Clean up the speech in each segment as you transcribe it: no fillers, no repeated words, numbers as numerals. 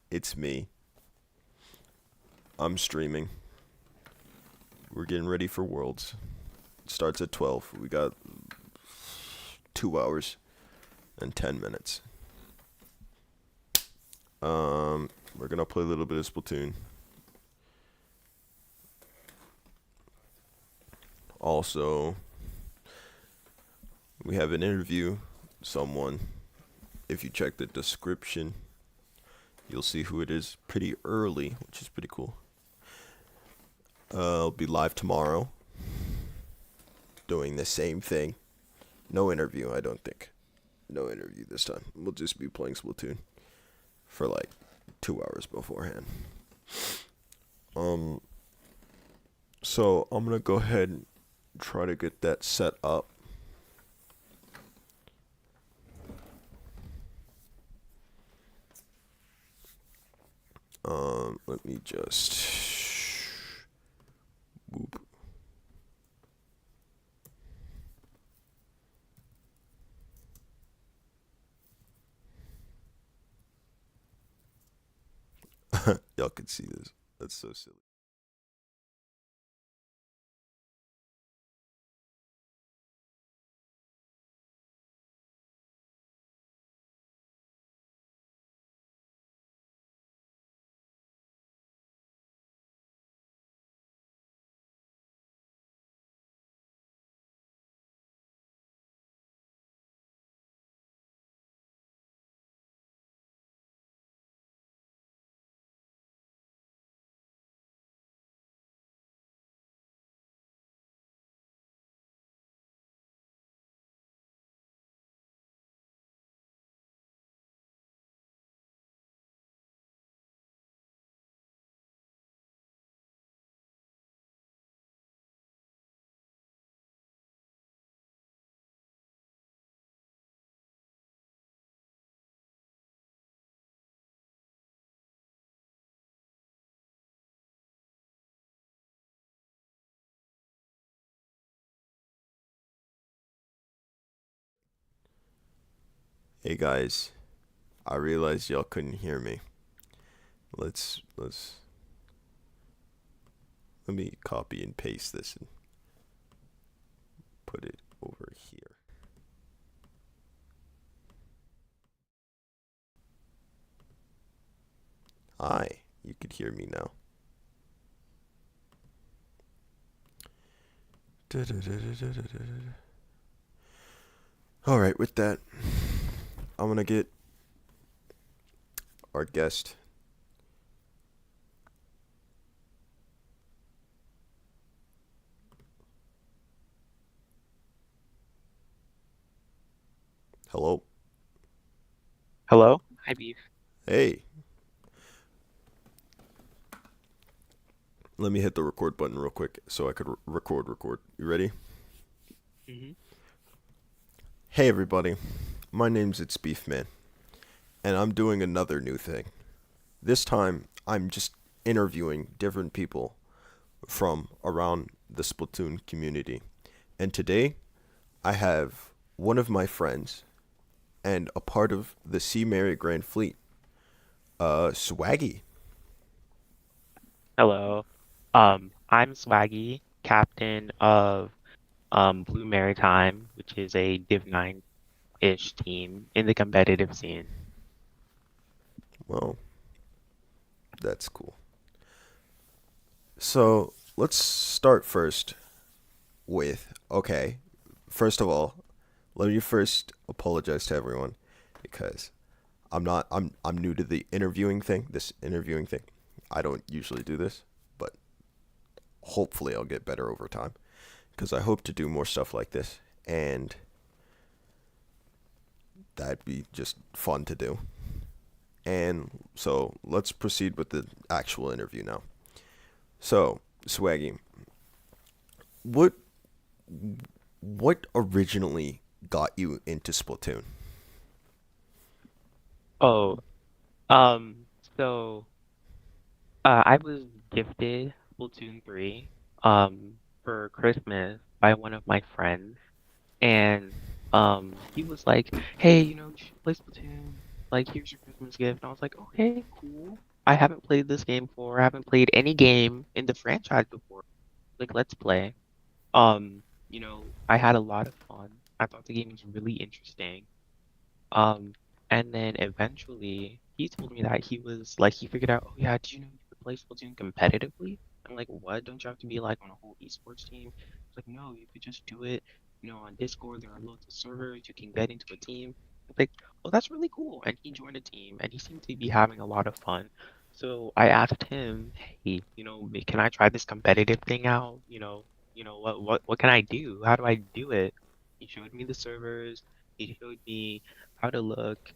It's me. I'm streaming. We're getting ready for Worlds. It starts at 12. We got 2 hours and 10 minutes. We're gonna play a little bit of Splatoon. Also, we have an interview. Someone. If you check the description, you'll see who it is pretty early, which is pretty cool. I'll be live tomorrow, doing the same thing. No interview, I don't think. No interview this time. We'll just be playing Splatoon for like 2 hours beforehand. So I'm gonna go ahead and try to get that set up. Let me just whoop. Y'all can see this. That's so silly. Hey guys, I realized y'all couldn't hear me. Let's let me copy and paste this and put it over here. Hi, you could hear me now. All right, with that, I'm gonna get our guest. Hello. Hello? Hi, Beef. Hey, let me hit the record button real quick so I could record. You ready? hmm Hey everybody, my name's It's Beef Man, and I'm doing another new thing. This time, I'm just interviewing different people from around the Splatoon community. And today, I have one of my friends and a part of the Sea Mary Grand Fleet, Swaggie. Hello. I'm Swaggie, captain of Blue Maritime, which is a Div 9-ish team in the competitive scene. Well, that's cool. So, let's start first with okay, first of all, let me first apologize to everyone because I'm new to the interviewing thing, this interviewing thing. I don't usually do this, but hopefully I'll get better over time because I hope to do more stuff like this and that'd be just fun to do. And so let's proceed with the actual interview now. So, Swaggy, what what originally got you into Splatoon? Oh, um, so I was gifted Splatoon 3 for Christmas by one of my friends, and he was like, "Hey, you should play Splatoon. Like, here's your Christmas gift. And I was like, okay, cool. I haven't played this game before. I haven't played any game in the franchise before. Like, let's play. I had a lot of fun. I thought the game was really interesting. Um, and then eventually he told me that he figured out, oh yeah, did you know you could play Splatoon competitively? I'm like, what? Don't you have to be like on a whole esports team? He's like, no, you could just do it, on Discord. There are loads of servers. You can get into a team. I'm like, oh, that's really cool. And he joined a team and he seemed to be having a lot of fun. So I asked him, hey, can I try this competitive thing out? What can I do? How do I do it? He showed me the servers. He showed me how to look.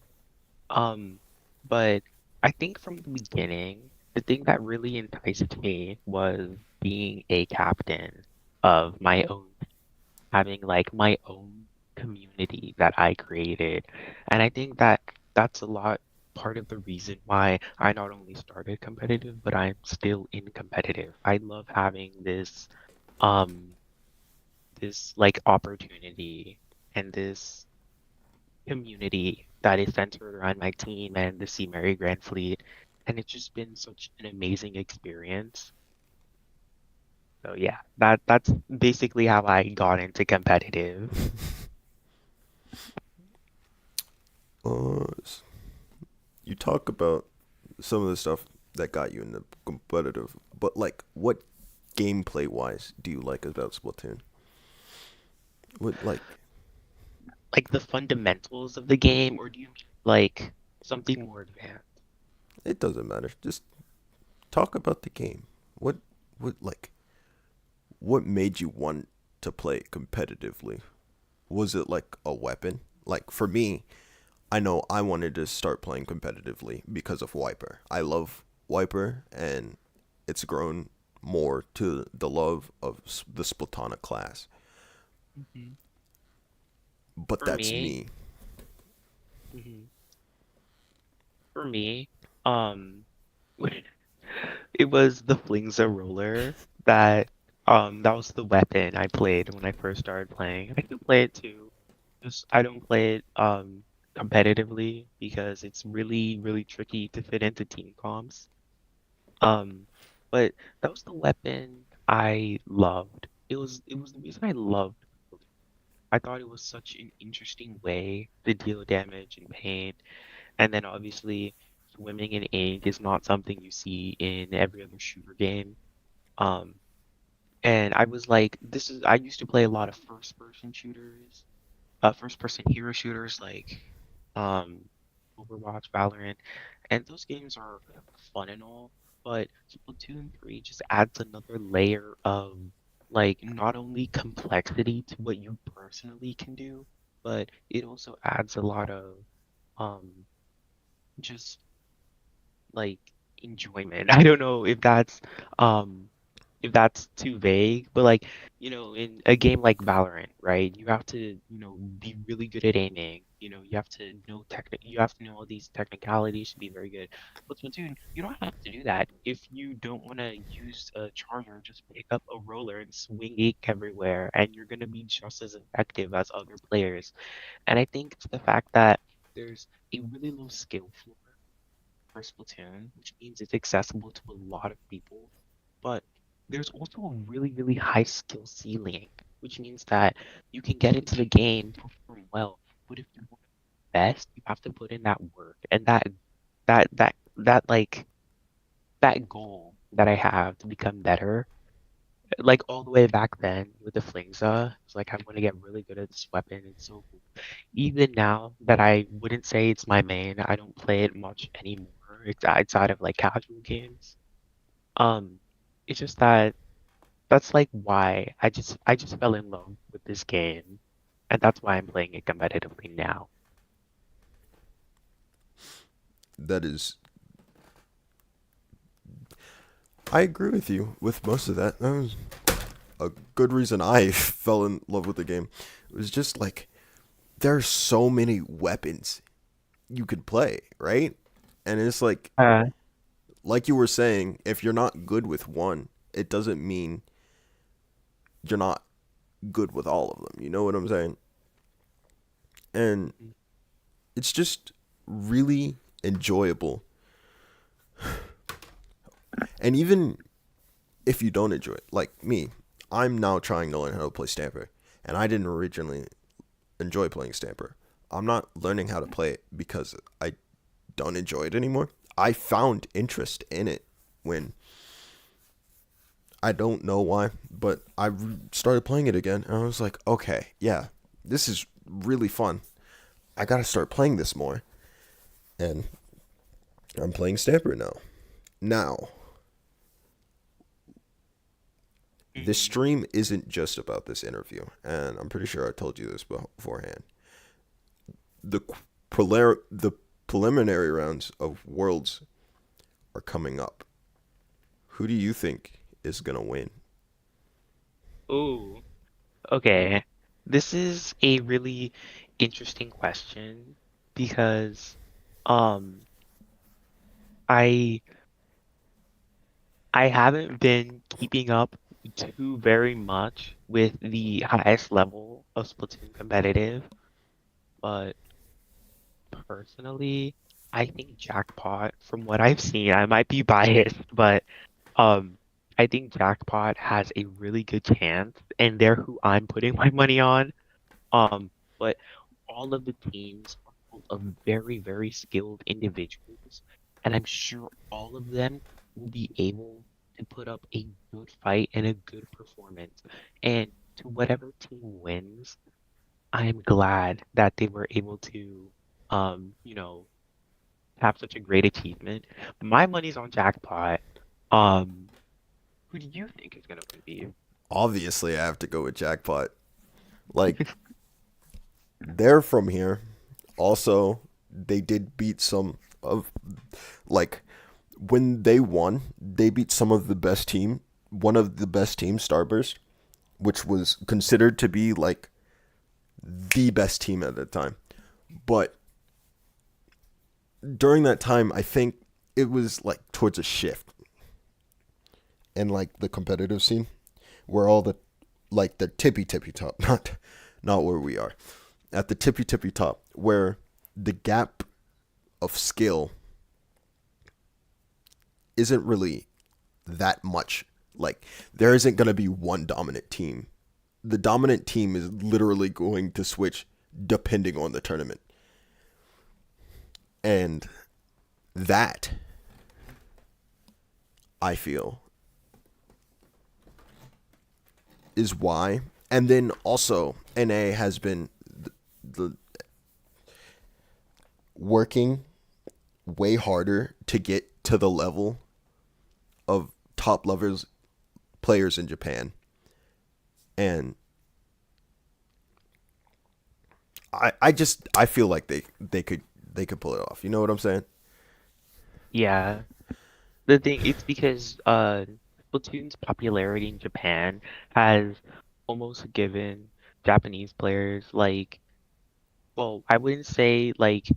Um, but I think from the beginning, the thing that really enticed me was being a captain of my own, having like my own community that I created. And I think that that's a lot part of the reason why I not only started competitive, but I'm still in competitive. I love having um this like opportunity and this community that is centered around my team and the Sea Mary Grand Fleet, and it's just been such an amazing experience. So yeah, that's basically how I got into competitive. Uh, you talk about some of the stuff that got you into competitive, but like, what gameplay wise do you like about Splatoon? What like Like the fundamentals of the game, or do you mean like something more advanced? it doesn't matter. Just talk about the game. What what what made you want to play competitively? Was it like a weapon? Like for me, I know I wanted to start playing competitively because of Wiper. I love Wiper, and it's grown more to the love of the Splatana class. Hmm. But For that's me, me. hmm for me, um, it was the Flingza roller that was the weapon I played when I first started playing. I could play it too. Just I don't play it competitively because it's really, really tricky to fit into team comps. Um but that was the weapon I loved. It was the reason I loved it. I thought it was such an interesting way to deal damage and pain. And then obviously swimming in ink is not something you see in every other shooter game. Um, and I was like, I used to play a lot of first person shooters, first person hero shooters like um Overwatch, Valorant, and those games are fun and all, but Splatoon 3 just adds another layer of like not only complexity to what you personally can do, but it also adds a lot of um just like enjoyment. I don't know um if that's too vague, but like, in a game like Valorant, right? You have to, be really good at aiming. You have to know all these technicalities to be very good. But Splatoon, you don't have to do that. If you don't want to use a charger, just pick up a roller and swing ink everywhere, and you're gonna be just as effective as other players. And I think it's the fact that there's a really low skill floor for Splatoon, which means it's accessible to a lot of people. But there's also a really, really high skill ceiling, which means that you can get into the game, perform well, but if you want to be best, you have to put in that work. And that goal that I have to become better, like all the way back then with the Flingza, it's like I want to get really good at this weapon. It's so cool. Even now that I wouldn't say it's my main, I don't play it much anymore. It's outside of like casual games. Um, it's just that that's like why I just fell in love with this game, and that's why I'm playing it competitively now. That is, I agree with you with most of that. That was a good reason I fell in love with the game. It was just like there's so many weapons you could play, right? And it's like you were saying, if you're not good with one, it doesn't mean you're not good with all of them. You know what I'm saying? And it's just really. enjoyable. And even if you don't enjoy it, like me, I'm now trying to learn how to play Stamper, and I didn't originally enjoy playing Stamper. I'm not learning how to play it because I don't enjoy it anymore. I found interest in it when I don't know why, but started playing it again, and I was like, okay, yeah, this is really fun. I gotta start playing this more, and I'm playing Stamper now. Now, this Mhm. stream isn't just about this interview, and I'm pretty sure I told you this beforehand. The the preliminary rounds of Worlds are coming up. Who do you think is gonna win? Ooh, okay. This is a really interesting question because um I I haven't been keeping up too very much with the highest level of Splatoon competitive, but personally, I think Jackpot, from what I've seen, I might be biased, but um, I think Jackpot has a really good chance, and they're who I'm putting my money on. Um, but all of the teams are full of very, very skilled individuals, and I'm sure all of them will be able to put up a good fight and a good performance. And to whatever team wins, I am glad that they were able to, you know, have such a great achievement. My money's on Jackpot. Um, who do you think is gonna win, Beef? Obviously, I have to go with Jackpot. Like, they're from here. Also, they did beat some of, like, when they won, they beat some of the best team, one of the best team, Starburst, which was considered to be like the best team at the time. But during that time, I think it was like towards a shift in like the competitive scene where all the like the tippy top, not where we are, at the tippy top, where the gap of skill isn't really that much. Like there isn't going to be one dominant team. The dominant team is literally going to switch depending on the tournament. And that, I feel, is why. And then also, NA has been the working way harder to get to the level of top levels players in Japan. And I feel like they could pull it off. You know what I'm saying? Yeah, the thing it's because Splatoon's popularity in Japan has almost given Japanese players like, well, I wouldn't say like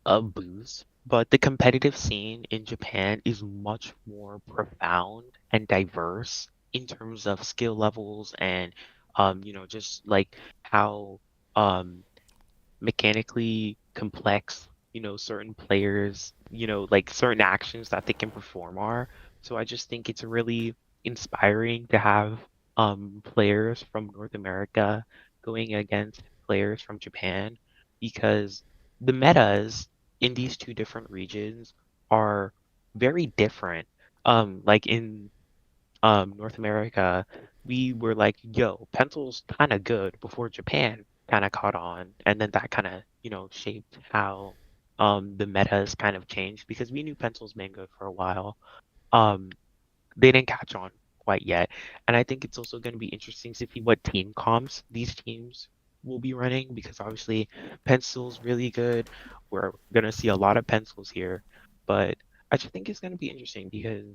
a boost, but the competitive scene in Japan is much more profound and diverse in terms of skill levels and just like how um mechanically complex, certain players, like certain actions that they can perform are. So I just think it's really inspiring to have players from North America going against players from Japan because the metas in these two different regions are very different. Like in North America, we were like, yo, pencil's kind of good before Japan kind of caught on. And then that kind of, shaped how the metas kind of changed because we knew pencil's been good for a while. Um, they didn't catch on quite yet. And I think it's also going to be interesting to see what team comps these teams will be running because obviously pencil's really good. We're going to see a lot of pencils here, but I just think it's going to be interesting because,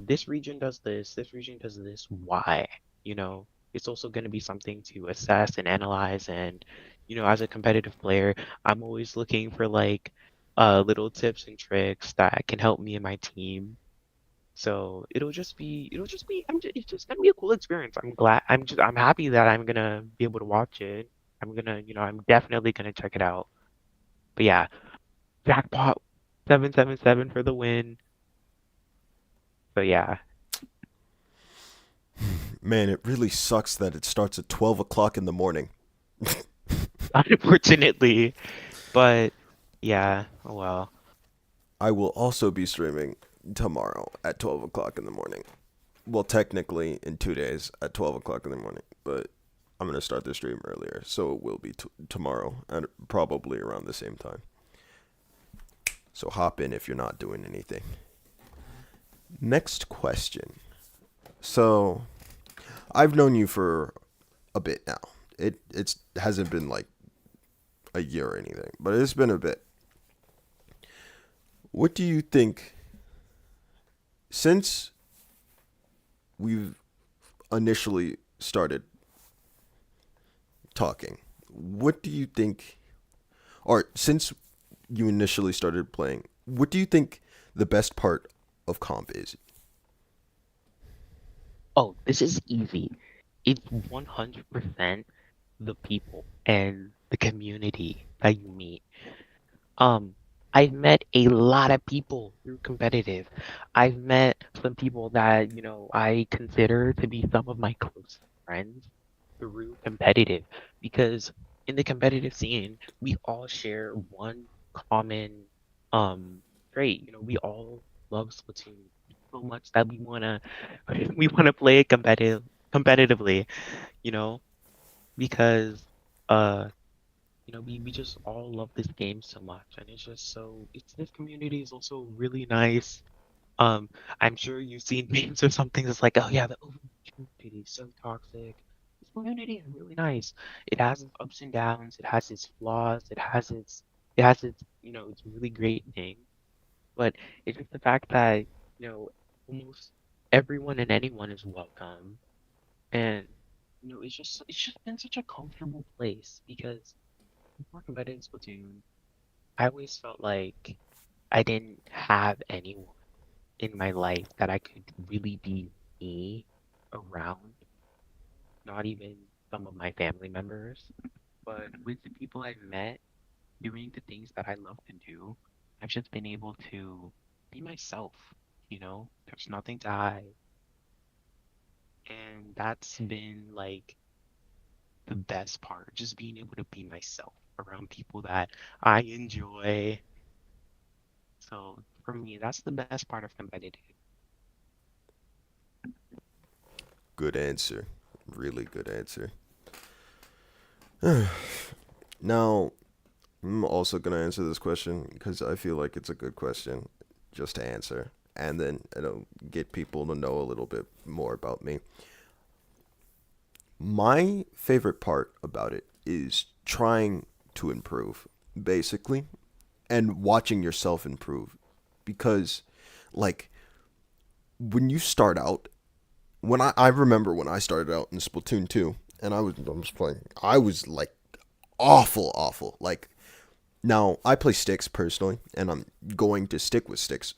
this region does this region does this, why? You know, it's also going to be something to assess and analyze. And, as a competitive player, I'm always looking for like little tips and tricks that can help me and my team so it's just gonna be a cool experience. I'm happy that I'm gonna be able to watch it. I'm definitely gonna check it out. But yeah, Jackpot. 777 for the win. So yeah, Man, it really sucks that it starts at 12 o'clock in the morning. unfortunately, but yeah, oh well. I will also be streaming tomorrow at 12 o'clock in the morning. Well, technically in 2 days at 12 o'clock in the morning, but I'm going to start the stream earlier, so it will be tomorrow at probably around the same time. So hop in if you're not doing anything. Next question. So, I've known you for a bit now. It hasn't been like a year or anything, but it's been a bit. What do you think since we've initially started talking? What do you think, or since you initially started playing, what do you think the best part of comp is? Oh, this is easy. It's 100% the people and the community that you meet. Um, I've met a lot of people through competitive. I've met some people that, I consider to be some of my close friends through competitive because in the competitive scene, we all share one common um trait. We all love Splatoon so much that we wanna we wanna play it competitively, you know, because uh we just all love this game so much, and this community is also really nice. Um, I'm sure you've seen memes or something that's like, oh yeah, the Overwatch community is so toxic. This community is really nice. It has its ups and downs, it has its flaws, it has its its really great things. But it's just the fact that, you know, almost everyone and anyone is welcome. And it's just been such a comfortable place because before competitive Splatoon, I always felt like I didn't have anyone in my life that I could really be me around, not even some of my family members. But with the people I've met doing the things that I love to do, I've just been able to be myself, There's nothing to hide. And that's been like the best part, just being able to be myself around people that I enjoy. So for me, that's the best part of competitive. Good answer. Really good answer. Now, I'm also going to answer this question because I feel like it's a good question just to answer. And then it'll get people to know a little bit more about me. My favorite part about it is trying to improve, basically, and watching yourself improve. Because, like, when you start out, I remember when I started out in Splatoon 2, and I was playing, I was like awful, awful. Like, now I play sticks personally, and I'm going to stick with sticks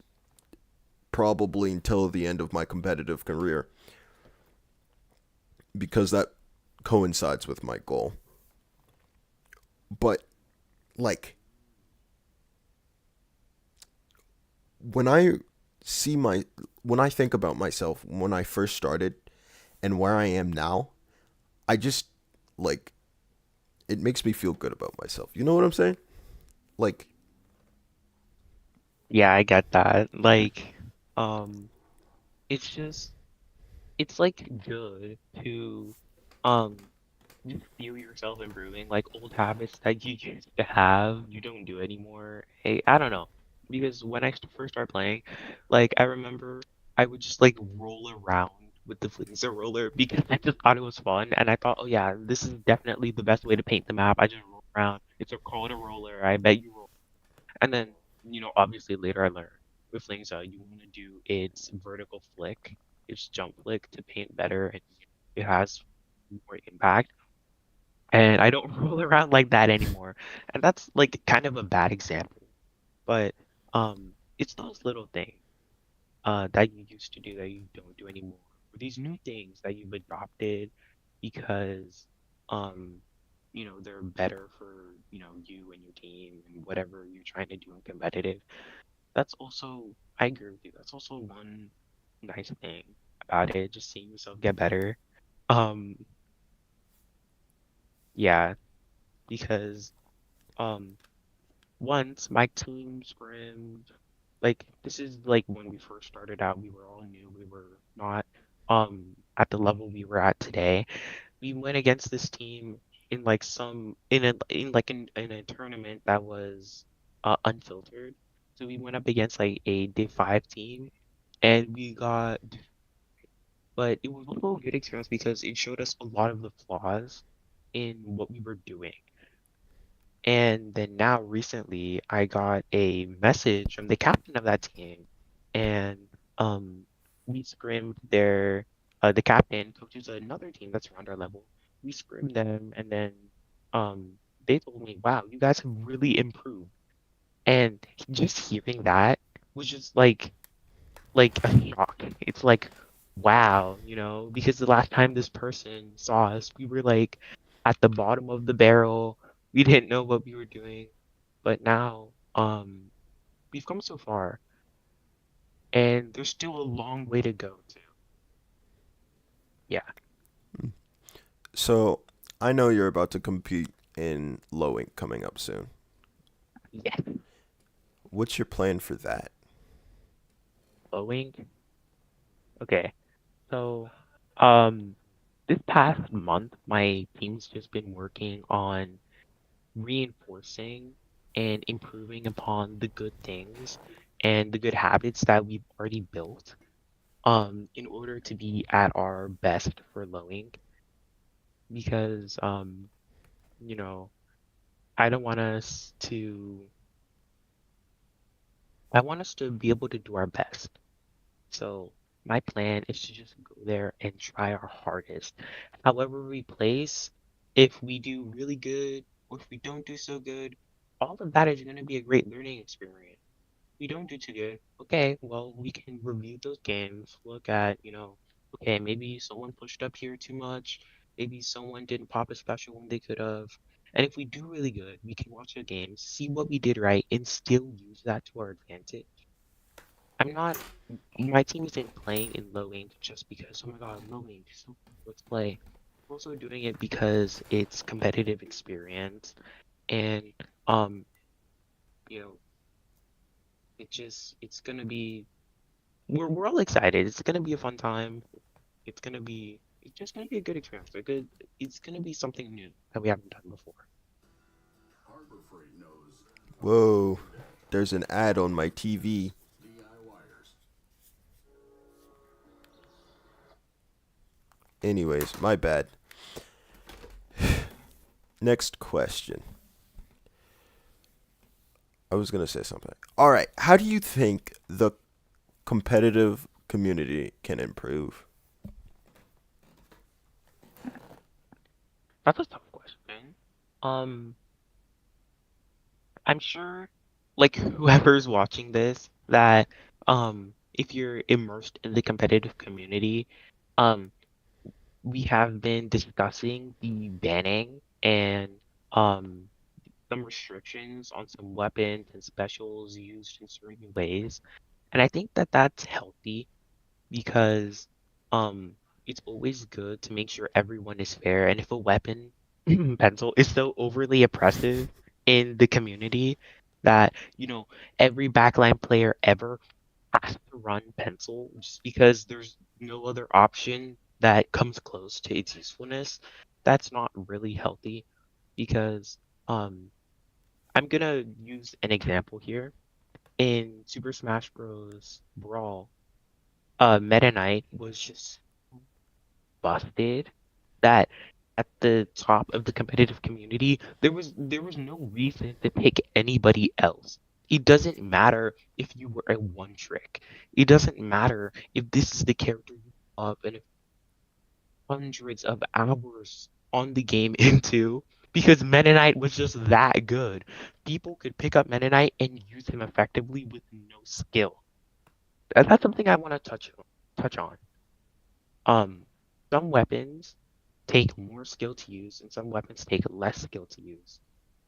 probably until the end of my competitive career because that coincides with my goal. But like when I see my when I think about myself when I first started and where I am now, I just like it makes me feel good about myself. You know what I'm saying? Like Yeah, I get that. Like, um, it's just it's like good to um just feel yourself improving. Like old habits that you used to have, you don't do anymore. Hey, I don't know. Because when I first started playing, like I remember I would just like roll around with the Fleetzer roller because I just thought it was fun and I thought, oh yeah, this is definitely the best way to paint the map. I just roll around. It's called a roller. I bet you roll. And then, obviously later I learned with Flingza, you want to do its vertical flick, its jump flick to paint better, and it has more impact. And I don't roll around like that anymore. And that's like kind of a bad example. But it's those little things that you used to do that you don't do anymore. Or these new things that you've adopted because um they're better for, you and your team and whatever you're trying to do in competitive. that's also I agree with you. That's also one nice thing about it, just seeing yourself get better. Um, yeah, because um once my team scrimmed, like this is like when we first started out, we were all new. We were not at the level we were at today. We went against this team in like some in a tournament that was unfiltered. So we went up against like a Div 5 team and we got, but it was also a good experience because it showed us a lot of the flaws in what we were doing. And then now recently I got a message from the captain of that team and we scrimmed the captain coaches another team that's around our level. We scrimmed them and then um they told me, wow, you guys have really improved. And just hearing that was just like a shock. It's like, wow, because the last time this person saw us, we were like at the bottom of the barrel. We didn't know what we were doing, but now we've come so far, and there's still a long way to go too. Yeah. So, I know you're about to compete in low ink coming up soon. Yeah. What's your plan for that? Flowing. Okay. So, um, this past month, my team's just been working on reinforcing and improving upon the good things and the good habits that we've already built in order to be at our best for lowing because you know I don't want us to I want us to be able to do our best. So my plan is to just go there and try our hardest. However we place, if we do really good or if we don't do so good, all of that is going to be a great learning experience. We don't do too good. Okay, well, we can review those games, look at, okay, maybe someone pushed up here too much. Maybe someone didn't pop a special when they could have. And if we do really good, we can watch the games, see what we did right, and still use that to our advantage. I'm not, my team isn't playing in low ink just because, oh my God, low ink, so let's play. We're also doing it because it's competitive experience and, um, you know, it's gonna be we're all excited. It's gonna be a fun time. It's just gonna be a good experience. It's gonna be something new that we haven't done before. Whoa, there's an ad on my TV. Anyways, my bad. Next question. I was going to say something. All right, how do you think the competitive community can improve? That's a tough question. Um, I'm sure like whoever's watching this that if you're immersed in the competitive community, um we have been discussing the banning and um some restrictions on some weapons and specials used in certain ways. And I think that that's healthy because um it's always good to make sure everyone is fair. And if a weapon pencil is so overly oppressive in the community that, every backline player ever has to run pencil just because there's no other option that comes close to its usefulness, that's not really healthy because um I'm gonna use an example here. In Super Smash Bros. Brawl, Meta Knight was just busted that at the top of the competitive community, there was no reason to pick anybody else. It doesn't matter if you were a one trick. It doesn't matter if this is the character you love and if hundreds of hours on the game into because Mennonite was just that good. People could pick up Mennonite and use him effectively with no skill. That's something I want to touch on. Um, some weapons take more skill to use, and some weapons take less skill to use.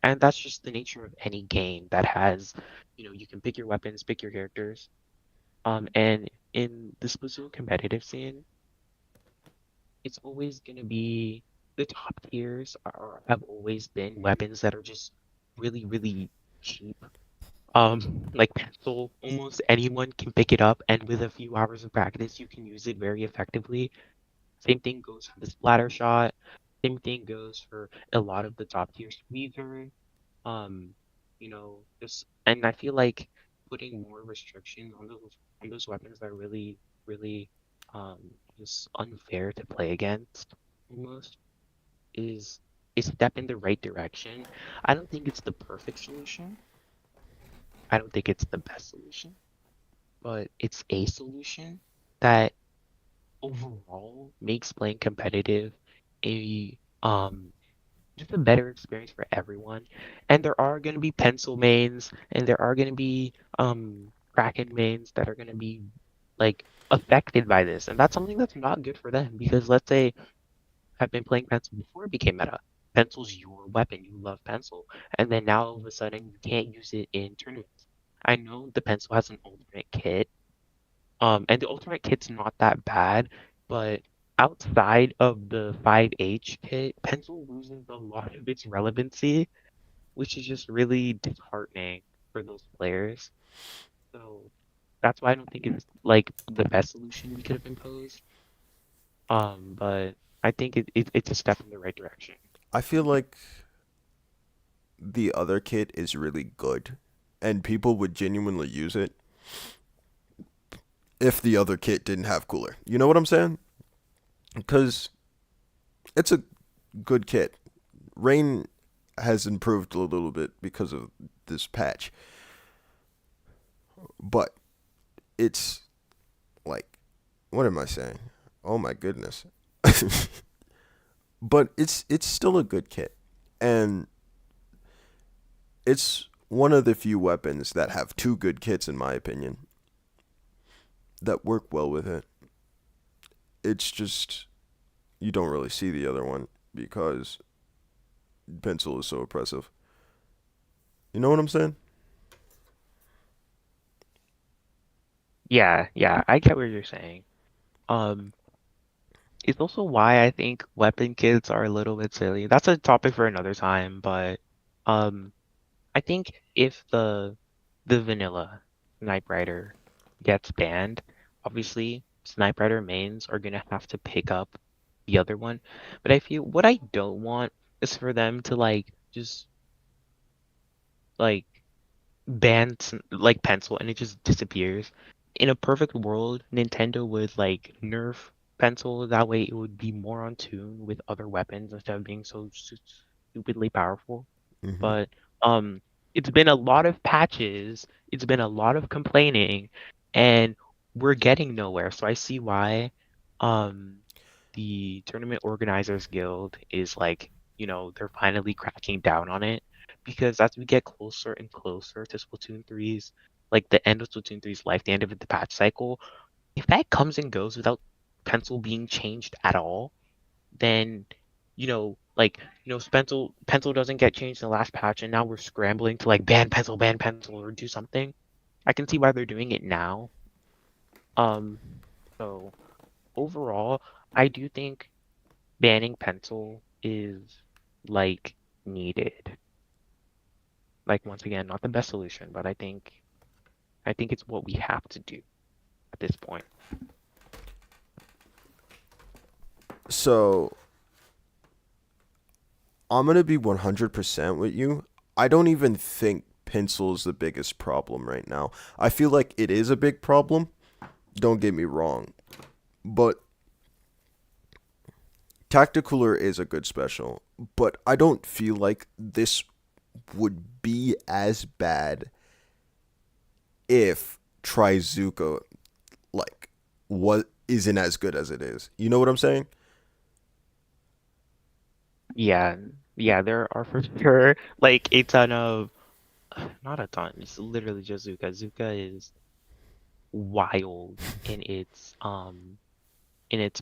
And that's just the nature of any game that has, you can pick your weapons, pick your characters. And in the Splatoon competitive scene, it's always gonna be the top tiers have always been weapons that are just really, really cheap. Like pencil, almost anyone can pick it up, and with a few hours of practice, you can use it very effectively. Same thing goes for the splatter shot. Same thing goes for a lot of the top tier squeezer. Um, just and I feel like putting more restrictions on those weapons are really, really um just unfair to play against almost is a step in the right direction. I don't think it's the perfect solution. I don't think it's the best solution, but it's a solution that overall makes playing competitive a just a better experience for everyone. And there are going to be pencil mains and there are going to be Kraken mains that are going to be like affected by this. And that's something that's not good for them because let's say I've been playing pencil before it became meta. Pencil's your weapon. You love pencil. And then now all of a sudden you can't use it in tournaments. I know the pencil has an alternate kit, and the Ultimate Kit's not that bad, but outside of the 5H kit, Pencil loses a lot of its relevancy, which is just really disheartening for those players. So that's why I don't think it's like the best solution we could have imposed. But I think it's a step in the right direction. I feel like the other kit is really good, and people would genuinely use it if the other kit didn't have cooler. You know what I'm saying? Because it's a good kit. Rain has improved a little bit because of this patch, but it's like, what am I saying? Oh my goodness. But it's still a good kit, and it's one of the few weapons that have two good kits in my opinion that work well with it. It's just you don't really see the other one because pencil is so oppressive. You know what I'm saying? Yeah, yeah, I get what you're saying. Um, it's also why I think weapon kits are a little bit silly. That's a topic for another time, but um I think if the vanilla Snipe Rider gets banned, obviously Snipe Rider mains are gonna have to pick up the other one. But I feel what I don't want is for them to like just like ban like pencil and it just disappears. In a perfect world, Nintendo would like nerf pencil. That way it would be more on tune with other weapons instead of being so stupidly powerful. Mm-hmm. But um, it's been a lot of patches, it's been a lot of complaining, and we're getting nowhere. So I see why um the Tournament Organizers Guild is like, they're finally cracking down on it because as we get closer and closer to Splatoon 3's, like the end of Splatoon 3's life, the end of the patch cycle, if that comes and goes without pencil being changed at all, then like pencil doesn't get changed in the last patch, and now we're scrambling to like ban pencil, or do something. I can see why they're doing it now. Um, so overall, I do think banning pencil is like needed. Like once again, not the best solution, but I think it's what we have to do at this point. So I'm gonna be 100% with you. I don't even think pencil is the biggest problem right now. I feel like it is a big problem. Don't get me wrong, but Tacticooler is a good special. But I don't feel like this would be as bad if Trizuka like what isn't as good as it is. You know what I'm saying? Yeah, yeah, there are for sure like a ton of not a ton. It's literally just Zuka. Zuka is wild in its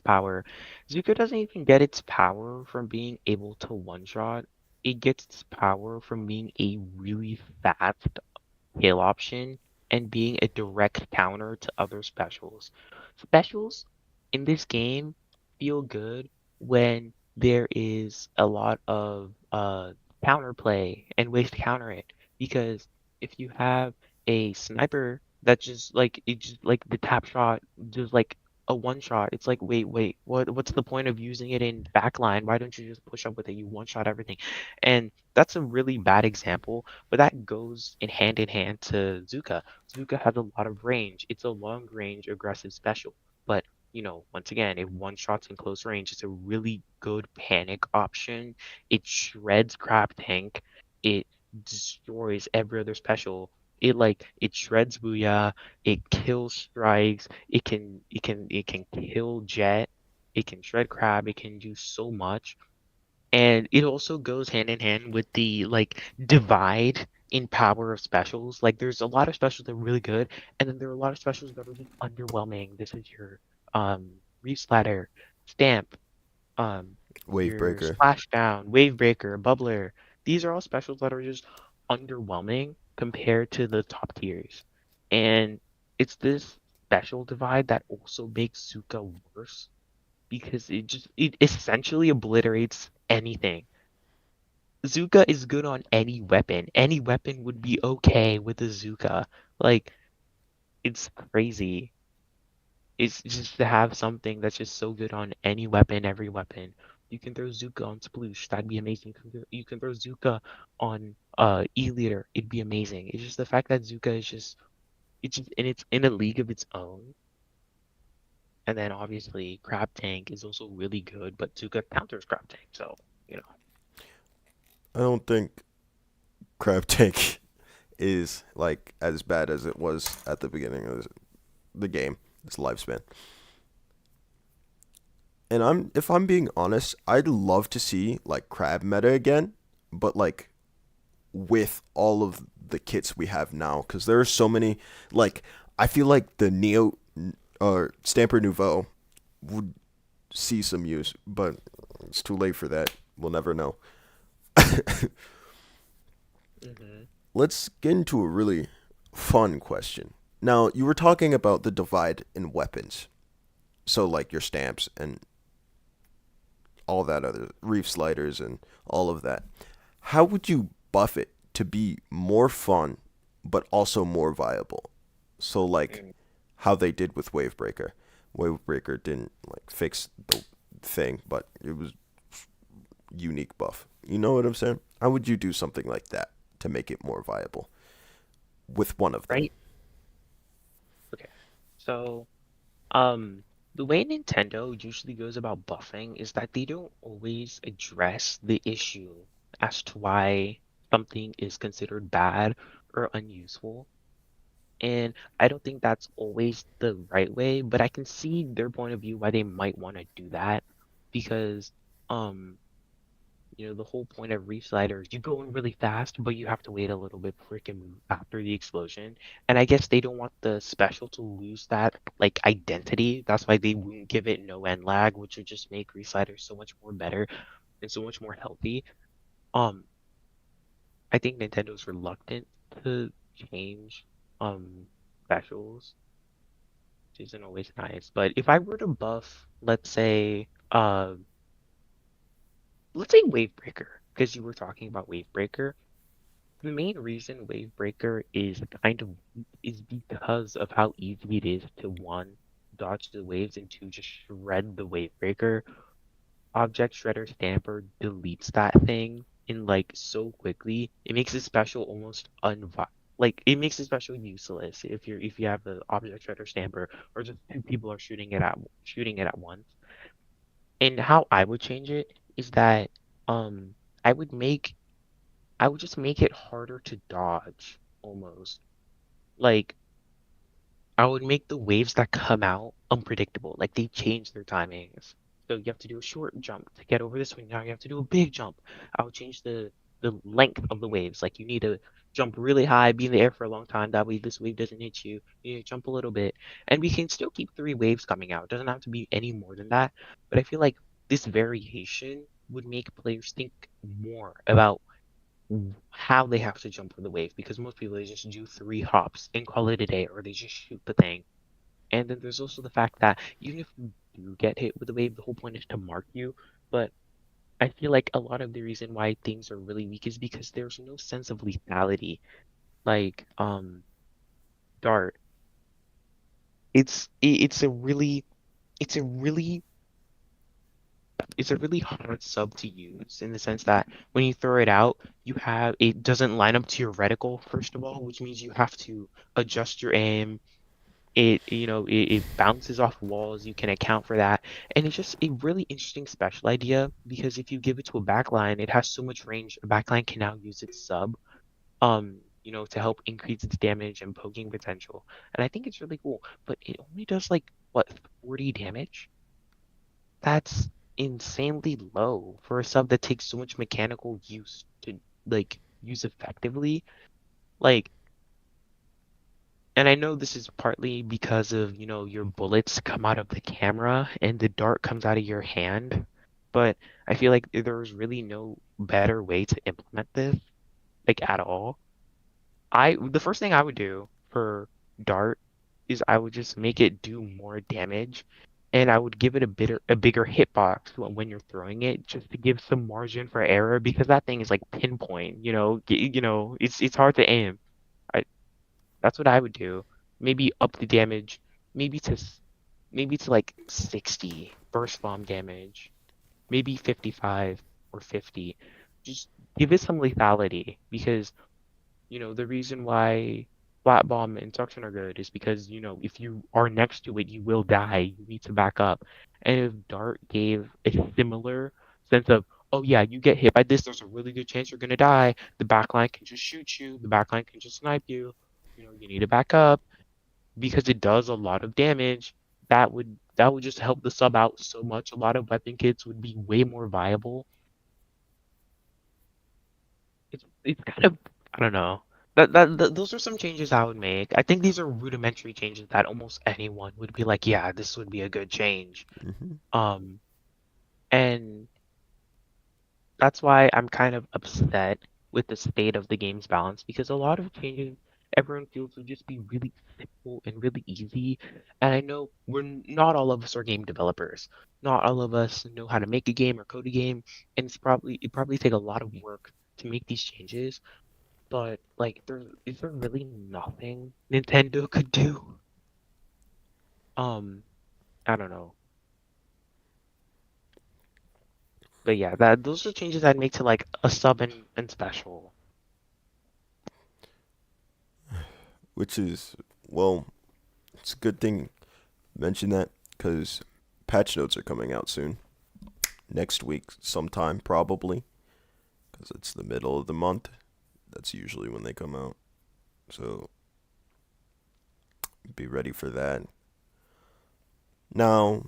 power. Zuko doesn't even get its power from being able to one shot. it gets its power from being a really fast kill option and being a direct counter to other specials. Specials in this game feel good when there is a lot of counterplay and ways to counter it. Because if you have a sniper that just like it just like the tap shot just like a one shot, it's like wait, what's the point of using it in backline? Why don't you just push up with it? You one shot everything. And that's a really bad example, but that goes in hand to Zuka. Zuka has a lot of range. It's a long range aggressive special. But, once again, if one shot's in close range, it's a really good panic option. It shreds crab tank. It destroys every other special. It shreds Booyah. It kills strikes. It can kill Jet. It can shred crab. It can do so much. And it also goes hand in hand with the divide in power of specials. Like there's a lot of specials that are really good, and then there are a lot of specials that are just underwhelming. This is your Reef Splatter, Stamp, Wave your breaker. Splashdown, Wave Breaker, Bubbler. These are all specials that are just underwhelming compared to the top tiers. And it's this special divide that also makes Zuka worse because it essentially obliterates anything. Zuka is good on any weapon. Any weapon would be okay with a Zuka. Like, it's crazy. It's just to have something that's just so good on any weapon, every weapon. You can throw Zuka on Sploosh, that'd be amazing. You can throw Zuka on E-liter, it'd be amazing. It's just the fact that Zuka is just it's in a league of its own. And then obviously Crab Tank is also really good, but Zuka counters Crab Tank, so you know. I don't think Crab Tank is like as bad as it was at the beginning of the game, its lifespan. And if I'm being honest, I'd love to see like crab meta again, but like with all of the kits we have now, because there are so many. Like I feel like the Neo or Stamper Nouveau would see some use, but it's too late for that. We'll never know. Hmm. Let's get into a really fun question. Now, you were talking about the divide in weapons. So, like your stamps and all that other reef sliders and all of that. How would you buff it to be more fun but also more viable? So, like how they did with Wavebreaker. Wavebreaker didn't like fix the thing, but it was unique buff. You know what I'm saying? How would you do something like that to make it more viable with one of them? Right? Okay. So, Um, the way Nintendo usually goes about buffing is that they don't always address the issue as to why something is considered bad or unuseful. And I don't think that's always the right way, but I can see their point of view why they might want to do that because um the whole point of Reef Slider is you go in really fast, but you have to wait a little bit before it can move after the explosion. And I guess they don't want the special to lose that like identity. That's why they wouldn't give it no end lag, which would just make Reef Slider so much more better and so much more healthy. Um, I think Nintendo's reluctant to change specials, which isn't always nice. But if I were to buff, let's say Wavebreaker, because you were talking about Wavebreaker. The main reason Wavebreaker is kind of weak is because of how easy it is to one, dodge the waves, and two, just shred the Wavebreaker. Object Shredder Stamper deletes that thing in like so quickly. It makes it special almost like it makes it special useless if you have the Object Shredder Stamper or just two people are shooting it at once. And how I would change it is that um I would make I would just make it harder to dodge almost. Like I would make the waves that come out unpredictable. Like they change their timings. So you have to do a short jump to get over this one. Now you have to do a big jump. I would change the length of the waves. Like you need to jump really high, be in the air for a long time. That way this wave doesn't hit you. You need to jump a little bit. And we can still keep three waves coming out. It doesn't have to be any more than that. But I feel like this variation would make players think more about how they have to jump for the wave because most people they just do 3 hops and call it a day or they just shoot the thing. And then there's also the fact that even if you do get hit with a wave, the whole point is to mark you. But I feel like a lot of the reason why things are really weak is because there's no sense of lethality. Like Dart, it's a really it's a really it's a really hard sub to use in the sense that when you throw it out, you have it doesn't line up to your reticle, first of all, which means you have to adjust your aim. It bounces off walls. You can account for that. And it's just a really interesting special idea because if you give it to a backline, it has so much range. A backline can now use its sub, to help increase its damage and poking potential. And I think it's really cool. But it only does like what, 40 damage? That's insanely low for a sub that takes so much mechanical use to like use effectively. Like, and I know this is partly because of, your bullets come out of the camera and the dart comes out of your hand, but I feel like there's really no better way to implement this, like at all. The first thing I would do for dart is I would just make it do more damage and I would give it a bigger hitbox when you're throwing it just to give some margin for error because that thing is like pinpoint, it's hard to aim. I That's what I would do. Maybe up the damage, maybe maybe to like 60 burst bomb damage, maybe 55 or 50. Just give it some lethality because the reason why flat bomb and suction are good is because, if you are next to it, you will die. You need to back up. And if Dart gave a similar sense of, oh yeah, you get hit by this, there's a really good chance you're gonna die. The backline can just shoot you. The backline can just snipe you. You need to back up because it does a lot of damage. That would just help the sub out so much. A lot of weapon kits would be way more viable. It's kind of, I don't know. Those are some changes I would make. I think these are rudimentary changes that almost anyone would be like, yeah, this would be a good change. Hmm. Um, and that's why I'm kind of upset with the state of the game's balance because a lot of changes everyone feels would just be really simple and really easy. And I know not all of us are game developers. Not all of us know how to make a game or code a game, and it probably take a lot of work to make these changes. But like, is there really nothing Nintendo could do? Um, I don't know. But yeah, those are changes I'd make to like a sub and special. Which is, well, it's a good thing you mention that because patch notes are coming out soon. Next week, sometime probably, because it's the middle of the month. That's usually when they come out. So be ready for that. Now,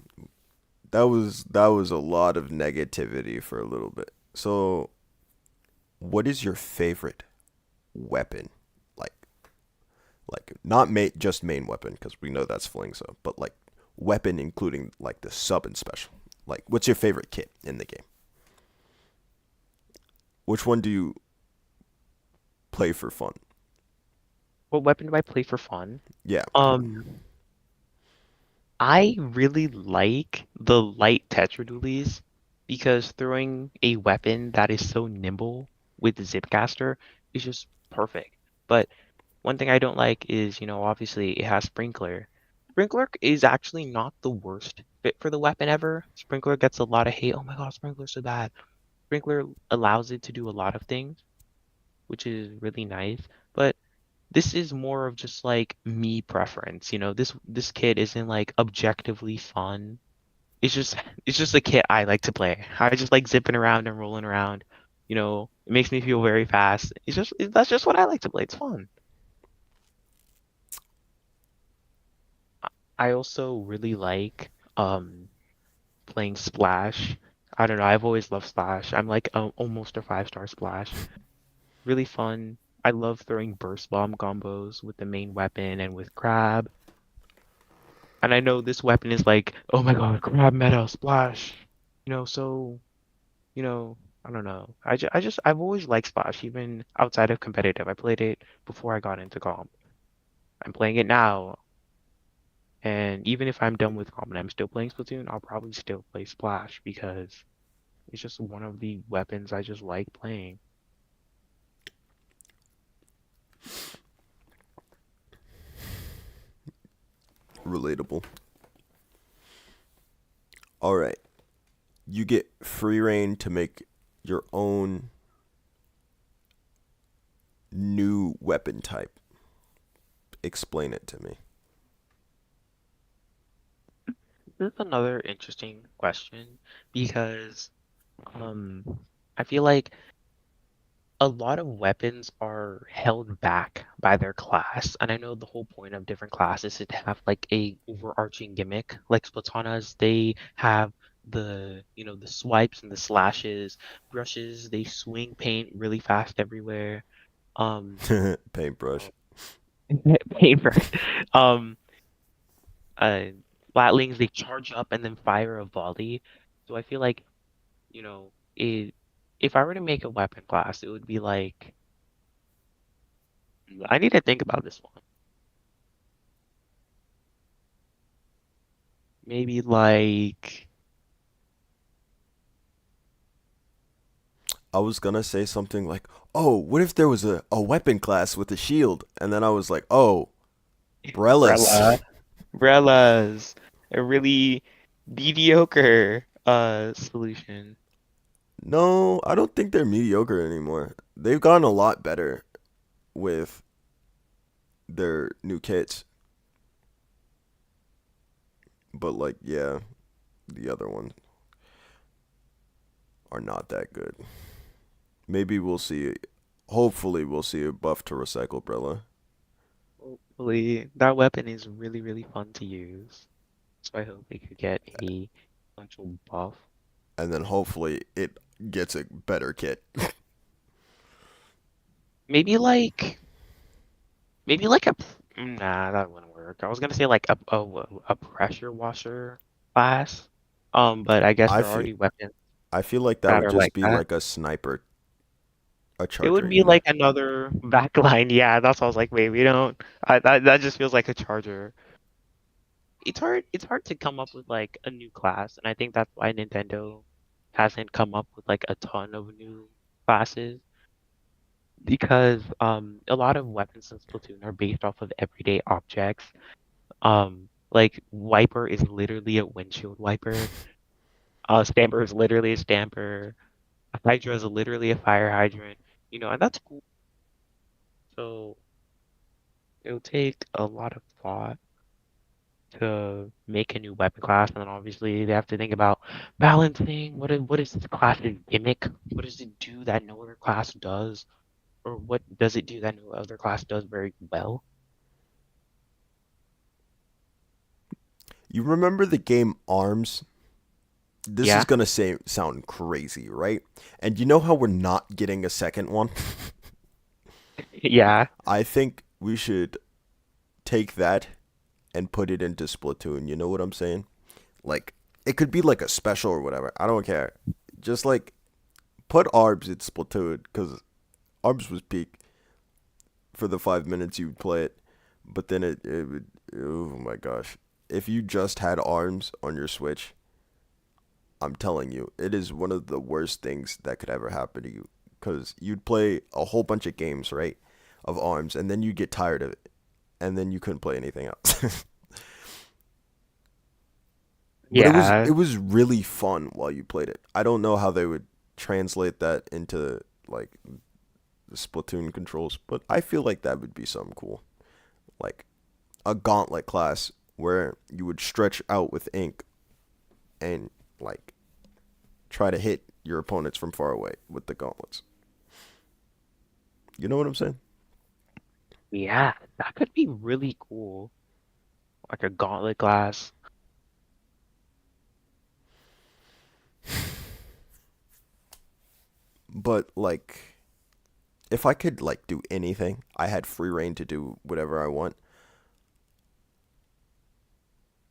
that was a lot of negativity for a little bit. So, what is your favorite weapon? Like not just main weapon because we know that's Flingsa, but like weapon including like the sub and special. Like, what's your favorite kit in the game? Which one do you play for fun? What weapon do I play for fun? Yeah. Um, I really like the light tetradualies because throwing a weapon that is so nimble with the Zipcaster is just perfect. But one thing I don't like is, obviously it has Sprinkler. Sprinkler is actually not the worst fit for the weapon ever. Sprinkler gets a lot of hate. Oh my God, Sprinkler's so bad. Sprinkler allows it to do a lot of things, which is really nice. But this is more of just like me preference. This kid isn't like objectively fun. It's just it's just a kit I like to play. I just like zipping around and rolling around. It makes me feel very fast. That's just what I like to play. It's fun. I also really like playing Splash. I don't know. I've always loved Splash. I'm like almost a 5-star Splash. Really fun. I love throwing burst bomb combos with the main weapon and with Crab. And I know this weapon is like, oh my God, Crab meta Splash. So. I don't know. I've always liked Splash, even outside of competitive. I played it before I got into comp. I'm playing it now, and even if I'm done with comp and I'm still playing Splatoon, I'll probably still play Splash because it's just one of the weapons I just like playing. Relatable. All right. You get free reign to make your own new weapon type. Explain it to me. This is another interesting question because um I feel like a lot of weapons are held back by their class, and I know the whole point of different classes is to have like a overarching gimmick. Like Splatanas, they have the swipes and the slashes, brushes, they swing paint really fast everywhere. Um, Paintbrush. paintbrush. Um, uh, Flatlings, they charge up and then fire a volley. So I feel like, if I were to make a weapon class, it would be like I need to think about this one. Maybe like I was gonna say something like, "Oh, what if there was a weapon class with a shield?" And then I was like, "Oh, umbrella. Brellas." Umbrellas. A really mediocre solution. No, I don't think they're mediocre anymore. They've gotten a lot better with their new kits. But like, yeah, the other ones are not that good. Maybe we'll see. Hopefully, we'll see a buff to Recycle Brella, Hopefully that weapon is really, really fun to use. So I hope we could get a potential buff. and then hopefully it gets a better kit. Maybe like maybe like nah, that wouldn't work. I was gonna say like a pressure washer class. But I guess I there are feel already weapons I feel like that that would are just like be that. like a sniper, a It charger would be unit. like another backline. Yeah, that's why I was like, wait, we don't. That just feels like a charger. It's hard to come up with like a new class, and I think that's why Nintendo hasn't come up with like a ton of new classes because a lot of weapons in Splatoon are based off of everyday objects. Like wiper is literally a windshield wiper. Stamper is literally a stamper. A Hydra is literally a fire hydrant. And that's cool. So it'll take a lot of thought to make a new weapon class, and then obviously they have to think about balancing what is this class's gimmick? What does it do that no other class does? Or what does it do that no other class does very well? You remember the game Arms? This is Yeah, gonna say sound crazy, right? And you know how we're not getting a second one? yeah, I think we should take that and put it into Splatoon. You know what I'm saying? Like, it could be like a special or whatever. I don't care. Just like put Arbs in Splatoon because Arbs was peak for the 5 minutes you would play it, but then it would. Oh my gosh! If you just had Arms on your Switch, I'm telling you, it is one of the worst things that could ever happen to you because you'd play a whole bunch of games, right, of Arms, and then you'd get tired of it, and then you couldn't play anything else. But yeah. it was really fun while you played it. I don't know how they would translate that into like the Splatoon controls, but I feel like that would be something cool. Like a gauntlet class where you would stretch out with ink and like try to hit your opponents from far away with the gauntlets. You know what I'm saying? Yeah, that could be really cool. Like a gauntlet class. But like if I could like do anything, I had free reign to do whatever I want.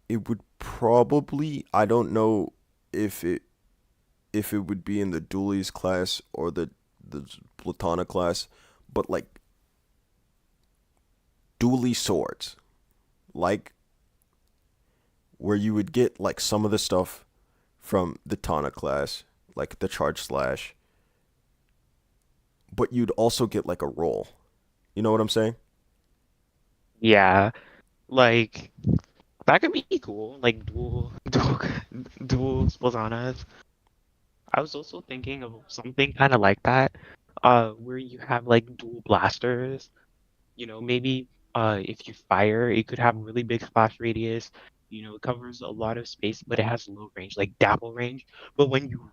It would probably I don't know if it if it would be in the dualies class or the platonic class, but like dually swords, like where you would get like some of the stuff from the tonic class, like the charge slash, but you'd also get like a roll. You know what I'm saying? Yeah, like that could be cool. Like dual Splatanas. I was also thinking of something kind of like that, where you have like dual blasters. Maybe if you fire, it could have really big splash radius. It covers a lot of space, but it has low range, like dapple range. But when you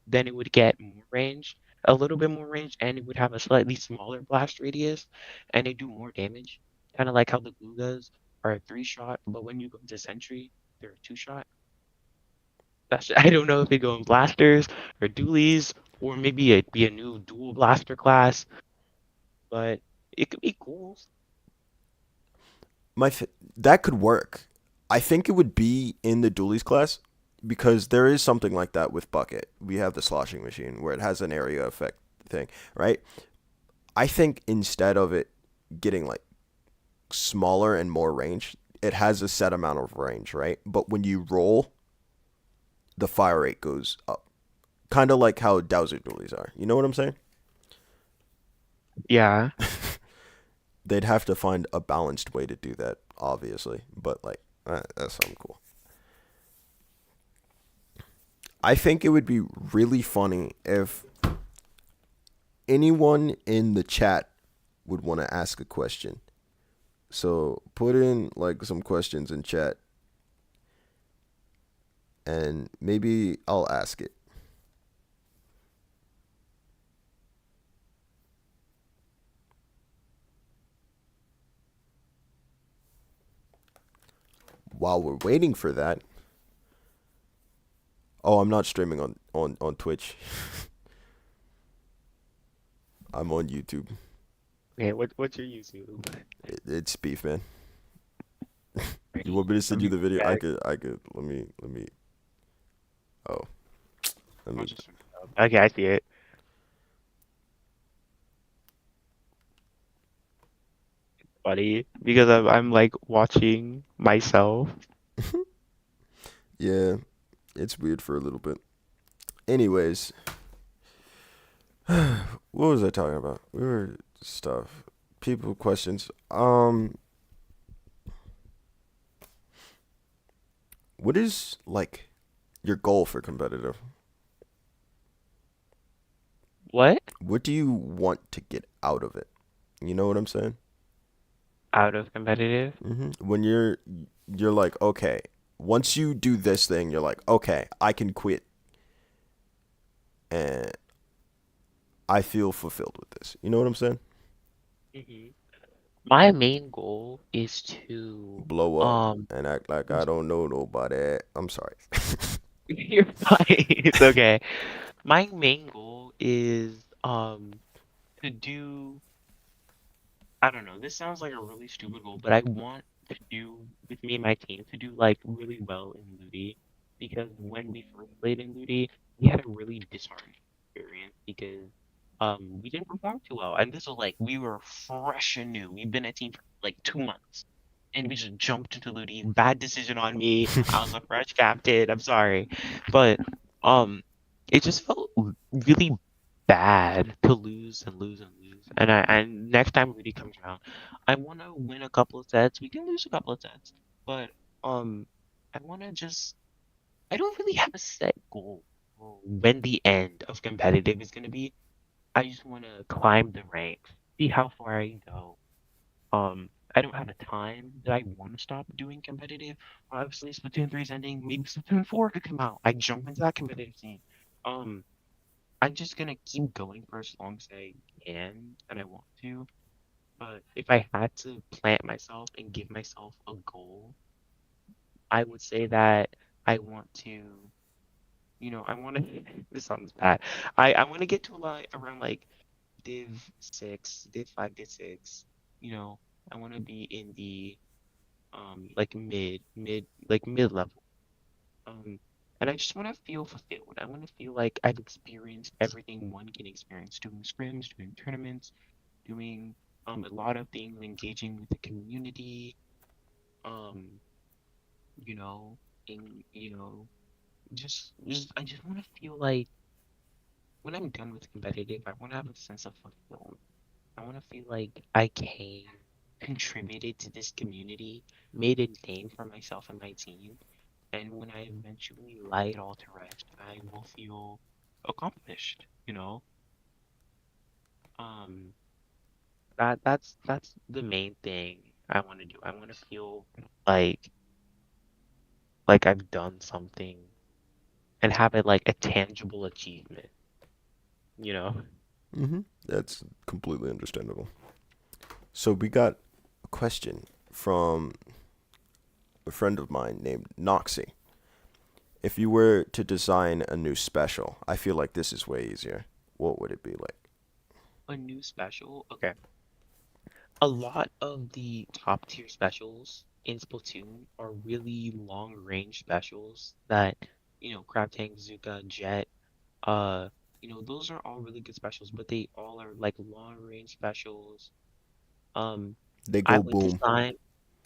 then it would get more range, a little bit more range, and it would have a slightly smaller blast radius, and it do more damage. Kind of like how the Glugas are a 3-shot, but when you go to Sentry, they're a 2-shot. I don't know if they go in blasters or dualies, or maybe it'd be a new dual blaster class, but it could be cool. My that could work. I think it would be in the dualies class because there is something like that with bucket. We have the sloshing machine where it has an area effect thing, right? I think instead of it getting like smaller and more range, it has a set amount of range, right? But when you roll, the fire rate goes up. Kind of like how Dowser dualies are. You know what I'm saying? Yeah. They'd have to find a balanced way to do that, obviously. But like, that's something cool. I think it would be really funny if anyone in the chat would want to ask a question. So put in like some questions in chat and maybe I'll ask it. While we're waiting for that, oh, I'm not streaming on Twitch. I'm on YouTube. Okay, what's your YouTube? It's beef, man. You Ready? want me to Let send you me the video? I check. could. I could. Let me. Oh, let I'll me. just okay, I see it. Funny because I'm like watching myself. Yeah, it's weird for a little bit. Anyways, what was I talking about? We were stuff. People questions. What is like your goal for competitive? What? What do you want to get out of it? You know what I'm saying? Out of competitive? When you're like, okay, once you do this thing, you're like, okay, I can quit and I feel fulfilled with this. You know what I'm saying? hmm My main goal is to Blow up um and act like I don't know nobody. I'm sorry. you're fine. It's okay. My main goal is to do I don't know. This sounds like a really stupid goal, but I want to do with me and my team to do like really well in Ludi because when we first played in Ludi, we had a really disheartening experience because we didn't perform too well, and this was like we were fresh and new. We've been a team for like 2 months, and we just jumped into Ludi. Bad decision on me. I was a fresh captain. I'm sorry, but um, it just felt really bad to lose and lose and lose. And next time Rudy comes around, I want to win a couple of sets. We can lose a couple of sets, but um, I want to just. I don't really have a set goal for when the end of competitive is gonna be. I just want to climb the ranks, see how far I can go. I don't have a time that I want to stop doing competitive. Obviously, Splatoon 3 is ending. Maybe Splatoon 4 could come out. I jump into that competitive scene. Um, I'm just gonna keep going for as long as I can and I want to. But if I had to plant myself and give myself a goal, I would say that I want to, I want to. This sounds bad. I want to get to a lot around like Div 6, Div 5, Div 6. You know, I want to be in the like mid level. Um, And I just want to feel fulfilled. I want to feel like I've experienced everything one can experience, doing scrims, doing tournaments, doing a lot of things, engaging with the community, um, you know, in just I just want to feel like when I'm done with competitive, I want to have a sense of fulfillment. I want to feel like I came, contributed to this community, made a name for myself and my team, and when I eventually lay it all to rest, I will feel accomplished, you know? Um, that's the main thing I want to do. I want to feel like like I've done something and have it like a tangible achievement, you know? Mm-hmm. That's completely understandable. So we got a question from a friend of mine named Noxie. If you were to design a new special, I feel like this is way easier. What would it be like? A new special. Okay. A lot of the top tier specials in Splatoon are really long range specials that, Crab Tank, Zuka, Jet, uh, those are all really good specials, but they all are like long range specials. Um, They I go would boom. design,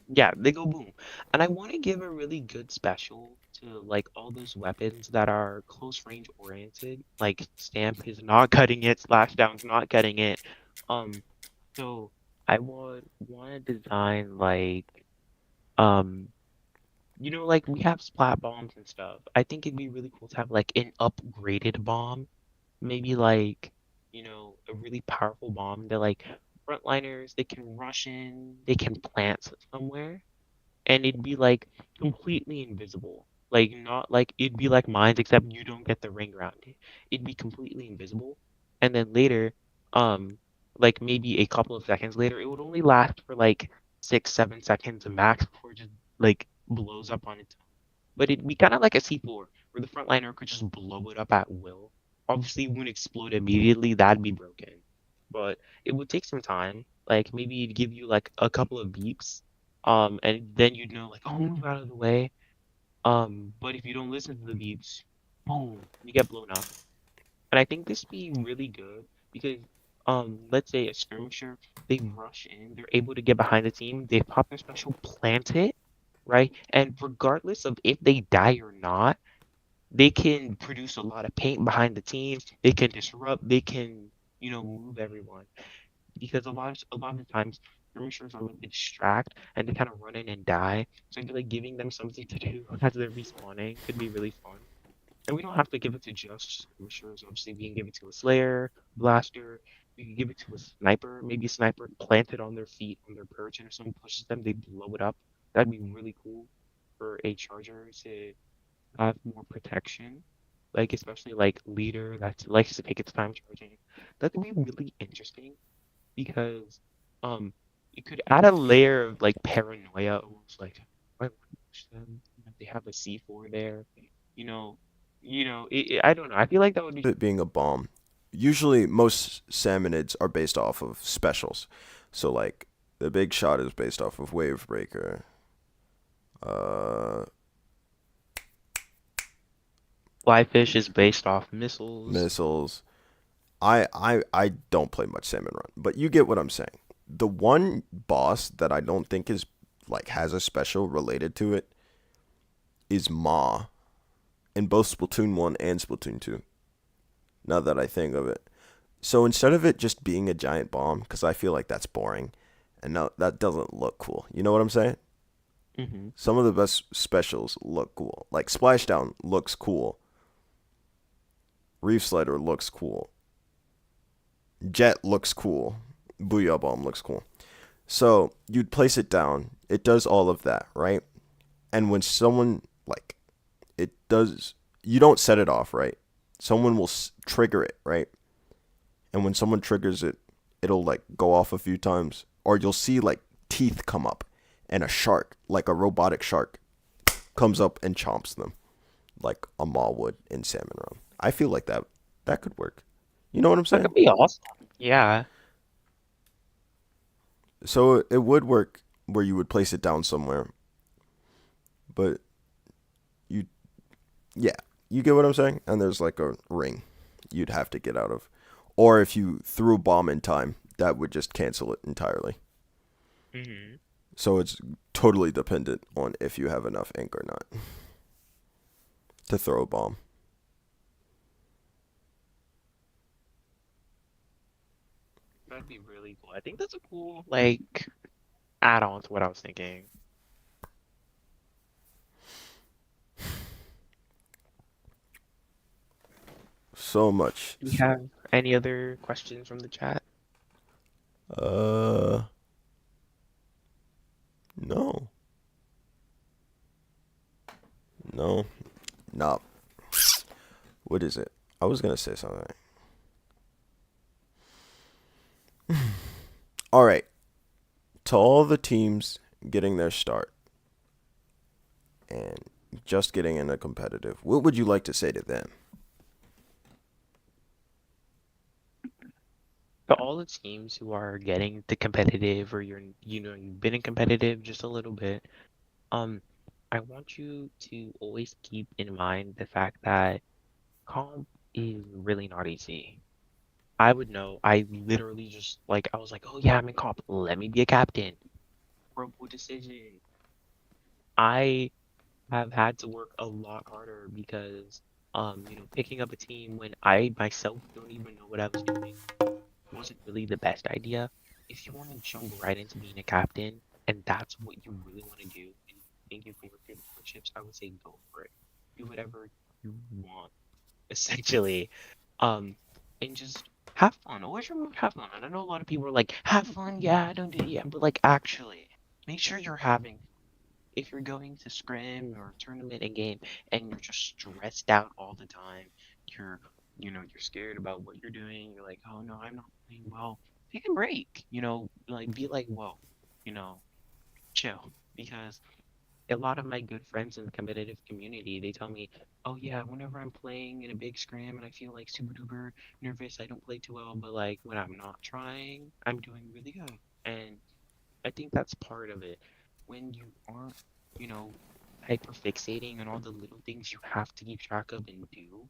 yeah, they go boom. And I want to give a really good special to like all those weapons that are close range oriented. Like Stamp is not cutting it, Splashdown's not cutting it. Um, so I would want to design like um like we have splat bombs and stuff. I think it'd be really cool to have like an upgraded bomb, maybe like a really powerful bomb that like frontliners they can rush in, they can plant somewhere, and it'd be like completely invisible. Like not like it'd be like mines except you don't get the ring around it. It'd be completely invisible. And then later, um, like maybe a couple of seconds later, it would only last for like 6, 7 seconds max before it just like blows up on its own. But it'd be kind of like a C4 where the frontliner could just blow it up at will. Obviously, it wouldn't explode immediately, that'd be broken. But it would take some time. Like maybe it'd give you like a couple of beeps, and then you'd know like, oh, move out of the way. But if you don't listen to the beeps, boom, you get blown up. And I think this be really good because, let's say a skirmisher, they rush in, they're able to get behind the team, they pop their special, plant it, right? And regardless of if they die or not, they can produce a lot of paint behind the team. They can disrupt. They can, move everyone because a lot of the times skirmishers are like to distract and they kind of run in and die. So I feel like giving them something to do as they're respawning could be really fun. And we don't have to give it to just skirmishers. Obviously, we can give it to a slayer, blaster. We can give it to a sniper. Maybe a sniper planted on their feet, on their perch, and if someone pushes them, they blow it up. That'd be really cool for a charger to have more protection. Like especially like leader that likes to take its time charging. That could be really interesting because um it could add a layer of like paranoia almost like why would I push them? They have a C4 there. You know, I don't know. I feel like that would be It being a bomb. Usually, most salmonids are based off of specials. So, like, the big shot is based off of Wave Breaker, uh, Flyfish is based off missiles. missiles. I don't play much Salmon Run, but you get what I'm saying. The one boss that I don't think is like has a special related to it is Ma in both Splatoon 1 and Splatoon 2. Now that I think of it. So instead of it just being a giant bomb, because I feel like that's boring, and no, that doesn't look cool. You know what I'm saying? Hmm. Some of the best specials look cool. Like Splashdown looks cool. Reef Slider looks cool. Jet looks cool. Booyah Bomb looks cool. So you'd place it down. It does all of that, right? And when someone like it does, you don't set it off, right? Someone will trigger it, right? And when someone triggers it, it'll like go off a few times, or you'll see like teeth come up, and a shark, like a robotic shark, comes up and chomps them, like a maw would in Salmon Run. I feel like that could work. You know what I'm That saying? could be awesome. Yeah. So it would work where you would place it down somewhere, but you Yeah, you get what I'm saying? And there's like a ring you'd have to get out of. Or if you threw a bomb in time, that would just cancel it entirely. Hmm. So it's totally dependent on if you have enough ink or not to throw a bomb. That'd be really cool. I think that's a cool like add-on to what I was thinking. So much. Do we have any other questions from the chat? Uh, no, no, no. What is it? I was gonna say something. All right, to all the teams getting their start and just getting into competitive, what would you like to say to them? To all the teams who are getting to competitive or you've been in competitive just a little bit, um, I want you to always keep in mind the fact that comp is really not easy. I would know. I literally just like I was like, oh yeah, I'm in comp. Let me be a captain. Horrible decision. I have had to work a lot harder because picking up a team when I myself don't even know what I was doing wasn't really the best idea. If you want to jump right into being a captain and that's what you really want to do and you think you can work through the hardships, I would say go for it. Do whatever you want, essentially. Um, and just have fun. Always remember have fun. And I know a lot of people are like, have fun, yeah, don't do it, yeah, but like actually, make sure you're having if you're going to scrim or tournament and game and you're just stressed out all the time, you're you're scared about what you're doing, you're like, oh no, I'm not playing well. Take a break, like be like, whoa, you know, chill. Because a lot of my good friends in the competitive community, they tell me, oh yeah, whenever I'm playing in a big scrim and I feel like super duper nervous, I don't play too well, but like when I'm not trying, I'm doing really good. And I think that's part of it. When you aren't, you know, hyper fixating on all the little things you have to keep track of and do,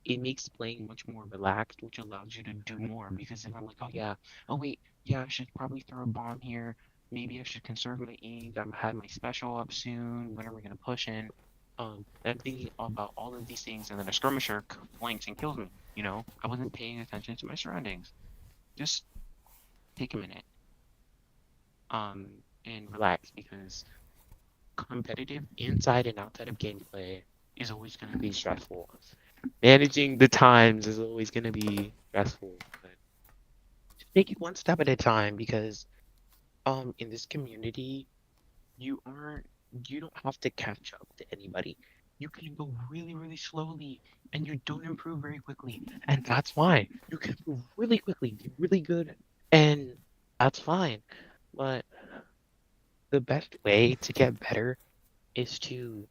it makes playing much more relaxed, which allows you to do more. Because if I'm like, oh yeah, oh wait, yeah, I should probably throw a bomb here. Maybe I should conserve my ink. I'm had my special up soon. When are we gonna push in? And I'm thinking about all of these things, and then a skirmisher flanks and kills me. I wasn't paying attention to my surroundings. Just take a minute, and relax because competitive inside and outside of gameplay is always going to be stressful. Managing the times is always going to be stressful, but just take it one step at a time because in this community you aren't you don't have to catch up to anybody. You can go really, really slowly and you don't improve very quickly. And that's fine. You can move really quickly, be really good, and that's fine. But the best way to get better is to,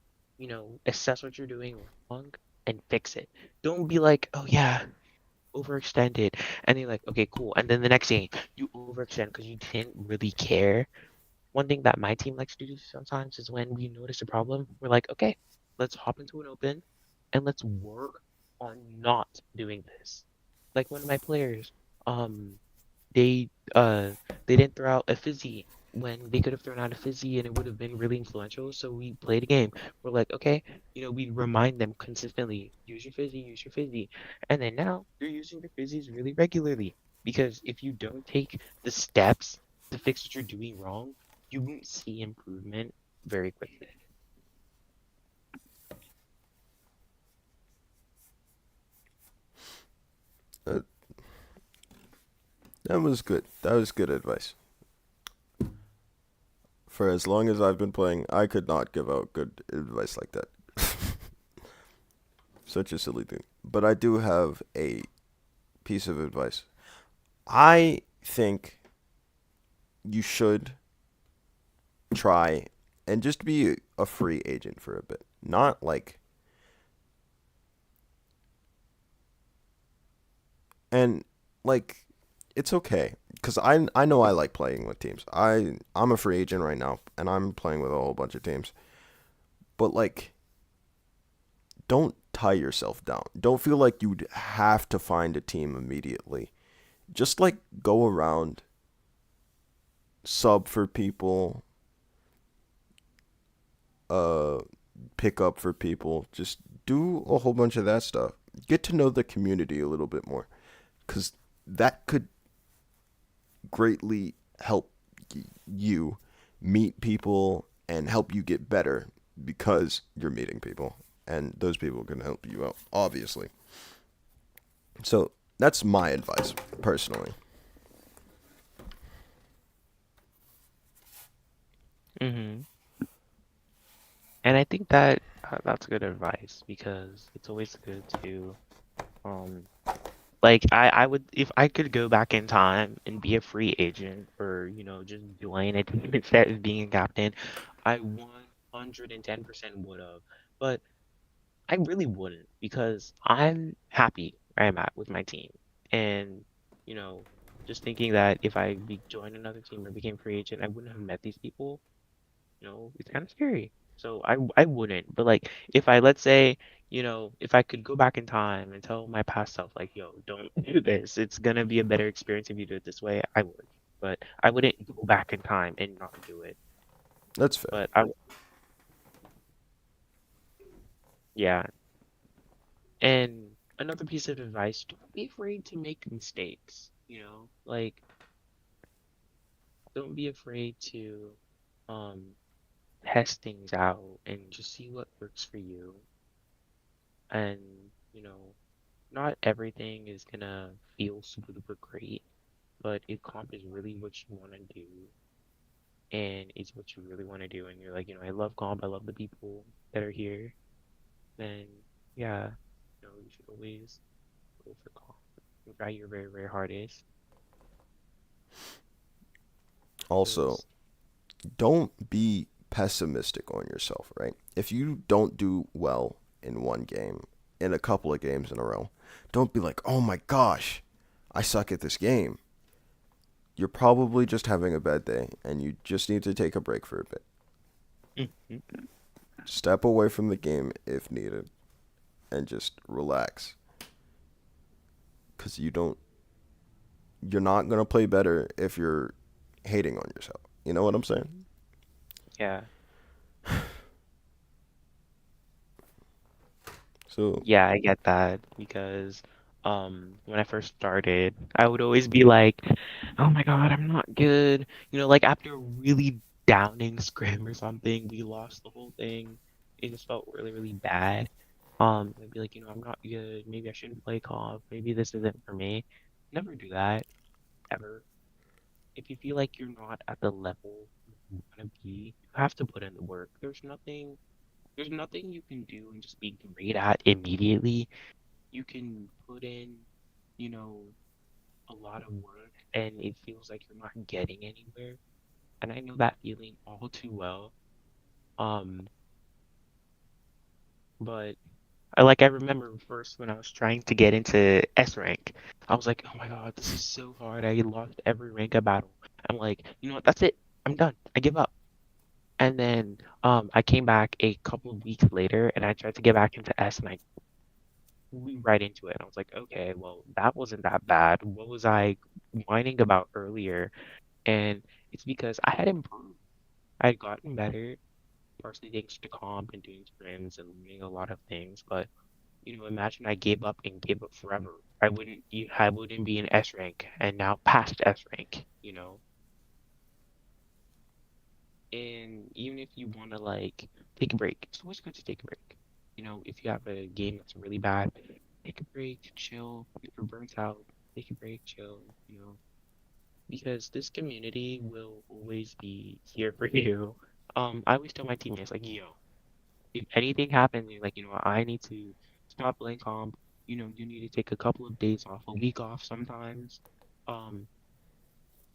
assess what you're doing wrong and fix it. Don't be like, oh yeah, overextended. And you're like, okay, cool. And then the next game, you overextend because you didn't really care. One thing that my team likes to do sometimes is when we notice a problem, we're like, okay, let's hop into an open and let's work on not doing this. Like one of my players, um, they uh they didn't throw out a fizzy when they could have thrown out a fizzy and it would have been really influential. So we played a game. We're like, okay, we remind them consistently, use your fizzy. And then now you're using your fizzies really regularly. Because if you don't take the steps to fix what you're doing wrong, you won't see improvement very quickly. Uh, that was good. That was good advice. For as long as I've been playing, I could not give out good advice like that. Such a silly thing. But I do have a piece of advice. I think you should try and just be a free agent for a bit. Not like and like it's okay cuz I know I like playing with teams. I'm a free agent right now and I'm playing with a whole bunch of teams. But like don't tie yourself down. Don't feel like you'd have to find a team immediately. Just like go around, sub for people, uh, pick up for people. Just do a whole bunch of that stuff. Get to know the community a little bit more, because that could greatly help you meet people and help you get better because you're meeting people and those people can help you out, obviously. So that's my advice personally. Mm-hmm. And I think that that's good advice because it's always good to um like I would if I could go back in time and be a free agent or just join a team instead of being a captain, I 110% would have. But I really wouldn't because I'm happy where I'm at with my team. And, you know, just thinking that if I joined another team or became free agent, I wouldn't have met these people, it's kind of scary. So I wouldn't. But like if I let's say, if I could go back in time and tell my past self like, yo, don't do this. It's gonna be a better experience if you do it this way, I would. But I wouldn't go back in time and not do it. That's fair. But yeah. And another piece of advice, don't be afraid to make mistakes, Like don't be afraid to um test things out and just see what works for you. And, you know, not everything is gonna feel super duper great, but if comp is really what you want to do and it's what you really want to do and you're like, I love comp, I love the people that are here, then yeah, you should always go for comp and try your very, very hardest. Also, 'Cause don't be pessimistic on yourself, right? If you don't do well in one game, in a couple of games in a row, don't be like, oh my gosh, I suck at this game. You're probably just having a bad day and you just need to take a break for a bit. Mhm. Step away from the game if needed and just relax. Because you're not going to play better if you're hating on yourself. You know what I'm saying? Yeah. So, Yeah, I get that because when I first started, I would always be like, "Oh my God, I'm not good." Like after a really downing scrim or something, we lost the whole thing. It just felt really, really bad. I'd be like, I'm not good. Maybe I shouldn't play comp. Maybe this isn't for me. Never do that, ever. If you feel like you're not at the level you want to be, you have to put in the work. There's nothing you can do and just be great at immediately. You can put in, you know, a lot of work and it feels like you're not getting anywhere. And I know that feeling all too well. Um, but I remember first when I was trying to get into S rank, I was like, oh my God, this is so hard. I lost every rank I battle. I'm like, you know what? That's it. I'm done. I give up. And then I came back a couple of weeks later and I tried to get back into S and I flew right into it. And I was like, okay, well, that wasn't that bad. What was I whining about earlier? And it's because I had improved. I had gotten better, partially thanks to comp and doing scrims and learning a lot of things. But imagine I gave up and gave up forever. I wouldn't be in S rank and now past S rank. And even if you want to like take a break, it's always good to take a break. If you have a game that's really bad, take a break, chill. If you're burnt out, take a break, chill. Because this community will always be here for you. I always tell my teammates like, yo, if anything happens, you're like, I need to stop playing comp. You need to take a couple of days off, a week off sometimes. Um,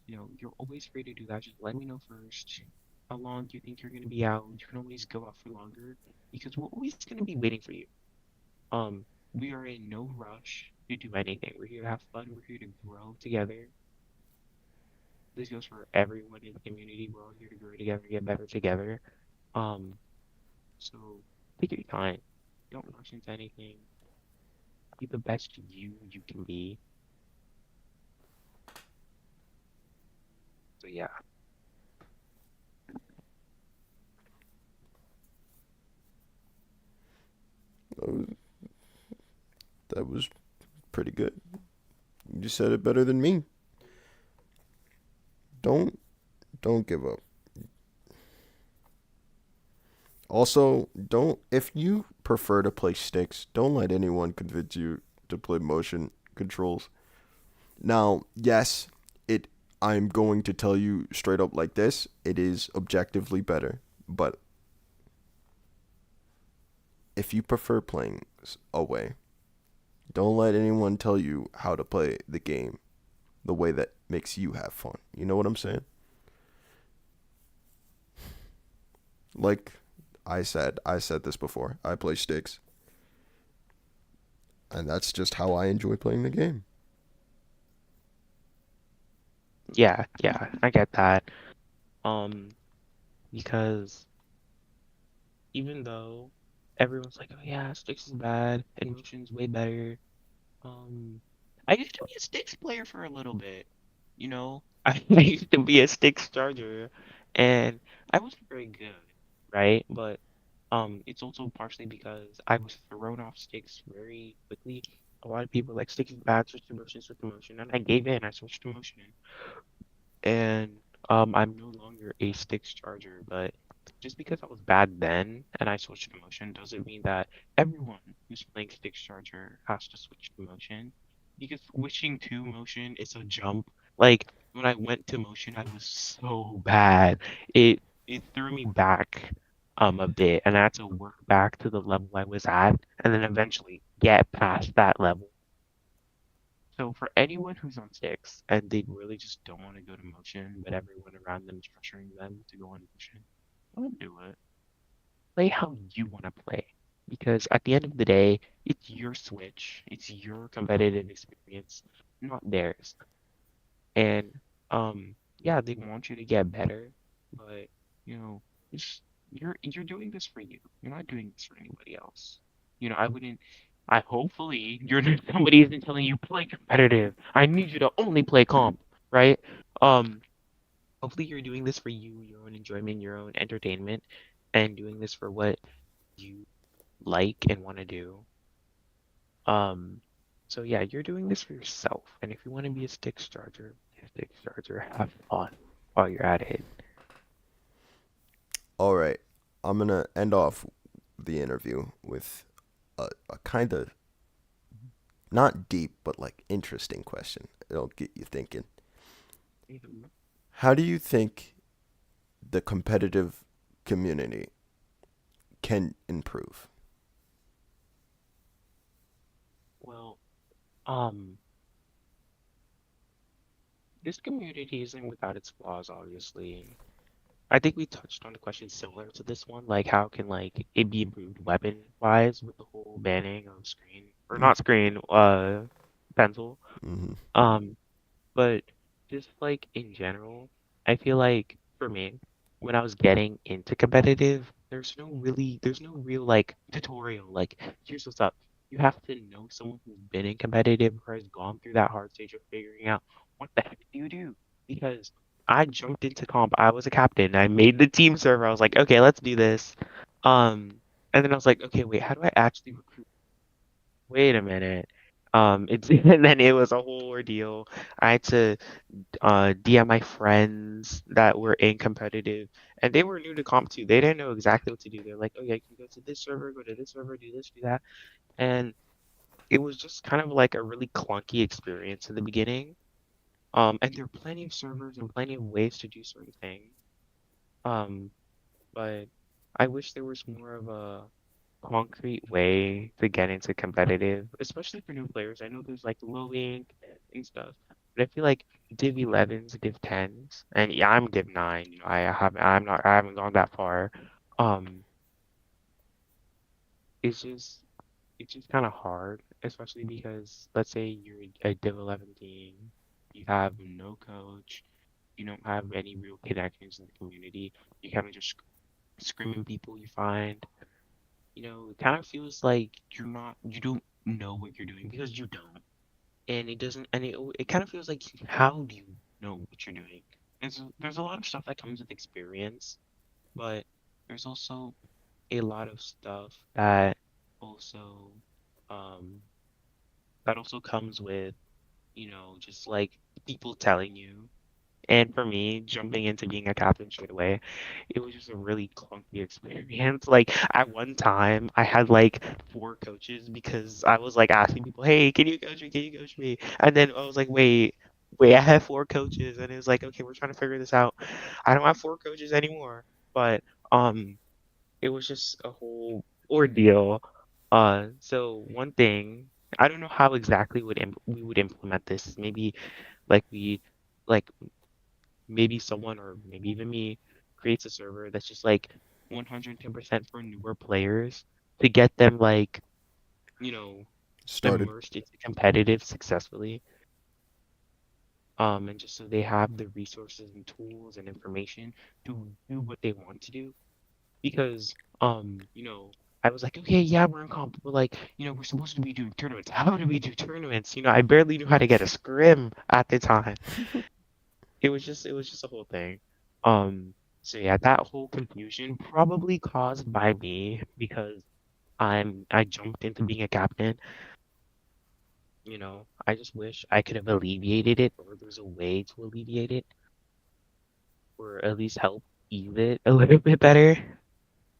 you're always free to do that. Just let me know first how long do you think you're going to be out. You can always go out for longer because we're always going to be waiting for you. Um, we are in no rush to do anything. We're here to have fun. We're here to grow together. This goes for everyone in the community. We're all here to grow together, get better together. Um, so take your time. Don't rush into anything. Be the best you can be. So yeah, Oh, that was pretty good. You said it better than me. Don't don't give up. Also, don't if you prefer to play sticks, don't let anyone convince you to play motion controls. Now, yes, it I'm going to tell you straight up like this, it is objectively better, but if you prefer playing away, don't let anyone tell you how to play the game the way that makes you have fun. You know what I'm saying? Like I said this before. I play sticks, and that's just how I enjoy playing the game. yeah, I get that. Um, because even though everyone's like, oh yeah, Sticks is bad and Motion's way better. Um, I used to be a Sticks player for a little bit. You know, I used to be a Sticks charger, and I wasn't very good, right? But it's also partially because I was thrown off Sticks very quickly. A lot of people like Sticks is bad, switch to motion, and I gave in. I switched to motion, and I'm no longer a sticks charger, but just because I was bad then and I switched to motion doesn't mean that everyone who's playing sticks charger has to switch to motion. Because switching to motion is a jump. Like when I went to motion, I was so bad. It threw me back a bit, and I had to work back to the level I was at, and then eventually get past that level. So for anyone who's on six and they really just don't want to go to motion, but everyone around them is pressuring them to go on motion, don't do it. Play how you want to play. Because at the end of the day, it's your Switch, it's your competitive experience, not theirs. And yeah, they want you to get better, but you know, it's you're doing this for you. You're not doing this for anybody else. I wouldn't I hopefully you're somebody isn't telling you play competitive. I need you to only play comp, right? Um Hopefully you're doing this for you, your own enjoyment, your own entertainment, and doing this for what you like and want to do. Um, so yeah, you're doing this for yourself. And if you want to be a sticks charger, be a sticks charger, have fun while you're at it. All right. I'm going to end off the interview with a kind of not deep but like interesting question. It'll get you thinking. Mhm. How do you think the competitive community can improve? Well, this community isn't without its flaws, obviously. I think we touched on a question similar to this one, like how can like it be improved weapon wise with the whole banning of screen or not screen, pencil. Mm-hmm. Um, But just like in general, I feel like for me, when I was getting into competitive, there's no real like tutorial. Like, here's what's up. You have to know someone who's been in competitive or has gone through that hard stage of figuring out what the heck do you do? Because I jumped into comp. I was a captain. I made the team server. I was like, okay, let's do this. Um, and then I was like, okay, wait, how do I actually recruit? Wait a minute. It's and then it was a whole ordeal. I had to DM my friends that were in competitive, and they were new to comp too. They didn't know exactly what to do. They're like, "Oh yeah, you can go to this server, go to this server, do this, do that," and it was just kind of like a really clunky experience in the beginning. And there are plenty of servers and plenty of ways to do certain things. Um, but I wish there was more of a concrete way to get into competitive, especially for new players. I know there's like low ink and stuff, but I feel like Div 11s, Div 10s, and yeah, I'm Div 9. I haven't gone that far. Um, it's just it's just kind of hard, especially because let's say you're a Div 11 team, you have no coach, you don't have any real connections in the community. You kind of just screaming people you find. it kind of feels like you don't know what you're doing because you don't. And it doesn't, and it kind of feels like, how do you know what you're doing? There's a lot of stuff that comes with experience, but there's also a lot of stuff also, um, that also comes with, just like people telling you. And for me, jumping into being a captain straight away, it was just a really clunky experience. Like at one time, I had like four coaches because I was like asking people, "Hey, can you coach me? Can you coach me?" And then I was like, "Wait, I have four coaches," and it was like, "Okay, we're trying to figure this out. I don't have four coaches anymore." But um, it was just a whole ordeal. So one thing, I don't know how exactly we would implement this. Maybe like we like maybe someone or maybe even me creates a server that's just like 110% for newer players to get them like, you know, Started. immersed into competitive successfully. And just so they have the resources and tools and information to do what they want to do. Because I was like, okay, yeah, we're in comp, but like, we're supposed to be doing tournaments. How do we do tournaments? I barely knew how to get a scrim at the time. It was just a whole thing. Um, so yeah, that whole confusion probably caused by me because I jumped into being a captain. I just wish I could have alleviated it, or there's a way to alleviate it, or at least help ease it a little bit better.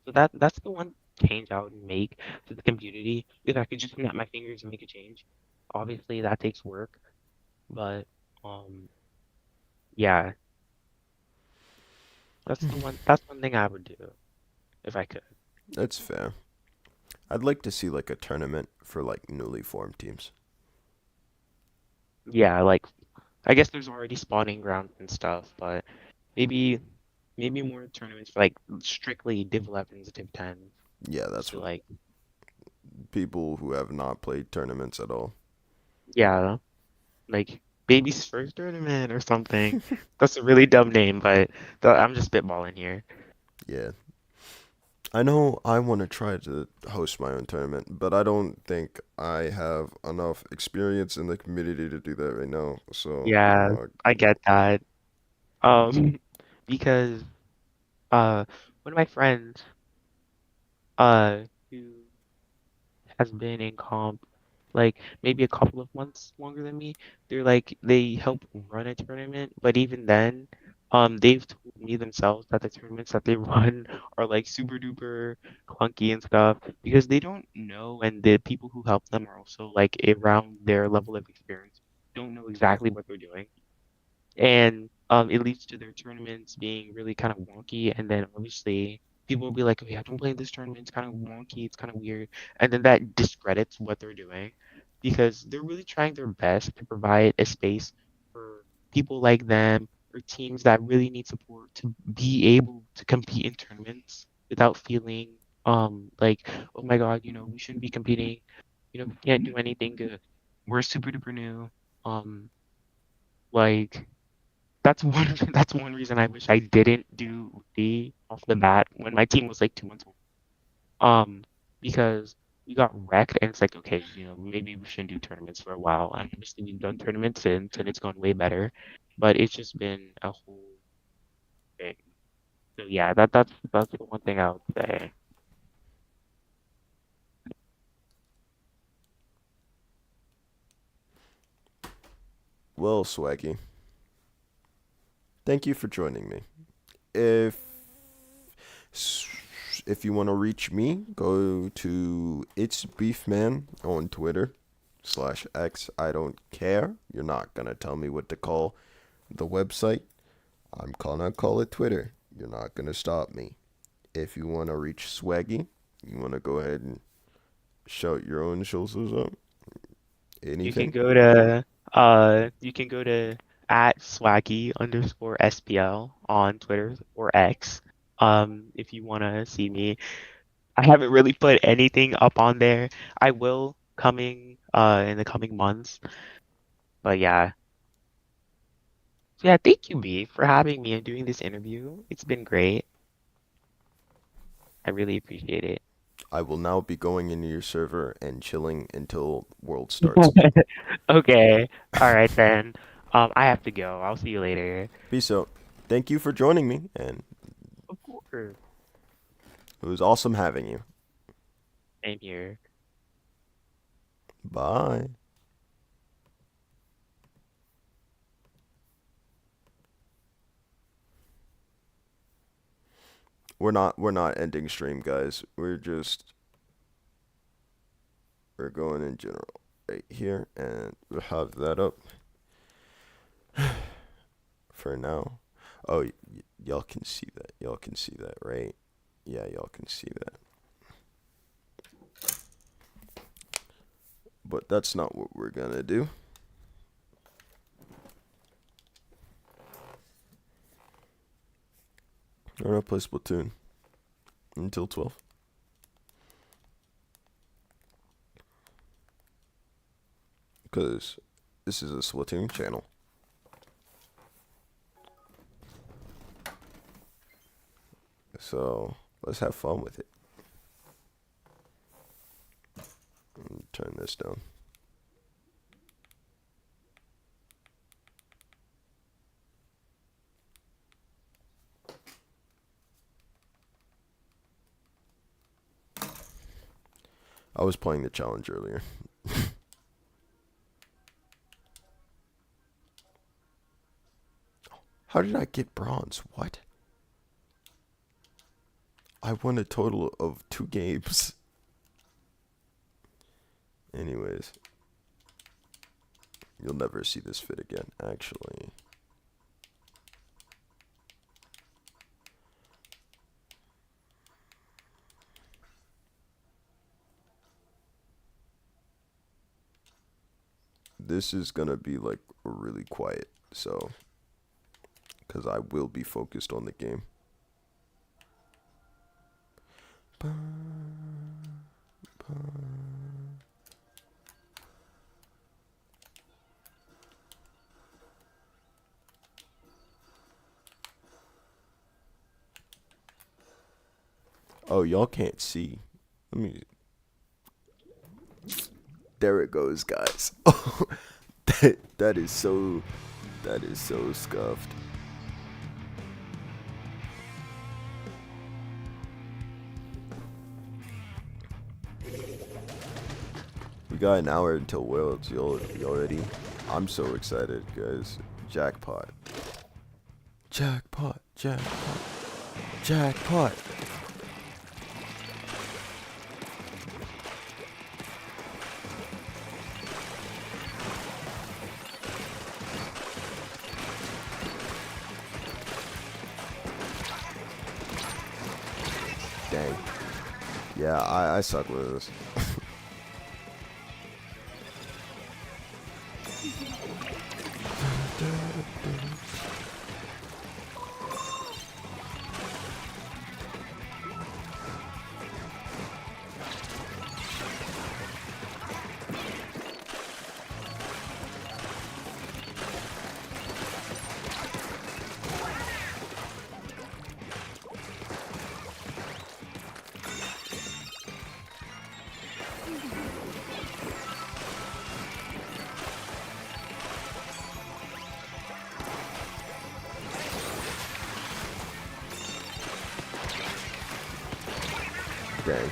So that's the one change I would make to the community. If I could just snap my fingers and make a change. Obviously that takes work, but um yeah, that's one thing I would do if I could. That's fair. I'd like to see like a tournament for like newly formed teams. Yeah, like I guess there's already spawning grounds and stuff, but maybe maybe more tournaments for like strictly Div 11s, Div 10s, Yeah, just that's to what like, people who have not played tournaments at all. yeah, like baby's first tournament or something. That's a really dumb name, but I'm just spitballing here. Yeah. I know I want to try to host my own tournament, but I don't think I have enough experience in the community to do that right now. So, Yeah, I get that. Um, because uh, one of my friends who has been in comp like maybe a couple of months longer than me. They help run a tournament, but even then, they've told me themselves that the tournaments that they run are like super duper clunky and stuff because they don't know, and the people who help them are also like around their level of experience, don't know exactly what they're doing, and it leads to their tournaments being really kind of wonky. And then obviously people will be like, "Okay, I don't play this tournament. It's kind of wonky. It's kind of weird," and then that discredits what they're doing because they're really trying their best to provide a space for people like them or teams that really need support to be able to compete in tournaments without feeling like, oh my God, we shouldn't be competing. We can't do anything good. We're super duper new. Um, like that's one that's one reason I wish I didn't do D off the bat when my team was like 2 months old. Because we got wrecked and it's like, okay, maybe we shouldn't do tournaments for a while. And obviously we've done tournaments since and it's gone way better. But it's just been a whole thing. So yeah, that's the one thing I would say. Well, Swaggy, thank you for joining me. If if you want to reach me, go to It's Beefman on Twitter /X. I don't care. You're not gonna tell me what to call the website. I'm gonna call it Twitter. You're not gonna stop me. If you want to reach Swaggy, you want to go ahead and shout your own socials up. You can Anything? go to at swaggy_SPL on Twitter or X. If you wanna see me. I haven't really put anything up on there. I will coming in the coming months. But yeah. So yeah, thank you, B, for having me and doing this interview. It's been great. I really appreciate it. I will now be going into your server and chilling until world starts. Okay. All right then. I have to go. I'll see you later. Peace out. Thank you for joining me, and Of course. it was awesome having you. Same here. Bye. We're not ending stream, guys. We're going in general right here, and we'll have that up for now. Oh, y'all can see that. Y'all can see that, right? Yeah, y'all can see that. But that's not what we're gonna do. We're gonna play Splatoon until 12. Because this is a Splatoon channel. So let's have fun with it. Turn this down. I was playing the challenge earlier. How did I get bronze? What? I won a total of 2 games. Anyways, you'll never see this fit again, actually. This is gonna be like really quiet, so because I will be focused on the game. Oh, y'all can't see. Let me. There it goes, guys. That is so. That is so scuffed. We got an hour until Worlds. You ready? I'm so excited, guys. Jackpot. Jackpot. Jackpot. Jackpot. Dang. Yeah, I suck with this. Dang.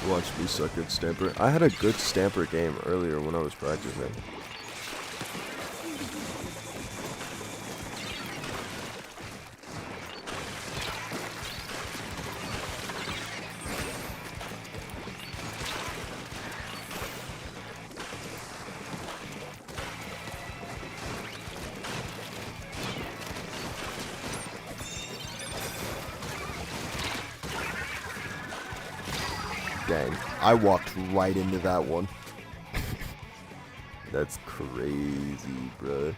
Watch me suck at Stamper. I had a good Stamper game earlier when I was practicing. Dang, I walked right into that one. That's crazy, bruh.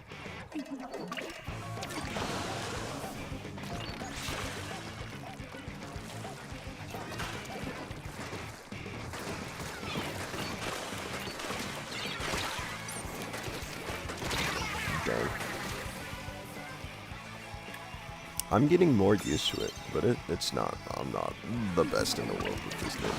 Dang. I'm getting more used to it, but it's not. I'm not the best in the world with this thing.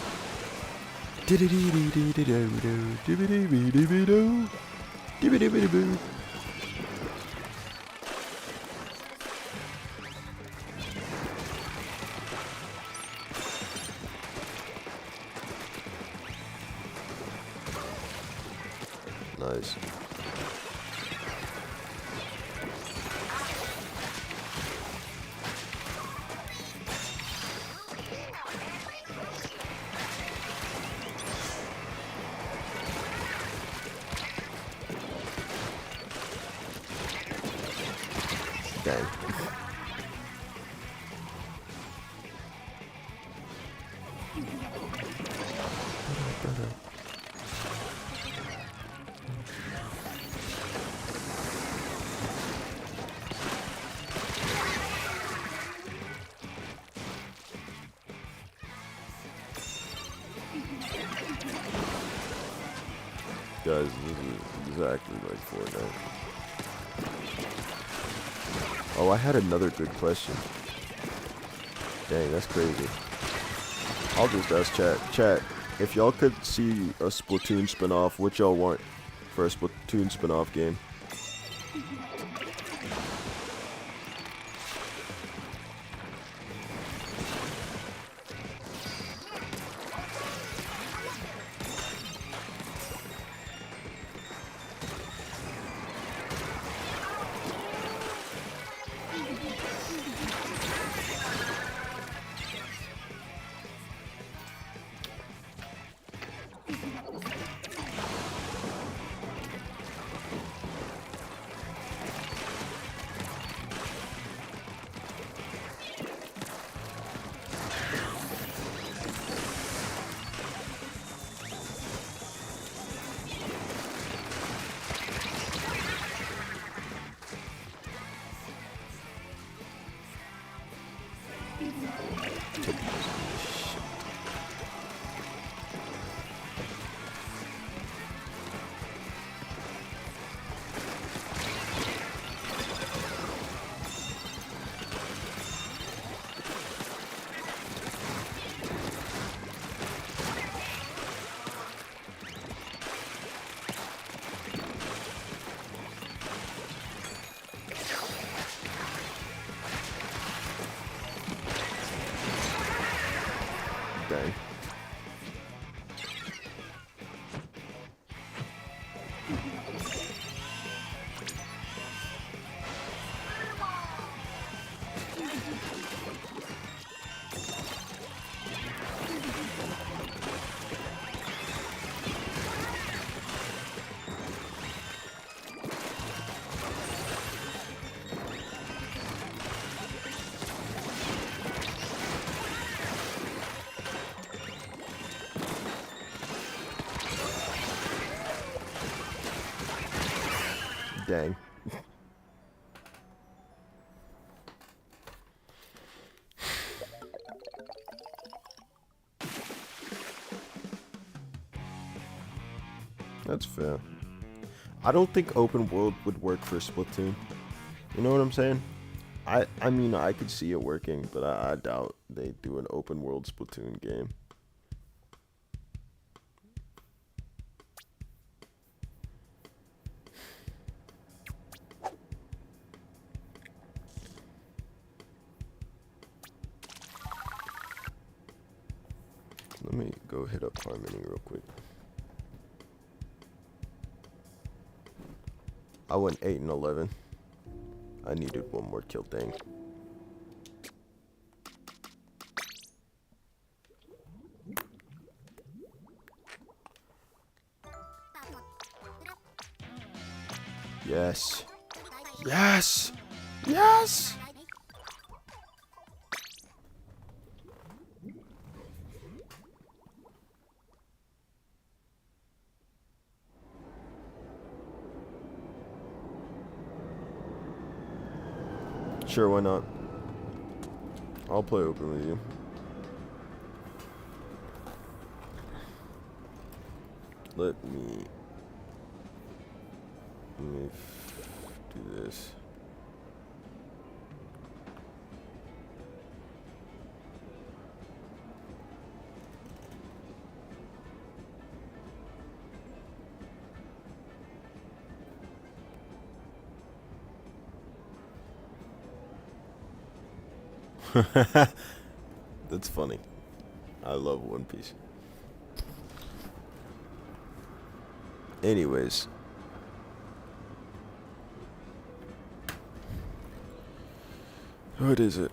Nice. Dang. Guys, this is exactly like Fortnite. Oh, I had another good question. Dang, that's crazy. I'll just ask chat. Chat, if y'all could see a Splatoon spin-off, what y'all want for a Splatoon spin-off game? Dang. Dang. That's fair. I don't think open world would work for Splatoon. You know what I'm saying? I mean, I could see it working, but I doubt they do an open world Splatoon game. Let me go hit up Harmony real quick. I went 8 and 11. I needed one more kill thing. Yes. Yes! Yes! Sure, why not? I'll play open with you. Let me do this. That's funny. I love One Piece. Anyways, what is it?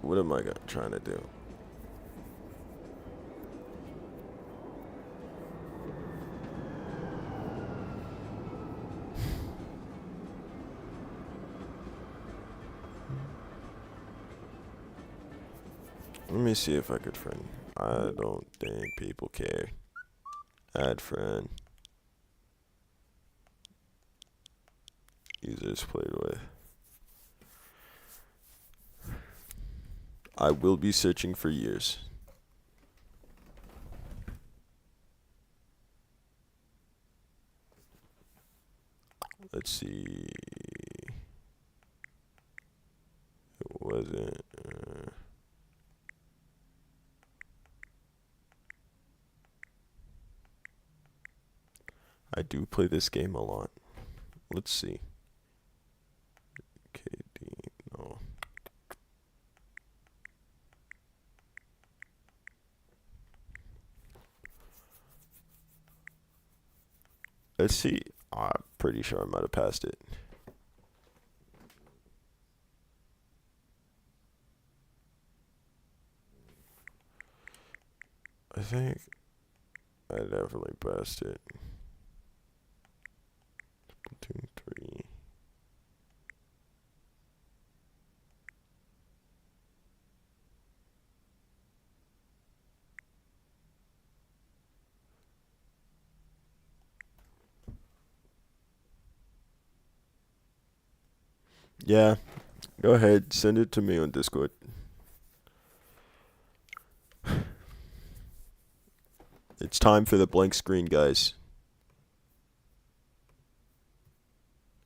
What am I trying to do? Let me see if I could friend. I don't think people care. Add friend. Users played with. I will be searching for years. Let's see. It wasn't. I do play this game a lot. Let's see. KD, no. Let's see. I'm pretty sure I might have passed it. I think I definitely passed it. Splatoon 3. Yeah, go ahead. Send it to me on Discord. It's time for the blank screen, guys.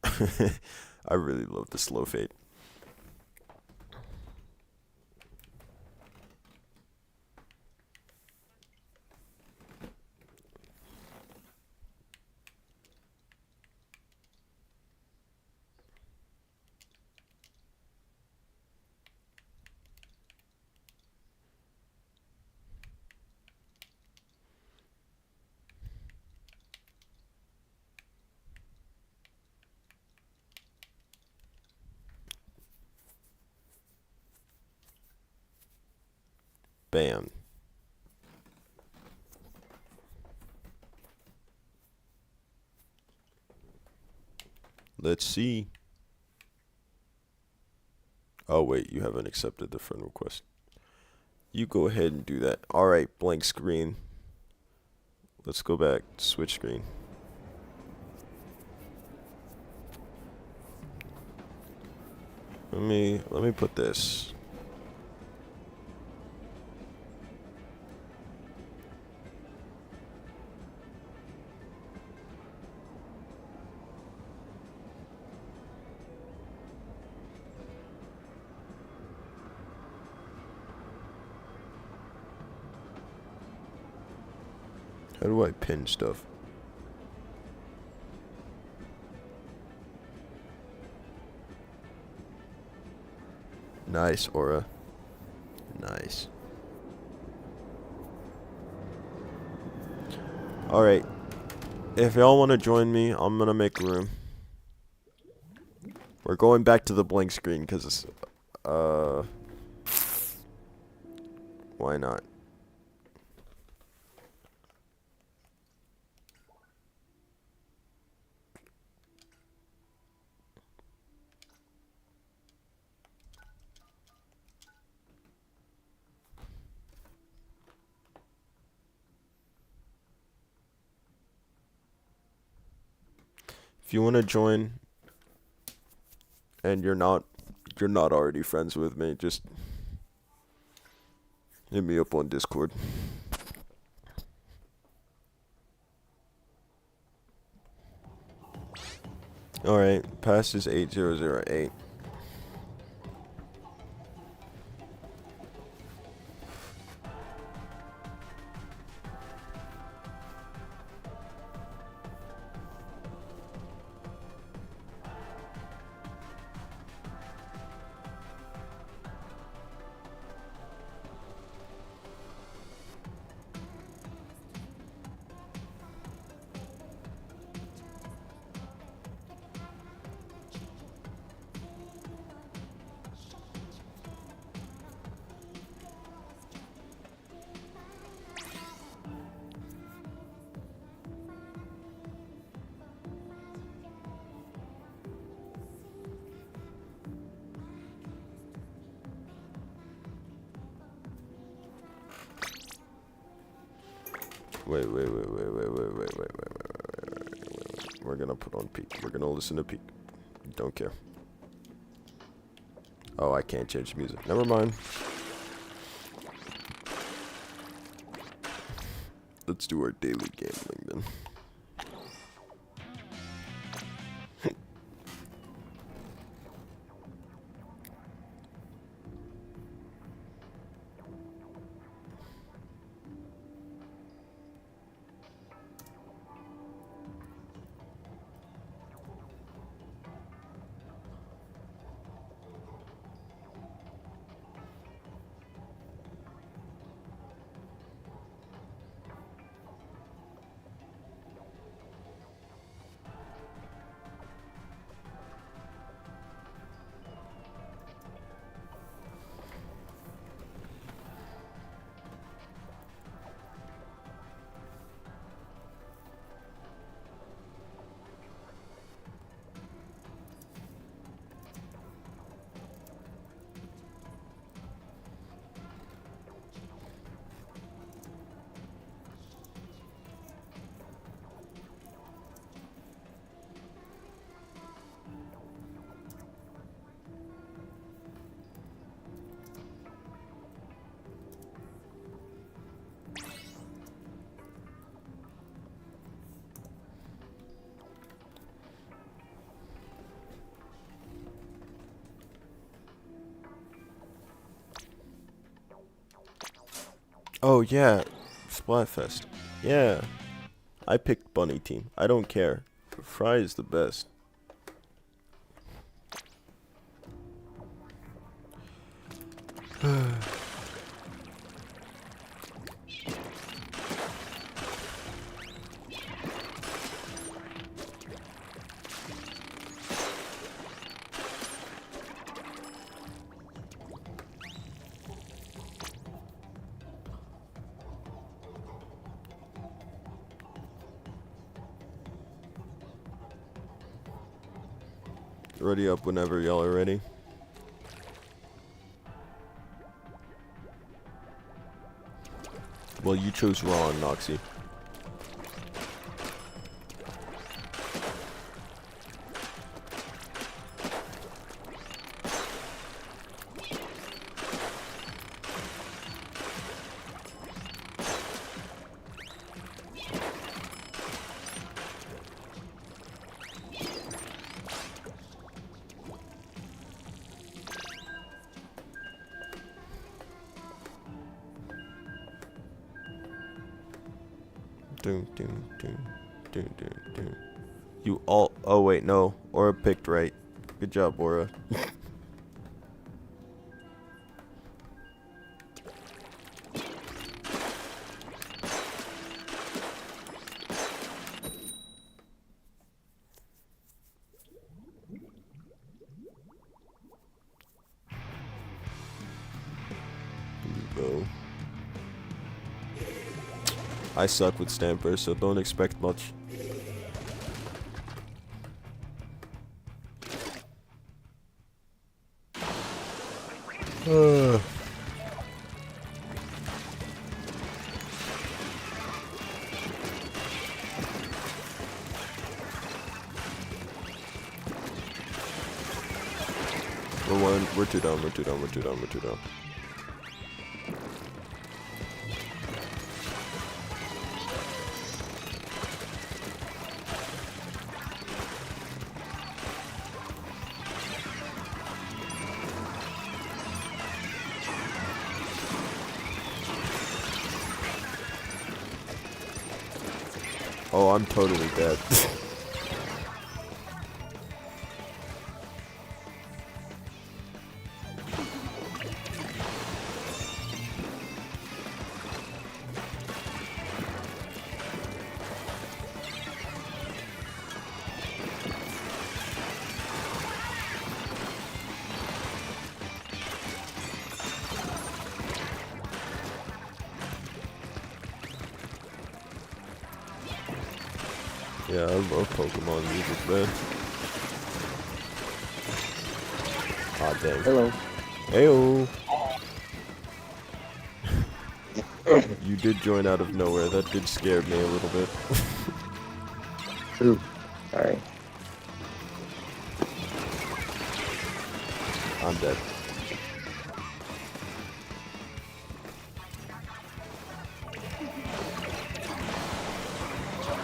I really love the slow fade. Bam. Let's see. Oh, wait, you haven't accepted the friend request. You go ahead and do that. Alright, blank screen. Let's go back. Switch screen. Let me put this. How do I pin stuff? Nice, Aura. Nice. Alright. If y'all want to join me, I'm going to make room. We're going back to the blank screen because, why not? If you want to join and you're not already friends with me, just hit me up on Discord. Alright, pass is 8008. Wait. We're gonna put on peak. We're gonna listen to peak. Don't care. Oh, I can't change music. Never mind. Let's do our daily gambling then. Oh yeah, Splatfest. Yeah, I picked Bunny Team. I don't care. Fry is the best. Ready up whenever y'all are ready. Well, you chose wrong, Noxie. Dun. You all. Oh wait, no. Aura picked right. Good job, Aura. Go. I suck with stampers, so don't expect much. We're too down. Oh, I'm totally dead. Yeah, I love Pokemon music, man. Ah, dang. Hello. Heyo. You did join out of nowhere. That did scare me a little bit. Ooh, sorry. I'm dead.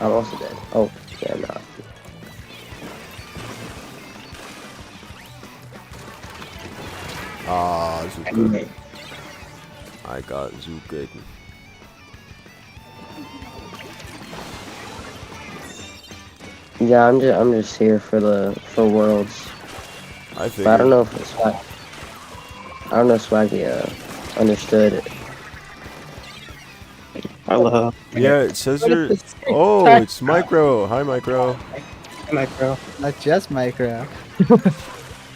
I'm also dead. Oh, yeah, I'm not. Ah, Zuka. Anyway, I got Zuka. yeah, I'm just here for Worlds. I But I don't figured. know if I don't know if Swaggy understood it. Hello. Yeah, it says What is you're. this? Oh, it's Micro. Hi, Micro. Micro, not just micro.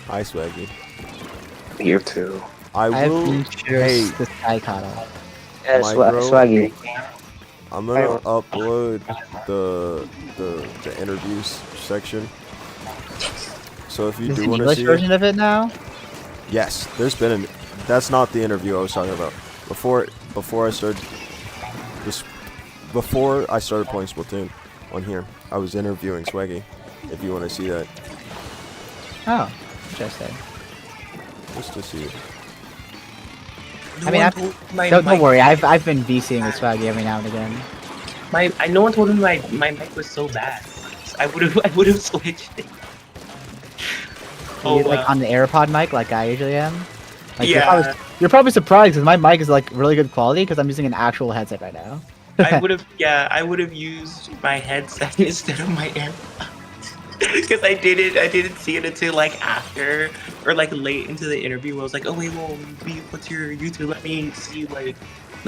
Hi, Swaggy. You too. I I have will. Hey, features the Sky Kata. Yeah, Micro. Swaggy. I'm gonna upload the interviews section. So if you There's do an want to English see it, version of it now. yes, there's been an. That's not the interview I was talking about. Before I started this, before I started playing Splatoon on here, I was interviewing Swaggy. If you want to see that, Oh, interesting. just to see it. I mean, don't worry. I've been VCing with Swaggy every now and again. No one told me my mic was so bad. I would have switched it. Are you Oh like on the AirPod mic like I usually am? Like yeah, you're probably surprised because my mic is like really good quality because I'm using an actual headset right now. I would have used my headset instead of my AirPods. Because I didn't see it until like after or like late into the interview. I was like, oh wait, well, what's your YouTube? Let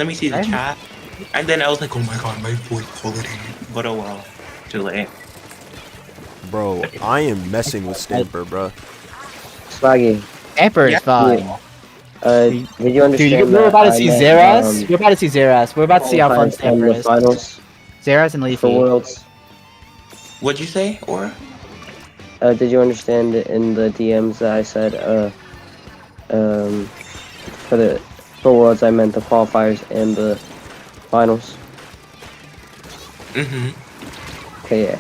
me see the I'm- chat. And then I was like, oh my god, my voice quality. But oh well, too late. Bro, I am messing with Stamper, bro. Swaggy. Amper Yeah. is fine. Did you Dude, understand we're that about to I see meant, Zeras. We're about to see Zeras. We're about to see how fun qualified from Stamper the is. finals Zeras and for Leafy. Worlds? What'd you say, Aura? Did you understand in the DMs that I said um for Worlds I meant the qualifiers and the finals? Mm-hmm. Okay, yeah,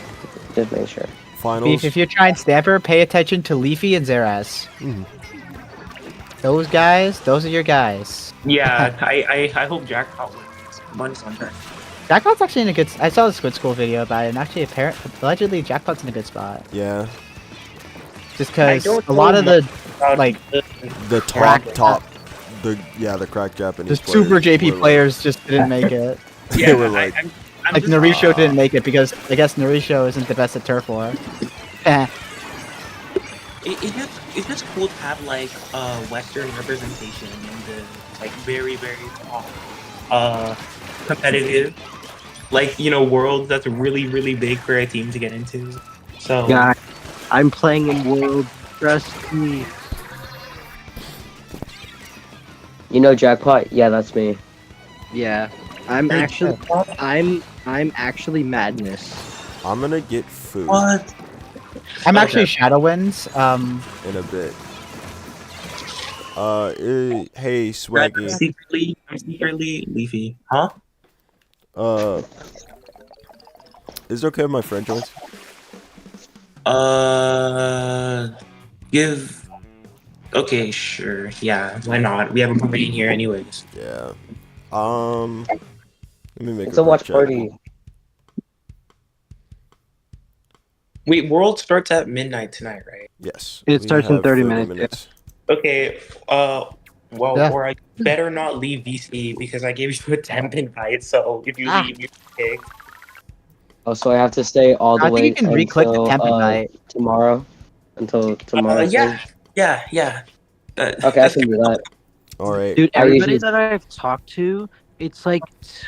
just make sure. Finals. If you're trying Stamper, pay attention to Leafy and Zeras. Those guys, those are your guys. Yeah, I hope Jackpot wins. Money's on that. Jackpot's actually in a good. I saw the Squid School video about it, and actually, allegedly, Jackpot's in a good spot. Yeah, Just I because don't a lot know of the about like the Crack- the crack Japanese the players super JP were players just didn't make it. They Yeah, were like, I'm Like just, Narisho didn't make it because I guess Narisho isn't the best at turf war. it's just cool to have like Western representation in the like very very top competitive world that's really really big for a team to get into. So Yeah, I'm playing in World. Trust me. You know Jackpot? Yeah, that's me. Yeah, I'm Hey, actually, I'm actually madness. I'm gonna get food what? I'm Okay. actually Shadow Winds. in a bit. Hey, I'm Swaggy. secretly Leafy, huh? Uh, is it okay if my friend joins? Give. Okay, sure. Yeah, why not? We have a party in here anyways. Yeah. Let me make It's a a group watch chat. party. Wait, World starts at midnight tonight, right? Yes. It we starts in have 30 minutes, Okay. Well, Yeah. or I better not leave VC because I gave you a temp invite. So if you leave, you're kicked. Oh, so I have to stay all the I think way you can re-click the until temp invite. tomorrow? Until tomorrow Yeah, thing? yeah. Okay, I That's can do that. All right. dude. I Everybody usually that I've talked to, it's like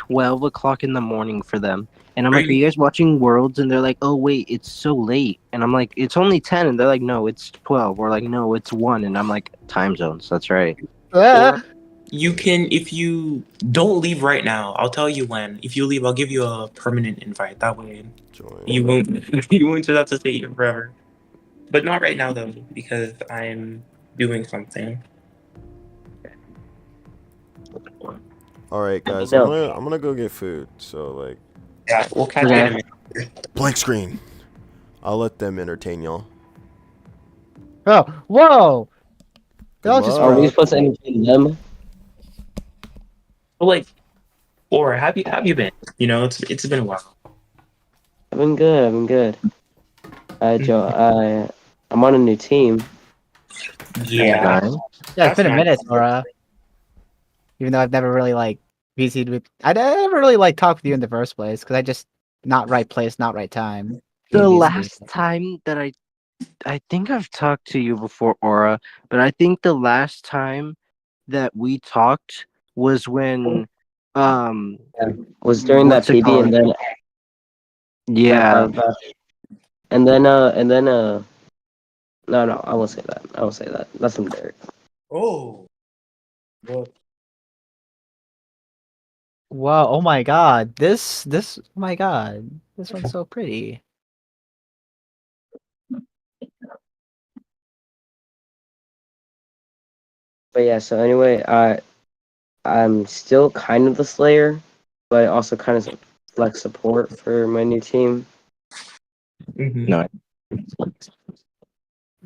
12 o'clock in the morning for them, and I'm Are like, "Are you- you guys watching Worlds?" And they're like, "Oh wait, it's so late," and I'm like, "It's only 10," and they're like, "No, it's 12," or like, "No, it's 1," and I'm like, "Time zones, that's right." or you can if you don't leave right now. I'll tell you when. If you leave, I'll give you a permanent invite. That way Join. you won't you won't just have to stay here forever. But not right now though, because I'm doing something. All right, guys. No. I'm gonna go get food. So like, Yeah, we'll catch you in a minute. blank screen. I'll let them entertain y'all. Oh, whoa! Good Y'all just Are we luck. supposed to entertain them? Well, like, or have you been? You know, it's been a while. I've been good. I've been good. I'm on a new team. Yeah, Nice. Yeah, it's that's been a nice. minute, Laura. Even though I've never really like VC'd with, I never really like talked with you in the first place because I just not right place, not right time. The Hate VC. last time that I think I've talked to you before, Aura, but I think the last time that we talked was when Was during that what's it PB, called? and then Yeah. no, I won't say that. I won't say that. That's from Derek. Oh, well, Wow! Oh my God! Oh my God! This one's so pretty. But yeah. So anyway, I'm still kind of the Slayer, but also kind of flex support for my new team. No.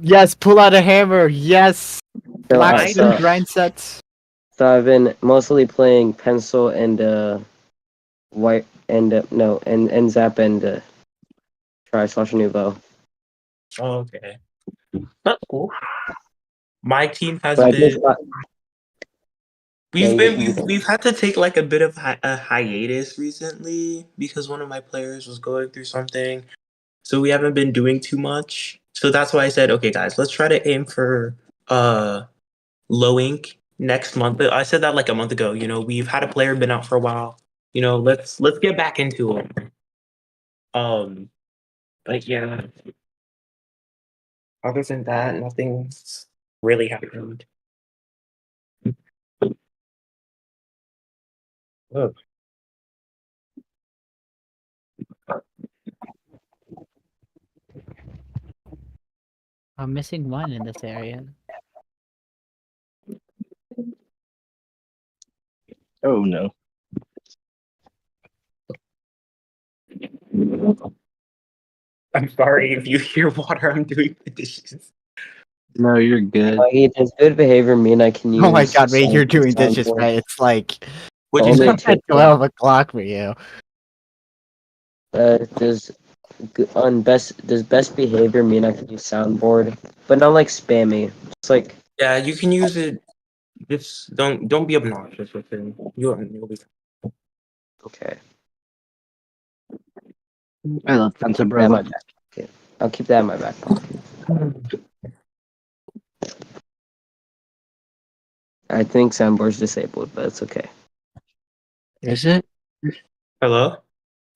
Yes, pull out a hammer. Yes, So, black so, grind sets. so I've been mostly playing pencil and white and no and zap and try slash nouveau. okay, that's cool. My team has But I been. just got, yeah, We've had to take like a bit of a hiatus recently because one of my players was going through something. So we haven't been doing too much. So that's why I said, okay, guys, let's try to aim for low ink next month. I said that like a month ago. You know, we've had a player been out for a while. You know, let's get back into it. But yeah, other than that, nothing's really happened. Oh, I'm missing one in this area. Oh no. I'm sorry if you hear water. I'm doing the dishes. No, you're good. he does good behavior mean I can use. Oh my God, Ray, you're doing dishes soundboard. right. It's like What'd you Only say? at 12 o'clock for you. Does best behavior mean I can use soundboard, but not like spammy. It's like Yeah, you can use it. Just don't be obnoxious with it. You'll be. okay. I love Penta, That in my brother. back pocket. I'll keep that in my back pocket. I think soundboard's disabled, but it's okay. Is it? Hello?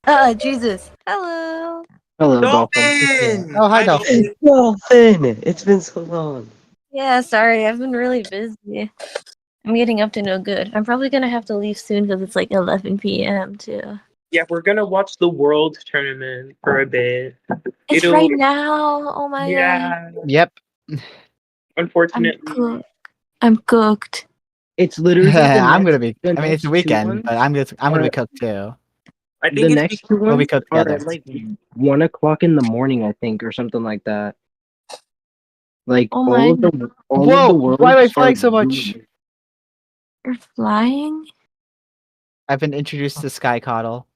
Oh, Jesus. Hello. Hello, Dolphin. Dolphin! Oh, hi, Dolphin. Dolphin! It's been so long. Yeah, sorry. I've been really busy. I'm getting up to no good. I'm probably going to have to leave soon because it's like 11 p.m. too. Yeah, we're gonna watch the World Tournament for a bit. It's It'll right now. Oh my God. yeah. Yep. I'm Unfortunately. cooked. I'm cooked. It's literally the I'm next, gonna be. the I mean, it's the next two weekend, ones but I'm gonna be are- cooked too. I the think it's next two We'll be ones cooked are together. at like 1 o'clock in the morning, I think, or something like that. Like Oh my. all of the Whoa! worlds Why am I start flying so much? You're flying? I've been introduced to Sky Coddle.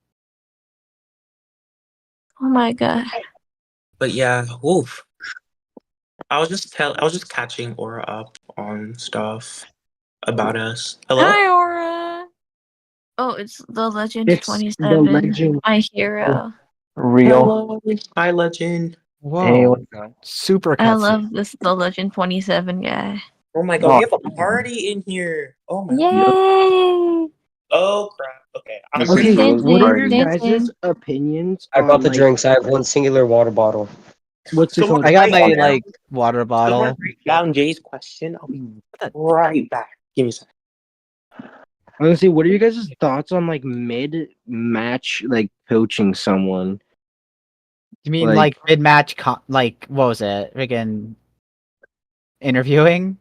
Oh my God. but yeah, oof. I was just catching Aura up on stuff about us. Hello? Hi, Aura. Oh, it's the Legend It's the 27. legend. My hero. Real. Hello. Hi, Legend. Whoa! going? Super I cutscene. love this the Legend 27 guy. Oh my god, we have a party in here. Oh my god. Yay! Oh crap. Okay. I'm This gonna is Okay, Rule's what are party. your Dancing. guys' opinions I brought on the like drinks. I have one singular water bottle. what's it someone called? I got write my down, like water bottle. write down Jay's question. I'll be right back. Give me a second. I was gonna say, what are your guys' thoughts on like mid-match like coaching someone? You mean Like- like mid-match? Like what was it? Friggin' interviewing?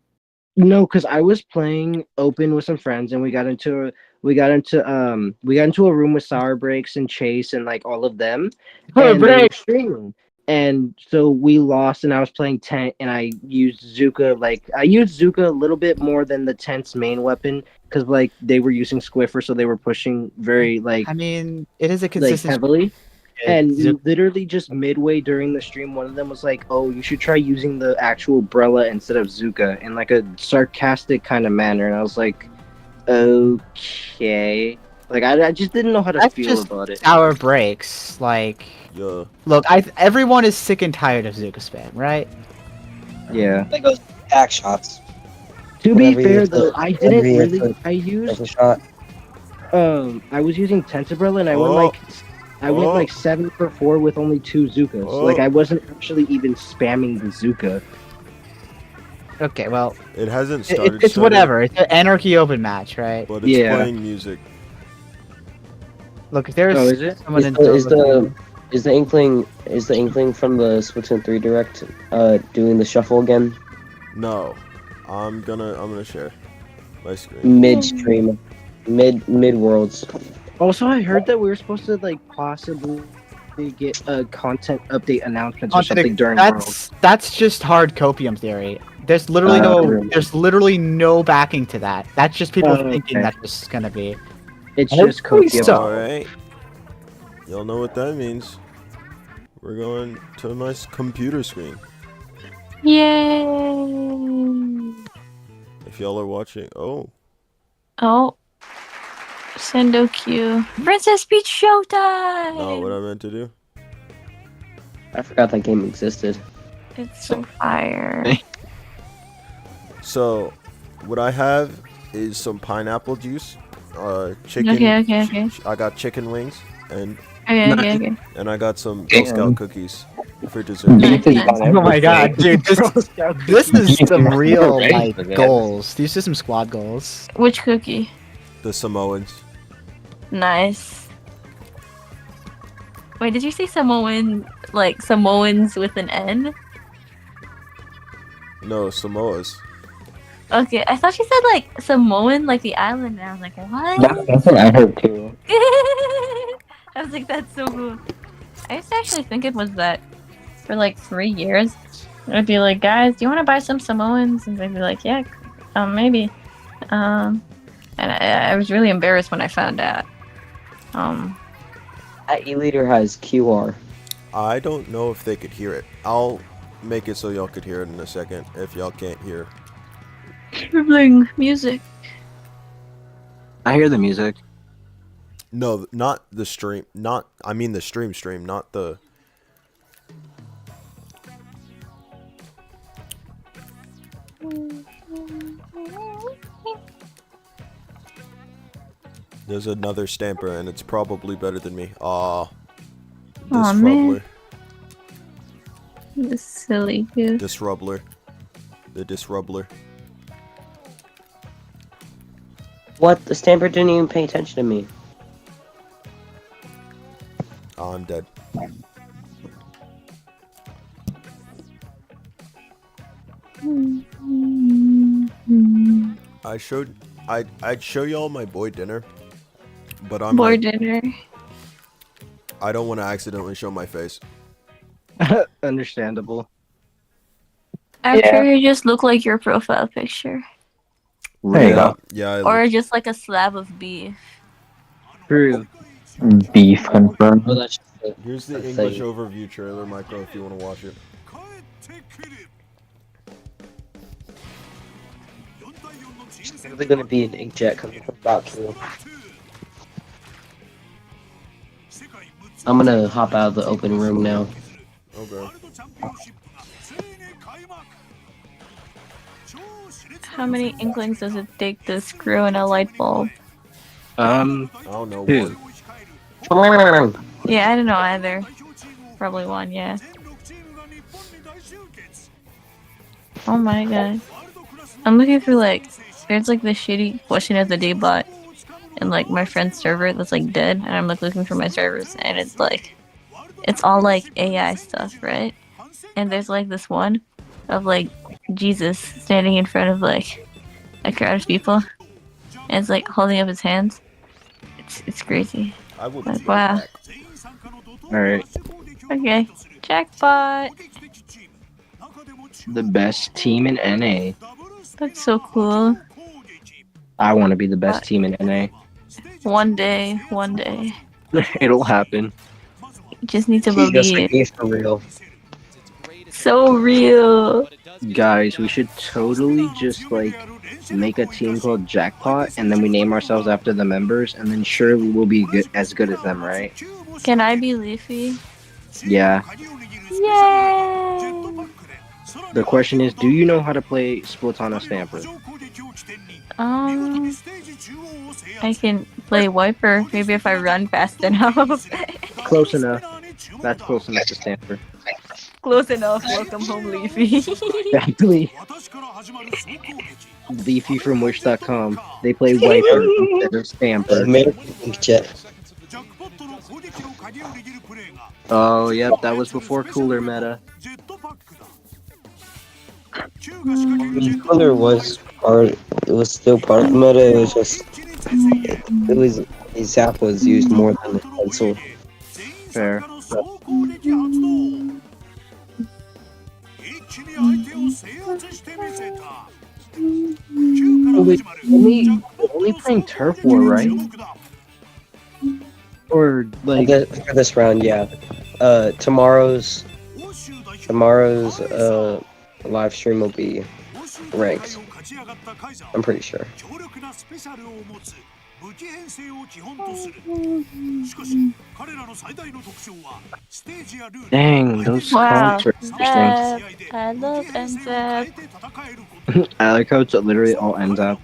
No, because I was playing open with some friends and we got into we got into a room with Sour Breaks and Chase and like all of them, Oh, and they were break. streaming. And so we lost, and I was playing Tent, and I used Zuka. Like I used Zuka a little bit more than the Tent's main weapon, because like they were using Squiffer, so they were pushing very I mean, it is a like consistent. heavily. And Zuka. literally just midway during the stream, one of them was like, "Oh, you should try using the actual Brella instead of Zuka," in like a sarcastic kind of manner. And I was like, "Okay." Like I just didn't know how to That's feel just about it. sour breaks. Like, Yeah. look, everyone is sick and tired of Zuka spam, right? Yeah. That goes back shots. To be Whenever you fair hit though, the- I whenever didn't you hit really. the I used second shot. I was using Tentabrella, and I went Oh. like I went Oh. like 7 for 4 with only 2 Zukas. Oh. Like I wasn't actually even spamming the Zuka. Okay, well, It hasn't started. it's started, whatever. It's an anarchy open match, right? But it's Yeah. playing music. Look, if there's Oh, is it? someone in Is Dota- the inkling from the Splatoon 3 direct doing the shuffle again No, I'm gonna share my screen. midstream, mid worlds? Also, I heard that we were supposed to like possibly get a content update announcements or something during Worlds. that's just hard copium theory. There's literally no backing to that. That's just people Oh, thinking okay. that's just gonna be. It's I just think Kokia. so. All right, y'all know what that means. We're going to my computer screen. Yay! If y'all are watching, oh, Oh. Sendo Q. Princess Peach Showtime! not what I meant to do. I forgot that game existed. It's so fire. So, what I have is some pineapple juice, chicken. Okay. I got chicken wings, and Okay. I got some Girl Scout cookies for dessert. Nice. Oh my god, dude, this is some real like goals. These are some squad goals. Which cookie? The Samoans. Nice. Wait, did you say Samoan, like Samoans with an N? No, Samoas. Okay, I thought she said like Samoan, like the island, and I was like, what? That's what I heard too. I was like, that's so cool. I used to actually think it was that for like 3 years. I'd be like, guys, do you want to buy some Samoans? And they'd be like, yeah, maybe. And I was really embarrassed when I found out. That e-leader has QR. I don't know if they could hear it. I'll make it so y'all could hear it in a second if y'all can't hear. Scribbling music. I hear the music. No, not the stream. I mean the stream, not the... There's another stamper, and it's probably better than me. Aw, man. This silly goof. Disrubler. The Disrubler. What? The stamper didn't even pay attention to me. Oh, I'm dead. I'd show y'all my boy dinner, but I'm Boy like, dinner. I don't want to accidentally show my face. Understandable. After you just look like your profile picture. There you go. Yeah, I Or just like a slab of beef. True. Beef confirmed. Oh, that's just it. Here's the That's English it. overview trailer, Micro, if you want to watch it. There's probably gonna be an inkjet coming from about to. I'm gonna hop out of the open room now. Okay. How many inklings does it take to screw in a light bulb? I don't know. Two. One. Yeah, I don't know either. Probably one, yeah. Oh my god. I'm looking through like, there's like the shitty question of the day bot in like my friend's server that's like dead, and I'm like looking for my servers, and it's like, it's all like AI stuff, right? And there's like this one of like Jesus standing in front of like a crowd of people, and it's like holding up his hands, It's crazy. I will Like, be wow. right back. Alright. Okay. Jackpot. The best team in NA. That's so cool. I want to be the best team in NA. One day. It'll happen. You just need to He just believe. like me for real. So real. Guys, we should totally just like make a team called Jackpot, and then we name ourselves after the members, and then surely we'll be as good as them, right? Can I be Leafy? Yeah. Yay! The question is, do you know how to play Splatoon or Stamper? I can play Wiper. Maybe if I run fast enough. Close enough. That's close enough to Stamper. Close enough. Welcome home, Leafy. Exactly. Leafy from Wish.com. They play Wiper instead of Stamper. American Jet. Oh, yep, that was before Cooler Meta. Cooler was part. It was still part of the meta. It was just. It was. The zap was used more than the pencil. Fair. Wait, only playing Turf War, right? Or like For this round, yeah. Tomorrow's live stream will be ranked. I'm pretty sure. dang, those Wow. comps are interesting. Zap. I love NZAP. I like how it's literally all ends up.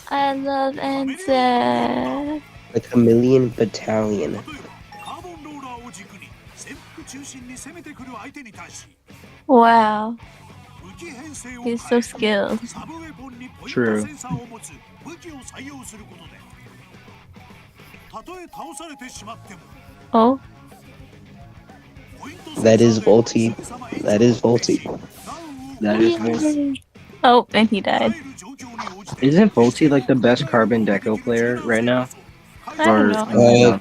I love NZAP. The Chameleon Battalion. Wow. He's so skilled. True. Oh, That is Volty. That is Volty. That is Volty. oh, and he died. Isn't Volty like the best Carbon Deco player right now? I don't know.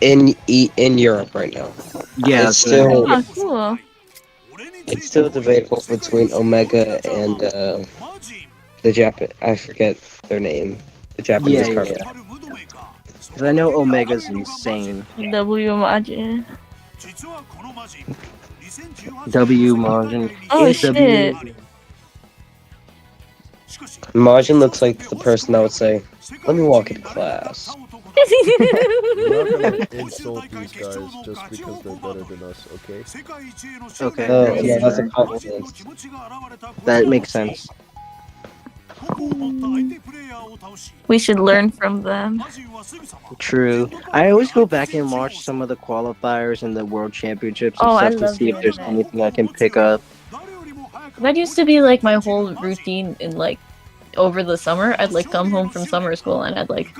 In Europe right now. Yeah, It's still Oh, cool. it's still debatable between Omega and the Jap. I forget their name. The Japanese Yeah, carbon. because I know Omega's insane. W Majin. W Margin. Oh Is shit. Majin looks like the person that would say, "Let me walk into class." We're not gonna insult these guys just because they're better than us, okay? Okay. Yeah, that's a compliment. That makes sense. We should learn from them. True. I always go back and watch some of the qualifiers and the world championships and Oh, I stuff to love see if doing there's that. anything I can pick up. That used to be like my whole routine in like over the summer. I'd like come home from summer school and I'd like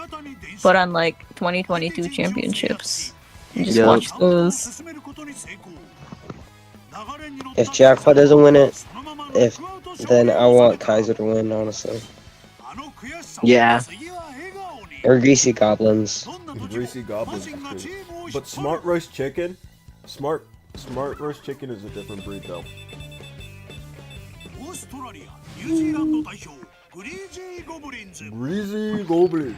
put on like 2022 championships and just Yup. watch those. If Jackpot doesn't win it, then I want Kaiser to win, honestly. Yeah. Or Greasy Goblins. Greasy goblins is good. But smart roast chicken? Smart roast chicken is a different breed though. Greasy goblins.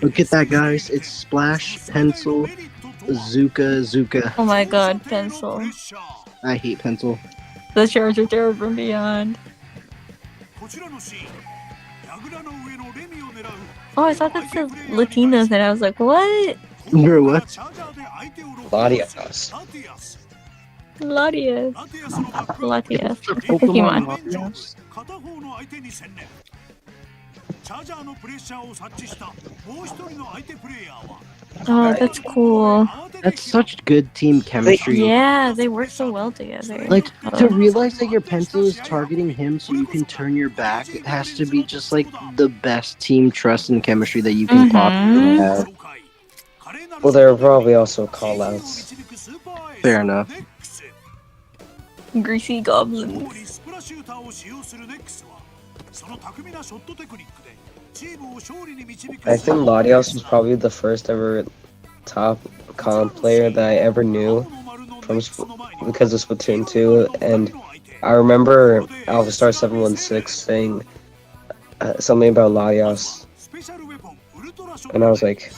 Look at that, guys. It's Splash, Pencil, Zuka. Oh my god, Pencil. I hate Pencil. The Charger Terror from Beyond. Oh, I thought that said Latinos and I was like, what? Bro, what? Latias. Latias. Latias. Pokemon. Pokemon. Oh, that's cool. That's such good team chemistry. Yeah, they work so well together. Like, Oh. to realize that your pencil is targeting him so you can turn your back, it has to be just like the best team trust and chemistry that you can possibly have. Well, there are probably also call-outs. Fair enough. Greasy goblins. I think Latios was probably the first ever top comp player that I ever knew because of Splatoon 2, and I remember AlphaStar 716 saying something about Latios, and I was like,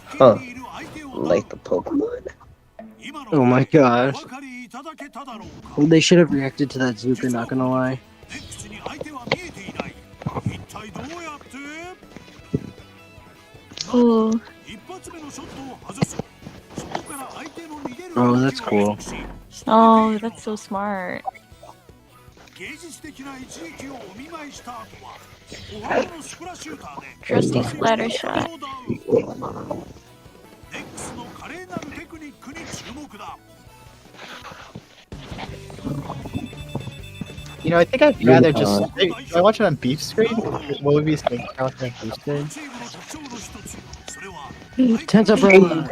huh, like the Pokemon. Oh my gosh. Well, they should have reacted to that Zuka, not gonna lie. Ooh. Oh, that's cool. Oh, that's so smart. Trusty splatter shot. You know, I think I'd rather just. Do I watch it on beef screen? What would be saying? I watch it on beef screen? Tentabrella.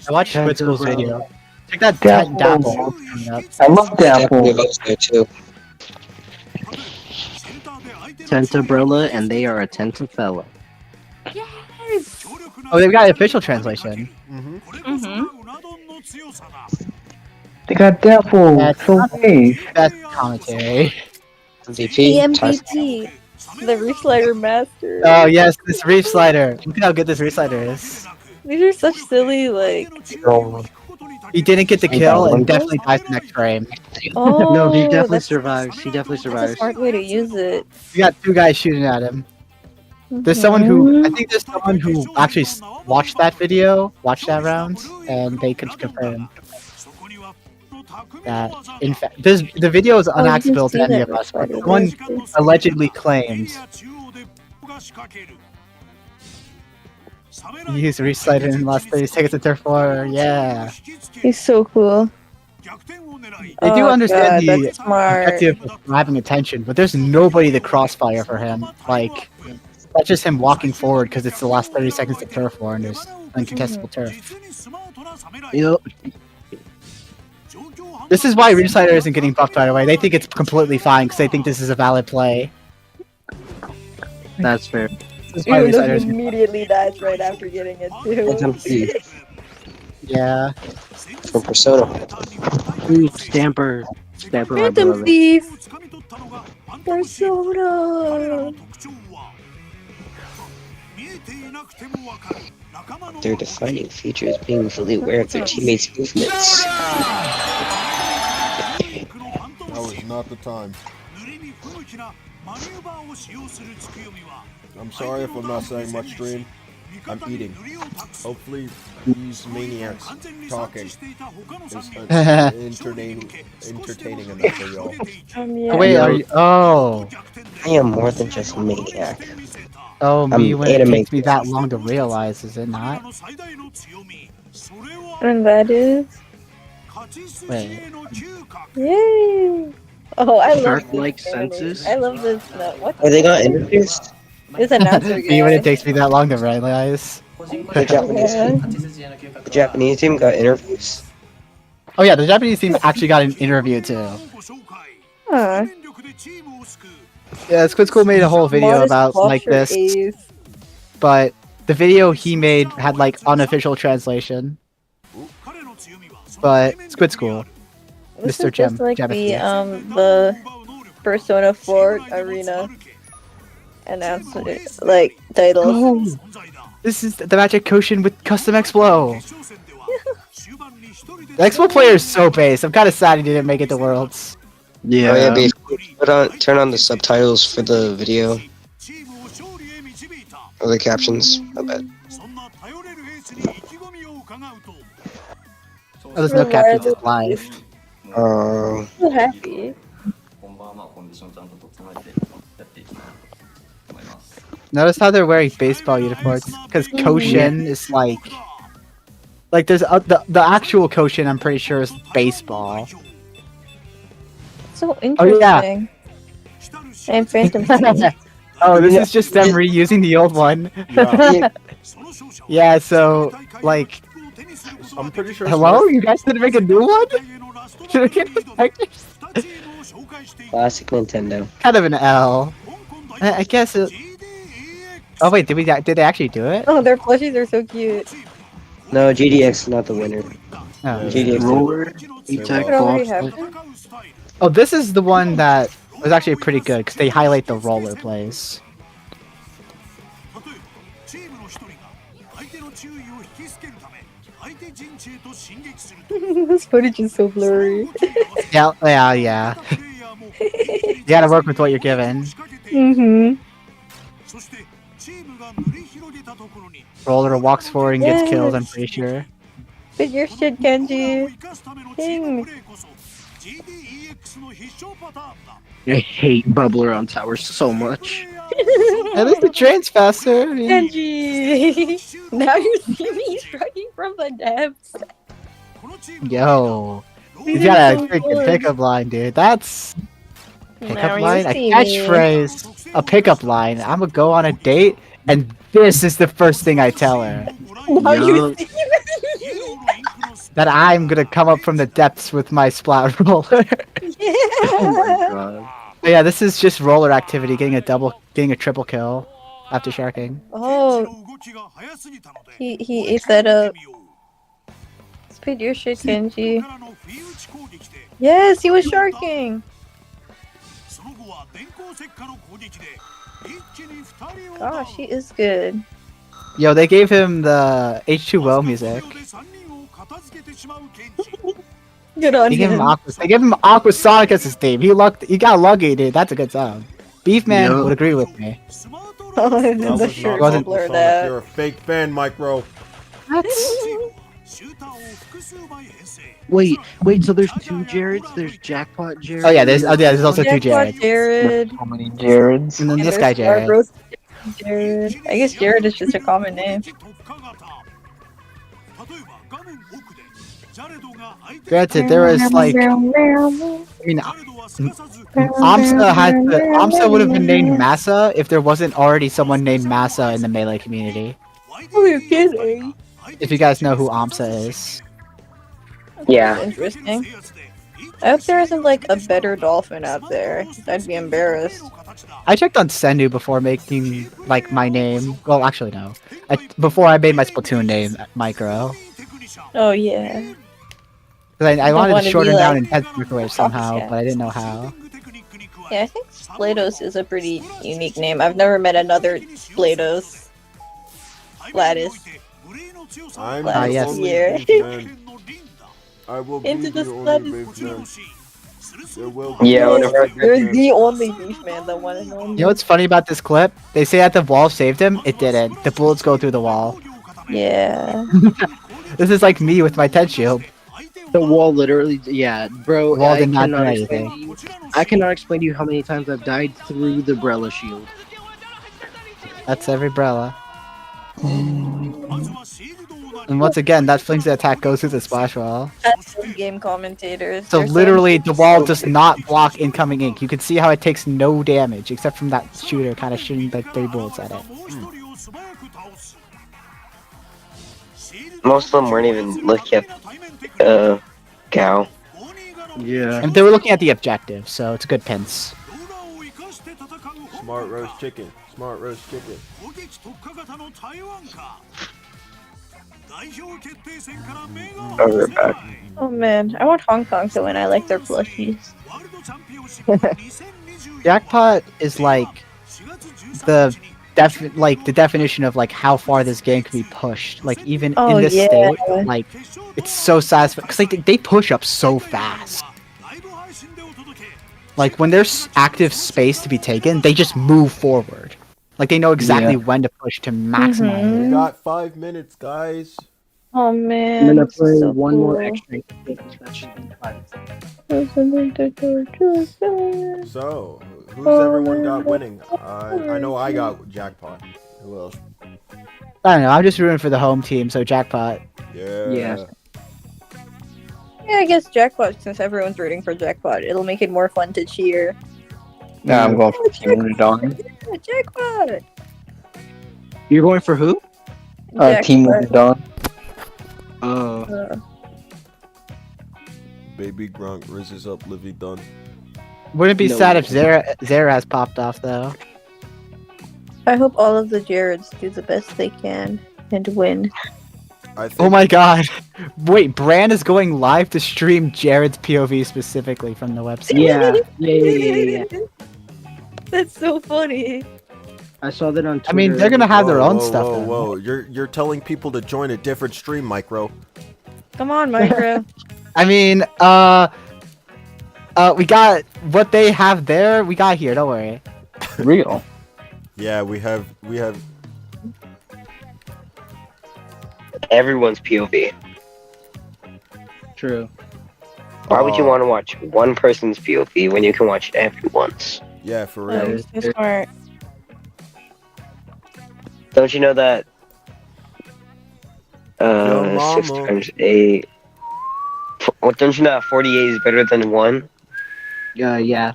I watched Squid School's video. Check that Dapple. Dapple coming up. I love Definitely Dapple. goes there too. Tentabrella, and they are a Tentafella. Oh, they've got official translation. Mm-hmm. They got Dapple. That's- So safe. That's commentary. MVP. EMPT, the Reslider Master. Oh yes, this reef slider. Look at how good this reef slider is. These are such silly, like. He didn't get the kill and definitely dies the next frame. Oh, No, he definitely that's- survives. He definitely That's a survives. smart way to use it. You got two guys shooting at him. There's someone who I think there's someone who actually watched that video, watched that round, and they could confirm that. In fact, the video is Oh, you can unaccessible see to any that of us. But Reslider someone Master. allegedly claimed he used Reslider in the last 30 seconds of Turf War. Yeah, He's so cool. they do Oh, understand God, the that's smart. objective of grabbing attention, but there's nobody to crossfire for him. Like, that's just him walking forward because it's the last 30 seconds of Turf War and there's uncontestable turf. Yep. This is why Reslider isn't getting buffed right away. They think it's completely fine because they think this is a valid play. That's fair. This is why Even though Reslider he isn't. immediately dies right after getting it, too. Yeah. From Persona. Ooh, Stamper. Stamper, my Phantom beloved. Thief! Persona! Their defining feature is being fully aware of their teammates' movements. That was not the time. I'm sorry if I'm not saying much, stream. I'm eating. Hopefully, these maniacs talking is entertaining enough for y'all. Yeah. Oh, wait, are you? Oh. I am more than just a maniac. Oh, me I'm when it anime. takes me that long to realize, is it not? And that is. Wait. Yay! Oh, I love Shark-like this anime. senses? I love this. No, what? Oh, they got interviews? This announcer Me when guy. it takes me that long to realize. The Japanese team. The Japanese team got interviews. Oh yeah, the Japanese team actually got an interview too. Huh. Yeah, Squid School made a whole video Modest about like posture this, ace. but the video he made had like unofficial translation. But Squid School. This Mr. is just like Japanese. the Persona 4 arena announcement, like titles. This is the Magic Koshin with custom Explo. The Explo player is so base. I'm kind of sad he didn't make it to Worlds. Yeah. Oh yeah, Beef. Turn on the subtitles for the video. Or the captions. I bet. Oh, there's no captions. It's live. Oh. So happy. Notice how they're wearing baseball uniforms because Koshin is like there's the actual Koshin. I'm pretty sure is baseball. So Oh, interesting. yeah. And Phantom Thief. Oh, this is just them reusing the old one. Yeah, Yeah, so like, I'm pretty sure. hello, you guys didn't make a new one? Should I get this? Classic Nintendo. Kind of an L. I guess it. Oh wait, did they actually do it? Oh, their plushies are so cute. No, GDX is not the winner. Oh. GDX. Roller, They attack, It already box. happened. Oh, this is the one that was actually pretty good because they highlight the roller plays. This footage is so blurry. Yeah. You gotta work with what you're given. Mm-hmm. Roller walks forward and gets kills, I'm pretty sure. But your shit, Kenji. Dang. I hate bubbler on towers so much. At least the train's faster. I mean, Kenji! Now you see me striking from the depths. yo. These He's got are a so freaking good. pickup line, dude. That's Now pickup you line, a see me. catchphrase, a pickup line. I'm gonna go on a date, and this is the first thing I tell her. Now you Yo. see me. That I'm gonna come up from the depths with my splat roller. Oh my Yeah. god. But yeah, this is just roller activity, getting a triple kill after sharking. Oh, he ate that up. Spit your shit, Kenji. Yes, he was sharking. Gosh, he is good. Yo, they gave him the H2O music. Good on They gave him him. They gave him Aquasonic as his theme. He got lucky, dude. That's a good sound. Beefman Yo. would agree with me. Oh, That the was shirt not will blur Sonic. that. You're a fake fan, Micro. Wait, so there's two Jareds? There's Jackpot Jared? Oh yeah, there's also two Jackpot Jared. Jared. How many Jareds? And then And this there's guy Jared. Starburst Jared. I guess Jared is just a common name. Granted, there was like, I mean, Amsa would have been named Massa if there wasn't already someone named Massa in the melee community. Oh, you're kidding. If you guys know who Amsa is. Yeah. Interesting. I hope there isn't like a better dolphin out there. I'd be embarrassed. I checked on Sendu before making like my name. Well, actually no. Before I made my Splatoon name, Micro. Oh yeah. 'Cause I don't wanted wanna to shorten be, down like, Intense Microwave somehow, copycat. but I didn't know how. Yeah, I think Splatos is a pretty unique name. I've never met another Splatos. Gladys. I'm Last yes. only year. beef man. I will Into be the the sun only is beef man. There will Yeah, no whenever other beef You're man. the only beef man, the one and only. You know what's funny about this clip? They say that the wall saved him. It didn't. The bullets go through the wall. Yeah. This is like me with my Ted shield. The wall literally, yeah, bro. The wall I did not do cannot anything. explain to you. I cannot explain to you how many times I've died through the Brella shield. That's every Brella. And once again, that flings the attack goes through the splash wall. That's the game commentators. So They're literally, the wall does not block incoming ink. You can see how it takes no damage, except from that shooter kind of shooting like 3 bullets at it. Most of them weren't even looking at Gao. Yeah. And they were looking at the objective, so it's a good pinch. Smart roast chicken. Smart roast chicken. Oh, we're back. Oh man, I want Hong Kong to win. I like their plushies. Jackpot is like the definition of like how far this game can be pushed. Like even Oh, in this yeah. state, like it's so satisfying because like they push up so fast. Like when there's active space to be taken, they just move forward. Like they know exactly when to push to maximize Mhm. We it. got 5 minutes, guys. Oh I'm man, gonna this is play so one more cool. extra. That should be fine. So, who's everyone got winning? I know I got jackpot. Who else? I don't know. I'm just rooting for the home team, so Jackpot. Yeah. Yeah. Yeah, I guess Jackpot, since everyone's rooting for Jackpot, it'll make it more fun to cheer. Nah, I'm going for Team Udon. Yeah, Jackpot! You're going for who? Team Jackpot. Udon. Oh. Baby Grunk, Riz is up, Livy done. Wouldn't it be No. sad if Zara has popped off though. I hope all of the Jareds do the best they can and win. I think Oh my god. Wait, Bran is going live to stream Jared's POV specifically from the website. Yeah. That's so funny. I saw that on Twitter. I mean, they're gonna have their own whoa, stuff. Whoa, though. whoa! You're telling people to join a different stream, Micro. Come on, Micro. I mean, we got what they have there. We got here. Don't worry. Real. Yeah, we have. Everyone's POV. True. Why would you want to watch one person's POV when you can watch everyone's? Yeah, for Oh, real. you're so smart. Don't you know that? Yo, 6 mama. times 8. What? Don't you know that 48 is better than 1? Yeah.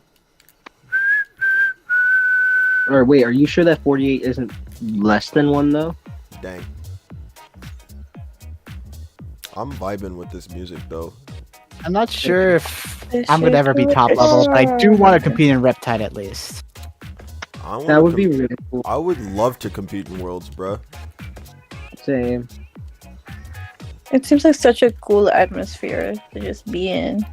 Or wait, are you sure that 48 isn't less than 1 though? Dang. I'm vibing with this music though. I'm not sure if This I'm gonna shit ever be goes top level, but I do want to on. compete in Riptide at least. I wanna That would be really cool. I would love to compete in Worlds, bruh. Same. It seems like such a cool atmosphere to just be in.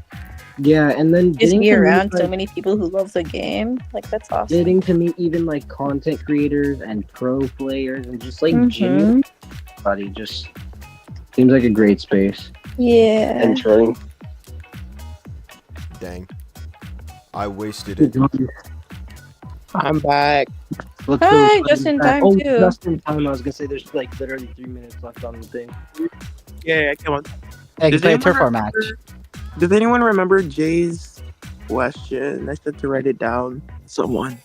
Yeah, and then Just getting be to meet, around so like, many people who love the game. Like, that's awesome. getting to meet even like content creators and pro players and just like Mhm. genuine everybody just seems like a great space. Yeah. Entering. Dang. I wasted it. I'm back. Let's Hi, go. just in time, Oh, too. just in time. I was gonna say there's like literally 3 minutes left on the thing. Yeah, come on. Hey, you Does play a anyone turf war remember- match. Does anyone remember Jay's question? I said to write it down. Someone.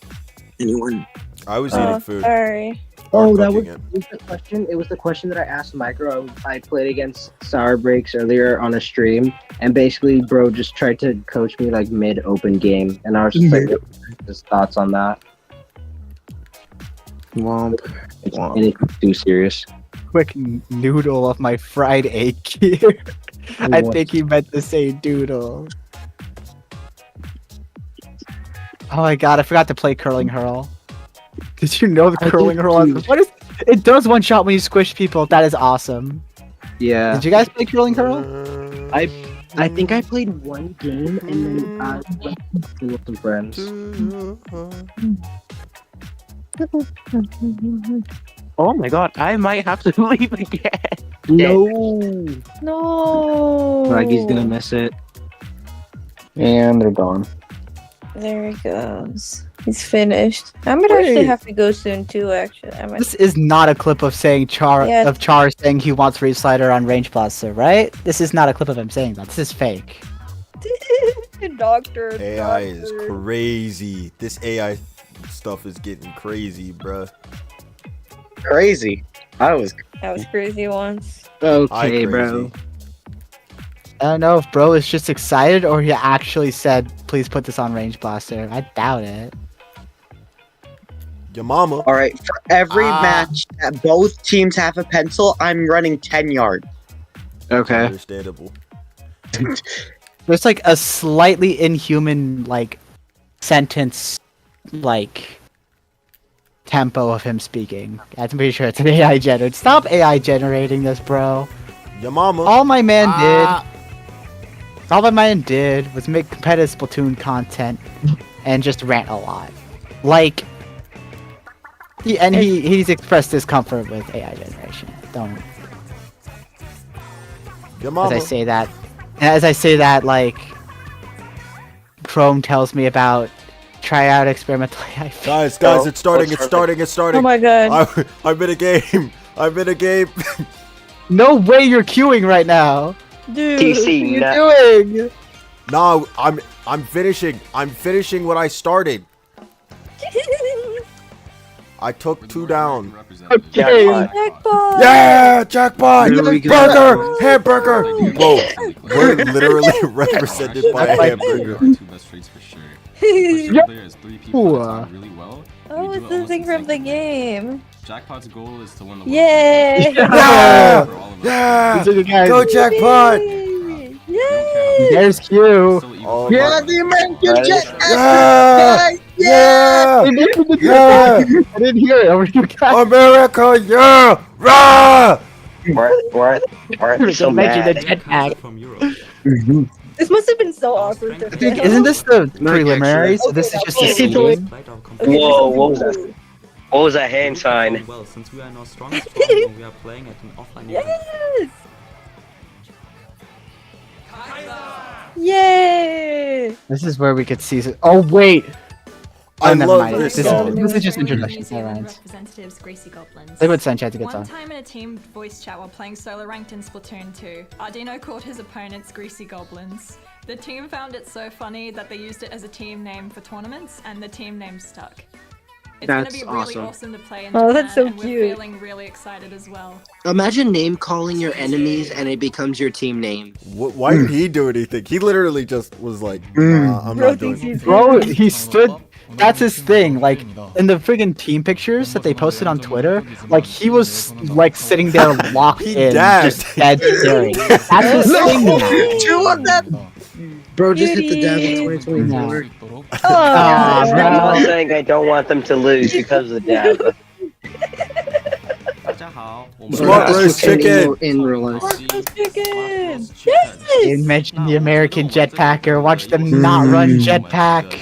Anyone? I was Oh, eating food. sorry. or Oh, that was, cooking it. was the question. It was the question that I asked Micro. I played against Sour Breaks earlier on a stream, and basically, bro just tried to coach me like mid open game, and I was just like, his thoughts on that. Womp. It's anything too serious. Quick noodle of my fried egg here. I What? think he meant to say doodle. Oh my god, I forgot to play curling hurl. Did you know the I curling did hurl? too. What is? It does one shot when you squish people. That is awesome. Yeah, Did you guys play curling hurl? I think I played one game and then went with some friends. Oh my god, I might have to leave again. No, No. Swaggie's gonna miss it. And they're gone. There he goes. He's finished. I might actually Wait. have to go soon too. Actually, I might. This is not a clip of saying Yeah. Char saying he wants Reed Slider on Range Blaster, right? This is not a clip of him saying that. This is fake. Doctor. AI is crazy. This AI stuff is getting crazy, bruh. Crazy. That was crazy once. Okay, I bro. crazy. I don't know if bro is just excited or he actually said, please put this on Range Blaster. I doubt it. Your mama. All right. For every match that both teams have a pencil, I'm running 10 yards. Okay. Understandable. There's like a slightly inhuman like sentence like tempo of him speaking. I'm pretty sure it's an AI generated. Stop AI generating this, bro. Your mama. All my man did was make competitive Splatoon content and just rant a lot. Like he's expressed discomfort with AI generation. Don't Your mama. as I say that, like Chrome tells me about try out experimental AI. Guys, Oh, it's starting, what's it's starting, it's starting. Oh my god. I'm in a game. I'm in a game. No way you're queuing right now. Dude. TC, What are you doing? No, I'm finishing. I'm finishing what I started. I took 2 down. Okay. Jackpot. Yeah, jackpot! Here we go. Burger! Hamburger! Whoa, we're literally represented by a hamburger. Two best trades for sure. Yep. There is 3 people that Ooh. done really well. Oh, We it's do it the almost thing in from the sync. game. Jackpot's goal is to win the Yay! Yeah! For all of us. Yeah! These are the guys. Go jackpot! You don't care Yay! There's Q. Oh Yeah, my- the American jetpack! Yeah! guys! Yeah! I didn't hear it over you guys. America, yeah! Rah! We're so Mention the mad. jetpack. From Europe. This must have been so awkward to film. Isn't this the Not preliminary? So actually. this is just Okay, a okay, scene. Whoa, what was that? What was that hand sign? Well, since we are now strong and strong when we are playing at an offline event. Yes! Yay! This is where we could see. Oh wait. I Oh, never love mind. this This song. is just introduction. Never mind. Representatives Greasy Goblins. They would send chat to get One song. time in a team voice chat while playing solo ranked in Splatoon 2, Ardino called his opponents Greasy Goblins. The team found it so funny that they used it as a team name for tournaments, and the team name stuck. It's That's gonna be really awesome. awesome to play in Oh, Japan, that's so and cute. we're feeling really excited as well. Imagine name calling your enemies and it becomes your team name. Why did he do anything? He literally just was like, nah, I'm Bro not doing thinks he's it. Bro, he stood. That's his thing. Like in the friggin' team pictures that they posted on Twitter, like he was like sitting there locked He in, dashed. just dead staring. That's his thing now. Two of them! Bro, just hit the dab in Beauty. 2024. Oh, Aw, I'm not bro. saying I don't want them to lose because of the dab. Smart roast chicken. In real life. chicken! They mentioned the American jetpacker. Watch them not run jetpack.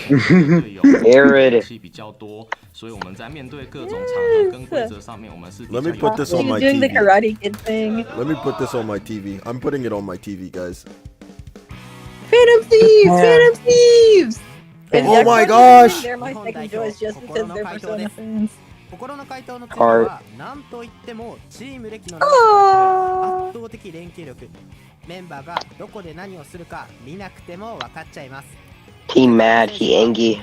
Arid. Let me put this on He's my doing the TV. Karate Kid thing. Let me put this on my TV. I'm putting it on my TV, guys. Phantom Thieves! Phantom Thieves! If Oh Jack my Black is gosh! They're my second choice just because they're Persona fans. Heart. Oh. He mad, he angry.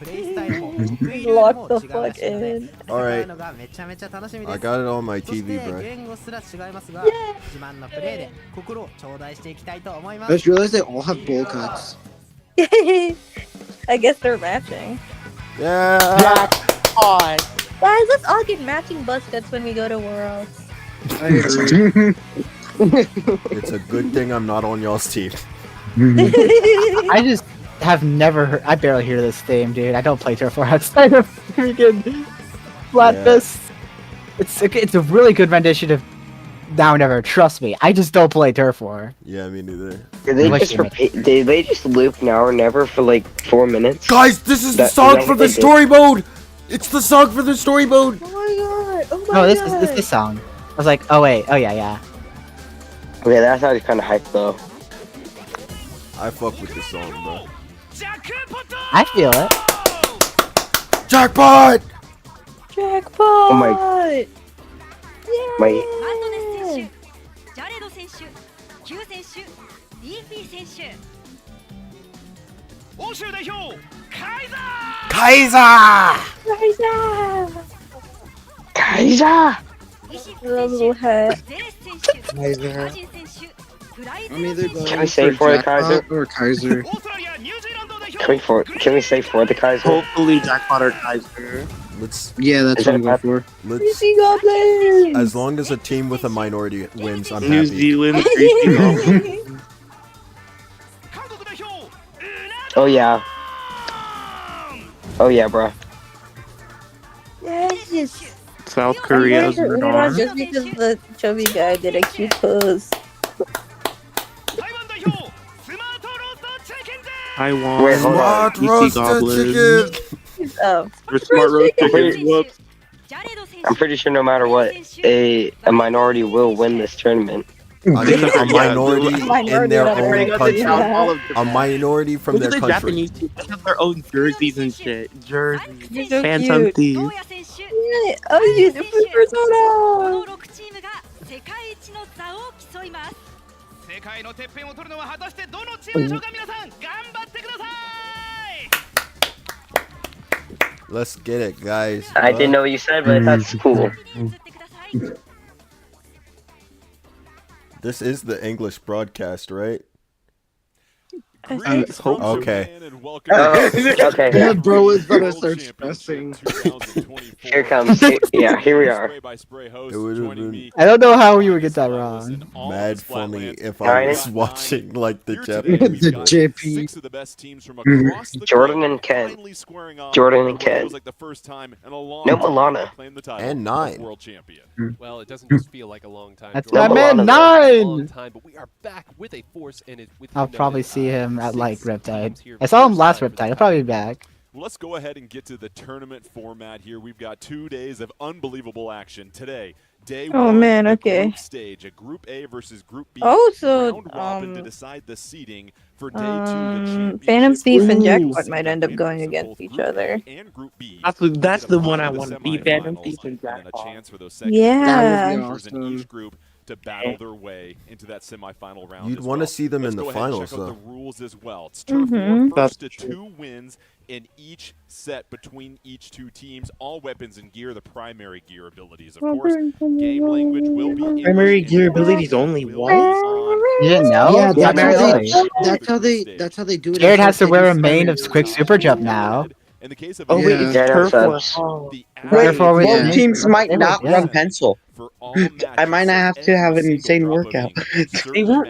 He's locked the fuck in. Alright. I got it on my TV, bro. I just realized they all have bowl cuts. I guess they're matching. Yeah! Guys, let's all get matching buzz cuts when we go to Worlds. I agree. It's a good thing I'm not on y'all's team. I just have never heard. I barely hear this theme, dude. I don't play Turf War outside of freaking Flatfist. It's a really good rendition of Now or Never. Trust me. I just don't play Turf War. Yeah, me neither. Did they just loop Now or Never for like 4 minutes? Guys, this is the song for the story mode! It's the song for the story mode! Oh my god! Oh my No, this god! is this song. I was like, oh wait, oh yeah. Okay, that's actually kind of hype though. I fuck with this song, bro. I feel it. Jackpot! Jackpot! Oh my. Yay! Kaiser! Kaiser! The little hat. I'm either going Can we say for the Jackpot Kaiser? or Kaiser. Can we say for the Kaiser? Hopefully Jackpot or Kaiser. Let's Yeah, that's Is what I'm that going for. let's Greasy Goblins! as long as a team with a minority wins, I'm New happy. Zealand, Greasy Goblin. Oh yeah. Oh yeah, bro. Yes! South Korea's We're not Renard. just because the chubby guy did a cute pose. Taiwan, Wait, hold on. Smart Greasy roasted Goblins. chicken! Oh. Or Smart Roast Chicken. Chicken. Whoops. I'm pretty sure no matter what, a minority will win this tournament. I think a minority in Minority their out of own every country. country. A minority from Look at their the country. Japanese team. They have their own jerseys and shit. Jerseys. You're so Phantom cute. Thieves. Yay! Oh, you the Persona! Let's get it, guys. I didn't know what you said, but that's cool. This is the English broadcast, right? Okay. Okay. Bro is gonna start stressing. Here comes. Yeah, here we are. It would have been I don't know how you would get that wrong. mad funny if I Alright. was watching like the Japanese. The JP. Jordan and Ken. Jordan and Ken. No Milana. And 9. Well, it doesn't just feel like a long time. That's No my man, Milana. A long 9! time, but we are back with a force and it with I'll you know, probably see him at like 6 Riptide. times here I saw him first last time for Riptide. He'll this probably be back. Well, let's go ahead and get to the tournament format here. We've got 2 days of unbelievable action today. Day Oh, 1, man, the okay. group stage, a Group A versus Group B. Oh, so, round robin to decide the seeding for Day 2. The Phantom championship Thief and will Jackpot be might end up winners going of against both each Group A other. and Group B. That's the one I Get a want to bye be, to the Phantom semifinals, Thief and and then a Jackpot. chance for those second Yeah. members in each group to battle their way into that semifinal round. You'd as want to well. see them Let's in the go ahead and finals, check out though. the rules as well. It's turf war, Mhm. first to 2 wins in each set between each 2 teams. All weapons and gear, the primary gear abilities, of course. Game language will be English. Primary and gear the abilities audio only, will what? be on You didn't know? Yeah, Yeah, that's how apparently. that's how they do it. Jared has to wear a main of quick super jump now. In the case of Oh wait, Yeah. it's Jared turf war. sucks. Oh. the Therefore, with Both me, teams might they would, not yeah. run pencil. for all I might not have to have an insane workout. They won't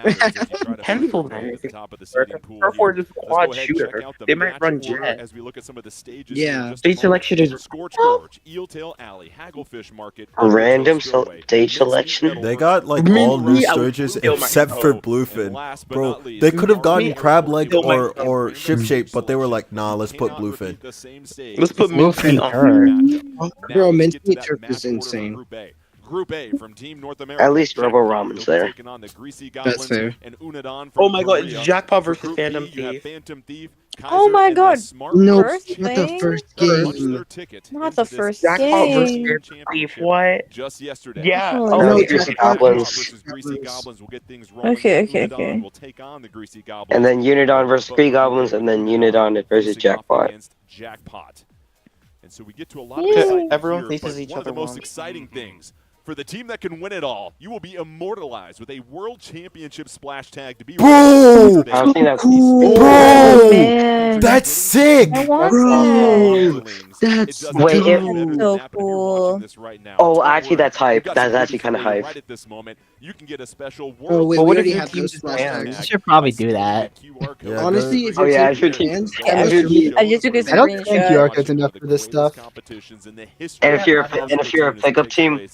pencil there. Turf war is quad shooter. They might run jet. As we look at some of the stages. Yeah. Stage selection is Scorched Gorge, Eeltail Alley, Hagglefish Market, Random Stowaway, stage selection. They got like Me- all new me, I would stages kill except myself. for and Bluefin. last but Bro, not least, they could have gotten Me, Crab Leg kill or myself. Ship Shape, but they were like, nah, let's put Cannot Bluefin. repeat the same stage. Let's put Bluefin Bluefin on. hurt. Bro, Now let's get to Minty that Turf match is order for insane. Group A. Group A from Team North America. At least Robo Jackpot. Ramen's They'll be there. taking on the Greasy That's Goblins fair. and Unadon from Oh my god, Korea. it's Jackpot For versus Group B, Phantom you have Thief. Phantom Thief, Oh Kaiser, my and the god. Smart No, First not the thing? first Punch game. their ticket Not into the this first Jackpot versus game. Phantom Thief. championship What? just yesterday. Yeah. Oh, Oh, No, wait. Greasy Jackpot Goblins. versus Greasy Goblins will get things rolling. Okay, okay, Unadon okay. will take on the Greasy Goblins. And then Unidon versus But Three Group A Goblins, and then with Unidon Unadon versus facing off Jackpot. against Jackpot. And so we get to a lot of Yay. excitement Everyone here, faces but each one of the other most once. exciting things for the team that can win it all, you will be immortalized with a World Championship splash tag to be Bro! I don't think that's Oh, Bro! man. That's sick! I want Bro, that. that's Wait, if- That's so cool. Oh, actually, that's hype. That's actually kind of hype. Right at this moment, you can get a special Oh World wait, But we what if already your have team those is splash banned? tags. You should probably do that. Yeah, Honestly, if Oh, your yeah, team if your is team- banned, Yeah, unless you're me, I just took a I don't think screenshot. Yorko's enough for this stuff. And if you're a pickup team,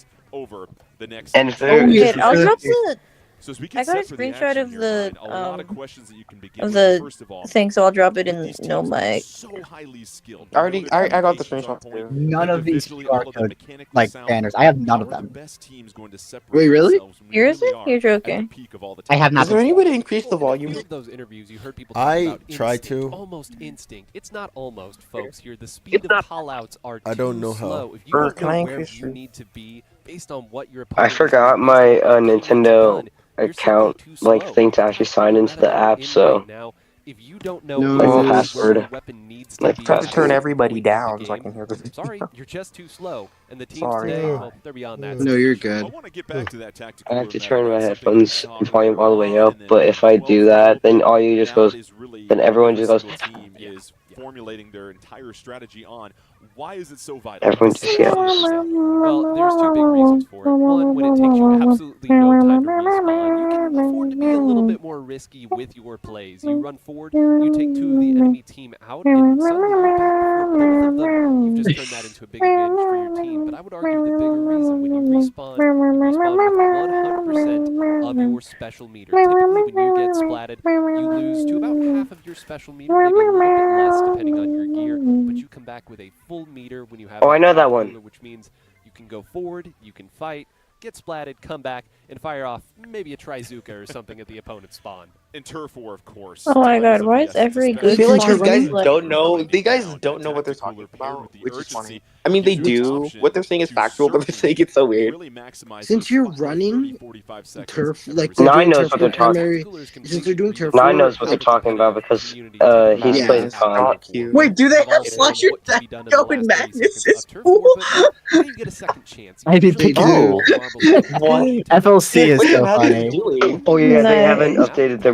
and if Oh, they're wait, I'll drop the. So as we I get got a set for the screenshot action of here, the Ryan, a lot of questions that you can begin of with. the First of all, thing, so I'll drop it in these teams no are mic. so highly skilled. I already, I got the screenshot Individually, too. None of these all of them QR code mechanically like sound. banners. I have none How of are the them. best teams going to separate Wait, really? themselves when we Seriously? really are You're at the joking. peak of all the I have talent? Is there nothing. any way to increase the Well, in a volume? few of those interviews, you heard people talk I about try instinct, to. almost instinct. It's not almost, folks. Here, the speed of callouts are I don't too know how. slow. If you Bert, don't can know I where increase you your- need to be based on what your I opponent is forgot doing, my based on what your teammates have Nintendo done, you're simply account too like slow. thing to actually sign into the app, so Now, if you don't know No. like the exactly where password. your weapon needs to Like be, the Try to turn password. everybody down the so I game, can hear this. sorry, you're just too slow. And the teams Sorry. today, well, they're beyond that. No, you're I good. want to get back to that tactical I have to roadmap. turn my That's something we headphones saw volume all the way early on, up, and then but if I do 12 that, then all you just now goes, is really then everyone every just goes, single team is formulating their entire strategy on. Why is it so vital? everyone just yells. Well, there's two big reasons for it. One, when it takes you absolutely no time to respawn, you can afford to be a little bit more risky with your plays. You run forward, you take two of the enemy team out, and suddenly you're back for both of them. You've just turned that into a big advantage for your team. But I would argue the bigger reason when you respawn with 100% of your special meter. Typically, when you get splatted, you lose to about half of your special meter, maybe a little bit less depending on your gear, but you come back with a full meter when you have Oh, I know that top one. cooler, which means you can go forward, you can fight, get splatted, come back, and fire off maybe a Trizuka or something at the opponent's spawn. In turf war, of course. Oh my time god, is of why the is essence, every especially good I feel like spawn these guys like don't know. Finding These guys down don't know that what they're tactical talking paired about, with the which is funny. urgency I mean, they gives you an do. option What they're saying is to factual, but they're certainly saying it's so weird. really maximize Since those you're final running 30, 45 seconds turf, of like every they're Nine doing knows turf what war they're talking. primary, since they're doing turf Nine war, knows what they're talking about because he's Yeah. played It's COD. not cute. Wait, do they have Evolve Flusher what can be done in the going last 30 Magnus seconds is of turf cool? war, but how do you get a second chance? I think Usually they do. marbles. What? FLC is What so the hell are funny. you doing? Oh yeah, they haven't Nice. updated their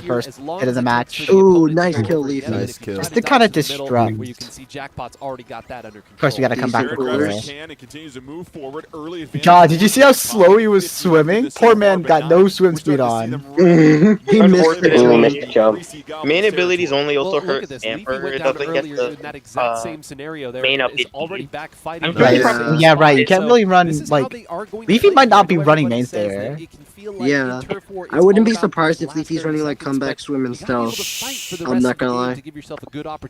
the here, first as long hit of as the it match. takes for the Ooh, opponent to nice go kill, over Leafy. yet, and Nice if you kill. try Just to to kinda dodge to the middle, distract. where you can see Jackpot's already got that under control. Of course, we gotta come back Decent for coolers. Kool-Aid. Grabs the can and continues to move forward. Early advantage. God, did you see how Top slow he was 50 run through swimming? this Poor so far, man but got now no swim we're speed starting to see on. them really He missed unfortunately it. Ooh, Really. missed jump. greasy goblins Main abilities territory. only also Well, look hurt at this. Leafy Amber. went It down doesn't get earlier the in that exact same scenario there, main and up is HP. already back Jack fighting. Yeah, right. You can't really run like Leafy might not be running mains there. Yeah, I wouldn't be surprised if Leafy's running like comeback swim and stealth. I'm not gonna lie.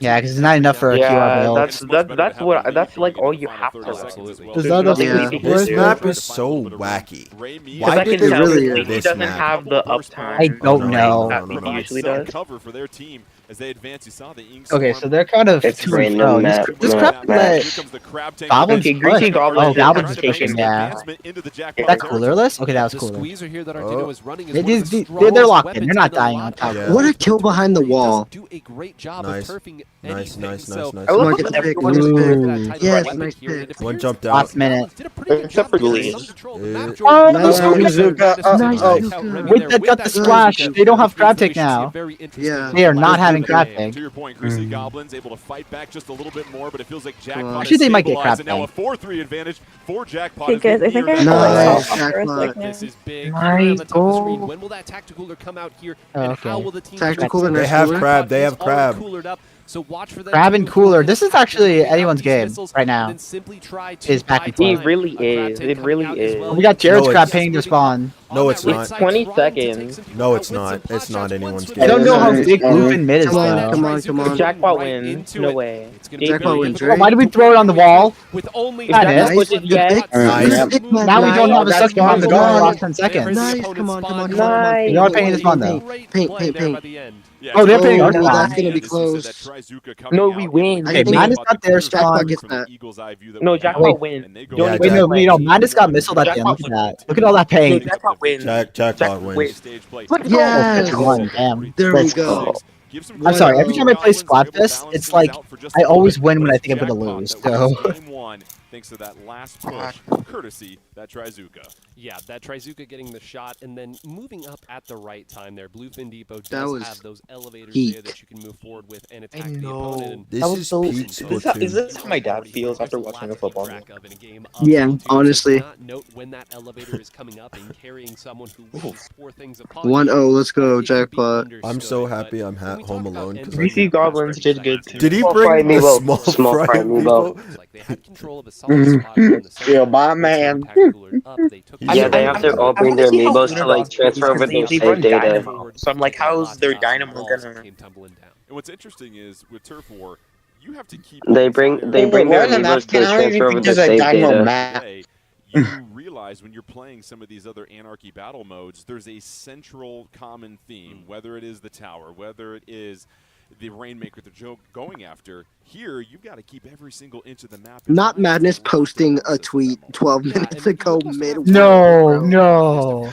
Yeah, because it's not enough for a QR build. That's like all you have to run. There's not enough This map is so wacky. Why did they really pick is. this doesn't map? have the uptime. I don't know. That Leafy usually does. Cover for their team as they advance. You saw the Inks Okay, so they're kind of It's 2-0. random map. This crap let Goblins Okay, Greasy push. Goblins Oh, is Goblins is taking pushing, yeah. Oh. Is that coolerless? Okay, that was The cooler. squeezer here that Oh. Ardino is running is They- one of the they- strongest they're locked in. weapons They're not the dying on lot. top. Yeah. What a kill behind the He doesn't wall. do a great job Nice. of turfing Nice, anything. nice, So, nice. Come on, love get the that pick. everyone Get is the doing pick. that type Yes, of weapon nice here, and pick. it One appears jumped that out. Last minute. Except for Glee. Nice With got the splash, they don't have crab take now. Yeah. They are not having crab take. To your point, Greasy Goblins able to fight back just a little bit more, but it feels like Jackpot Actually, is they might get stabilized, crab and now a take. 4-3 advantage for Jackpot. Hey as they guys, I think near I the have to Nice, like stop for a Jackpot. second. This is big. Nice. On the top of the Oh. screen. When will that tactical cooler come out here? And Okay. how will the team Tactical treat and They this? have cooler? crab. They have It's already crab. coolered up, so watch for them Crab to and move cooler. forward. This is actually Take out anyone's these game missiles right and now. then simply try to Is back and buy forth. It really time. A crab is. take It coming really out as is. well. We got Jared's No, crab it's- paying to spawn. No, it's not. It's 20 seconds. No, it's not. It's not anyone's I game. don't know how big Lupin mid is Come on, though. come on, come on. Jackpot wins. No way. Jackpot wins, Oh, right? why did we throw it on the wall? With only That Nice. is. Good Yes. pick. Nice. Good pick, man. Now we don't have a That's second round to go in the last 10 seconds. Nice. Come on, come on, come on, come on. Nice. They are paying this one though. Paint, paint, paint. Yeah, Oh, they're it's paying Oh, our no, spawn. that's gonna be This is close. that Trizuka coming No, out we in win. the Okay, game. Madness got their Jackpot spawn. gets From the that. Eagle's eye view that No, we Jackpot have, wins. and they go Don't Yeah, even Wait, no, play. you know, Madness got missiled at the end. Look at that. Look at all that No, pain. Jackpot wins. Jackpot wins. Stage play. Yes. One, damn. There we Let's go. Give some I'm sorry, every credit time to I play Goblins, able to Splatfest, balance it's things like out for just I a little always bit, win but when I it's think I'm gonna Jackpot lose. that So wins game one, thanks to that last push, courtesy that Trizuka. Yeah, that Trizuka getting the shot and then moving up at the right time there. Bluefin Depot That does was have those elevators peak. there that you can move forward with and attack the know. opponent. And This That was is so- peak Is Splatoon. this how my dad feels after watching a football game? Yeah, honestly. Note when that elevator is coming up and carrying someone who wishes poor things upon 1-0, you. let's go, It can be Jackpot. I'm so understood, happy but I'm when we home talk about alone because Greasy Goblins did good too. Did he Small bring fry the amiibo. small Small fry fry amiibo? amiibo. Like they had control of a solid spot in the center. Yeah, my Once man. the attack cooler up, they took Yeah, Yeah, they have to all bring their amiibos to like transfer over their They save run data. Dynamo. So I'm like, how's their Dynamo gonna? Came tumbling down. And what's interesting is with Turf War, you have to keep. They bring their amiibos to transfer over their save data. Today, you realize when you're playing some of these other Anarchy battle modes, there's a central common theme, whether it is the tower, whether it is the Rainmaker that you're going after. Here, you've got to keep every single inch of the map. in Not mind. Madness It's a lot posting to a tweet 12 minutes ago mid. no, no.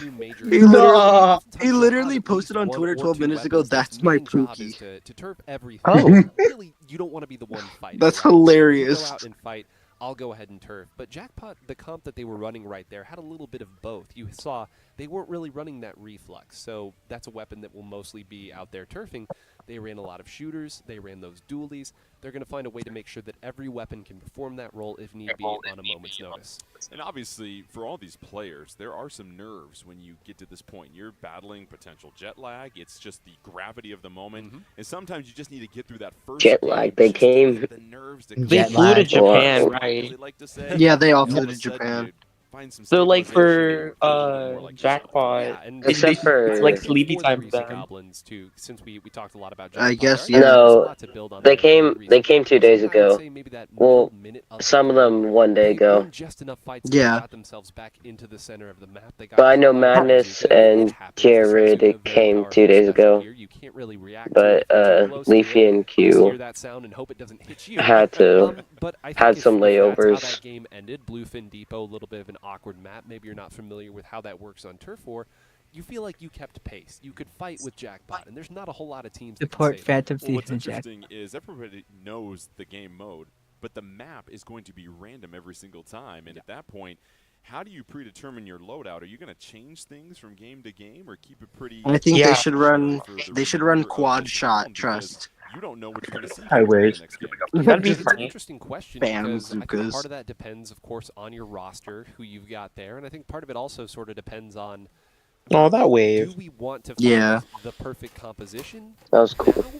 He literally posted on Twitter 12 minutes ago, "That's my Pookie." To turf everything. Oh. Really, you don't want to be the one fighting. That's right? hilarious. You go out and fight. I'll go ahead and turf. But Jackpot, the comp that they were running right there, had a little bit of both. You saw they weren't really running that reflux, so that's a weapon that will mostly be out there turfing. They ran a lot of shooters. They ran those dualies. They're going to find a way to make sure that every weapon can perform that role if need be on a moment's notice. And obviously, for all these players, there are some nerves when you get to this point. You're battling potential jet lag. It's just the gravity of the moment. And sometimes you just need to get through that first Jet game lag, they just to came. get the nerves to They come flew to out. Japan, I right? really like to say. Yeah, they all And flew all to of a sudden, Japan. you find some So like stabilization for and feel a little more like yourself. Jackpot, Yeah, and Except for- it's like for sleepy the time for Greasy them. Goblins too, since we talked a lot about I Jackpot, guess, there yeah. there's a No, lot to build on they there for the came. Greasy They came 2 days Goblins. I would ago. say maybe that Well, middle minute of some of the them game, 1 day they ago. won just enough fights Yeah. to got themselves back into the center of the map. They got But I know caught by Madness Trizuka. and It happens. The Jared Trizuka, very came powerful 2 days special ago. gear. You can't really react to But it if you're too close to Leafy it. and Just hear Q that sound and hope it doesn't hit you. had to But I think had if some that's how layovers. that game ended, Bluefin Depot, a little bit of an awkward map. Maybe you're not familiar with how that works on Turf War. You feel like you kept pace. You could fight with Jackpot, and there's not a whole lot of teams that can Support say that. Phantom Well, what's Thief and Jack. interesting is everybody knows the game mode, but the map is going to be random every single time. And at that point, how do you predetermine your loadout? Are you going to change things from game to game, or keep it pretty? I think Yeah. they should run. for the They should run remainder of quad this shot. round? Because Trust. You don't know what you're going to see. I in the wish. next game. That'd be It's an funny. interesting question Bam, because I think Zukas. part of that depends, of course, on your roster, who you've got there, and I think part of it also sort of depends on. Oh, that wave. Do we want to find Yeah. the perfect composition? That was cool. Now?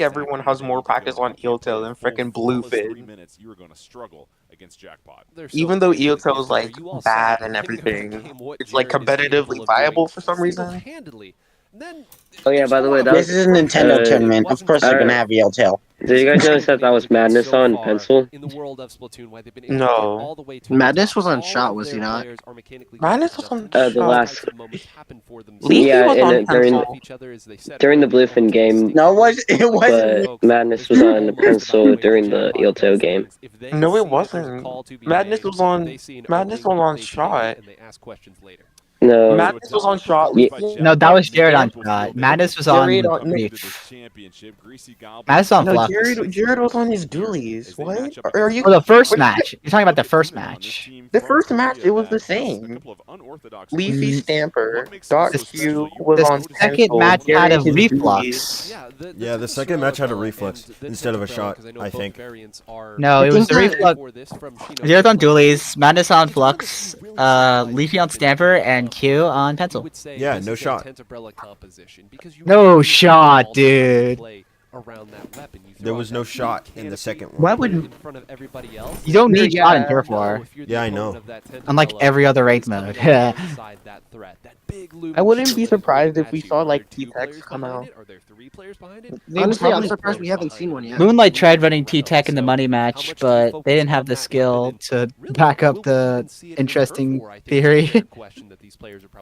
think everyone has more practice on Eeltail than freaking Bluefin. minutes, you are going to struggle against Jackpot. Even though Eeltail is like bad and everything, it's like competitively viable for some reason. Handedly Then Oh yeah, by the way, that This was is a Nintendo tournament. Of course, they're gonna I- have Yelltail. Did you guys notice that that was Madness on pencil? in the world of Splatoon, why they've been able to get No. all the way to Madness the top. was on All shot, of was he their not? players are mechanically Madness gifted was on enough to The make last. these types of moments happen for themselves. Leafy Yeah, was on during pencil. during the Bluefin game. No, it wasn't. But Madness was on pencil during the Yelltail game. No, it wasn't. Madness was on shot. No. Madness was on shot. Ye- No, that was Jared on shot. Madness was on Jared on- Reef. Madness on No, Flux. Jared was on his dualies. What? Or are you? Oh, the first match. You're talking about the first match. The first match, it was the same. Leafy Stamper, Doc Q was The on second pencil. match had Jared a his dualies. reflux. Yeah, the second match had a reflex instead of a shot, I think. No, it was the think that- reflux. Jared on Doolies, Madness on Flux, Leafy on Stamper, and Q on pencil. Yeah, no shot. No shot, dude. There was no shot in the second one. Why would You don't need Yeah. shot in Pure 4. Yeah, I know. Unlike every other ranked mode. I wouldn't be surprised if we saw like T-Tex come out. Honestly, I'm surprised we haven't seen one yet. Moonlight tried running T-Tech in the money match, but they didn't have the skill to back up the interesting theory.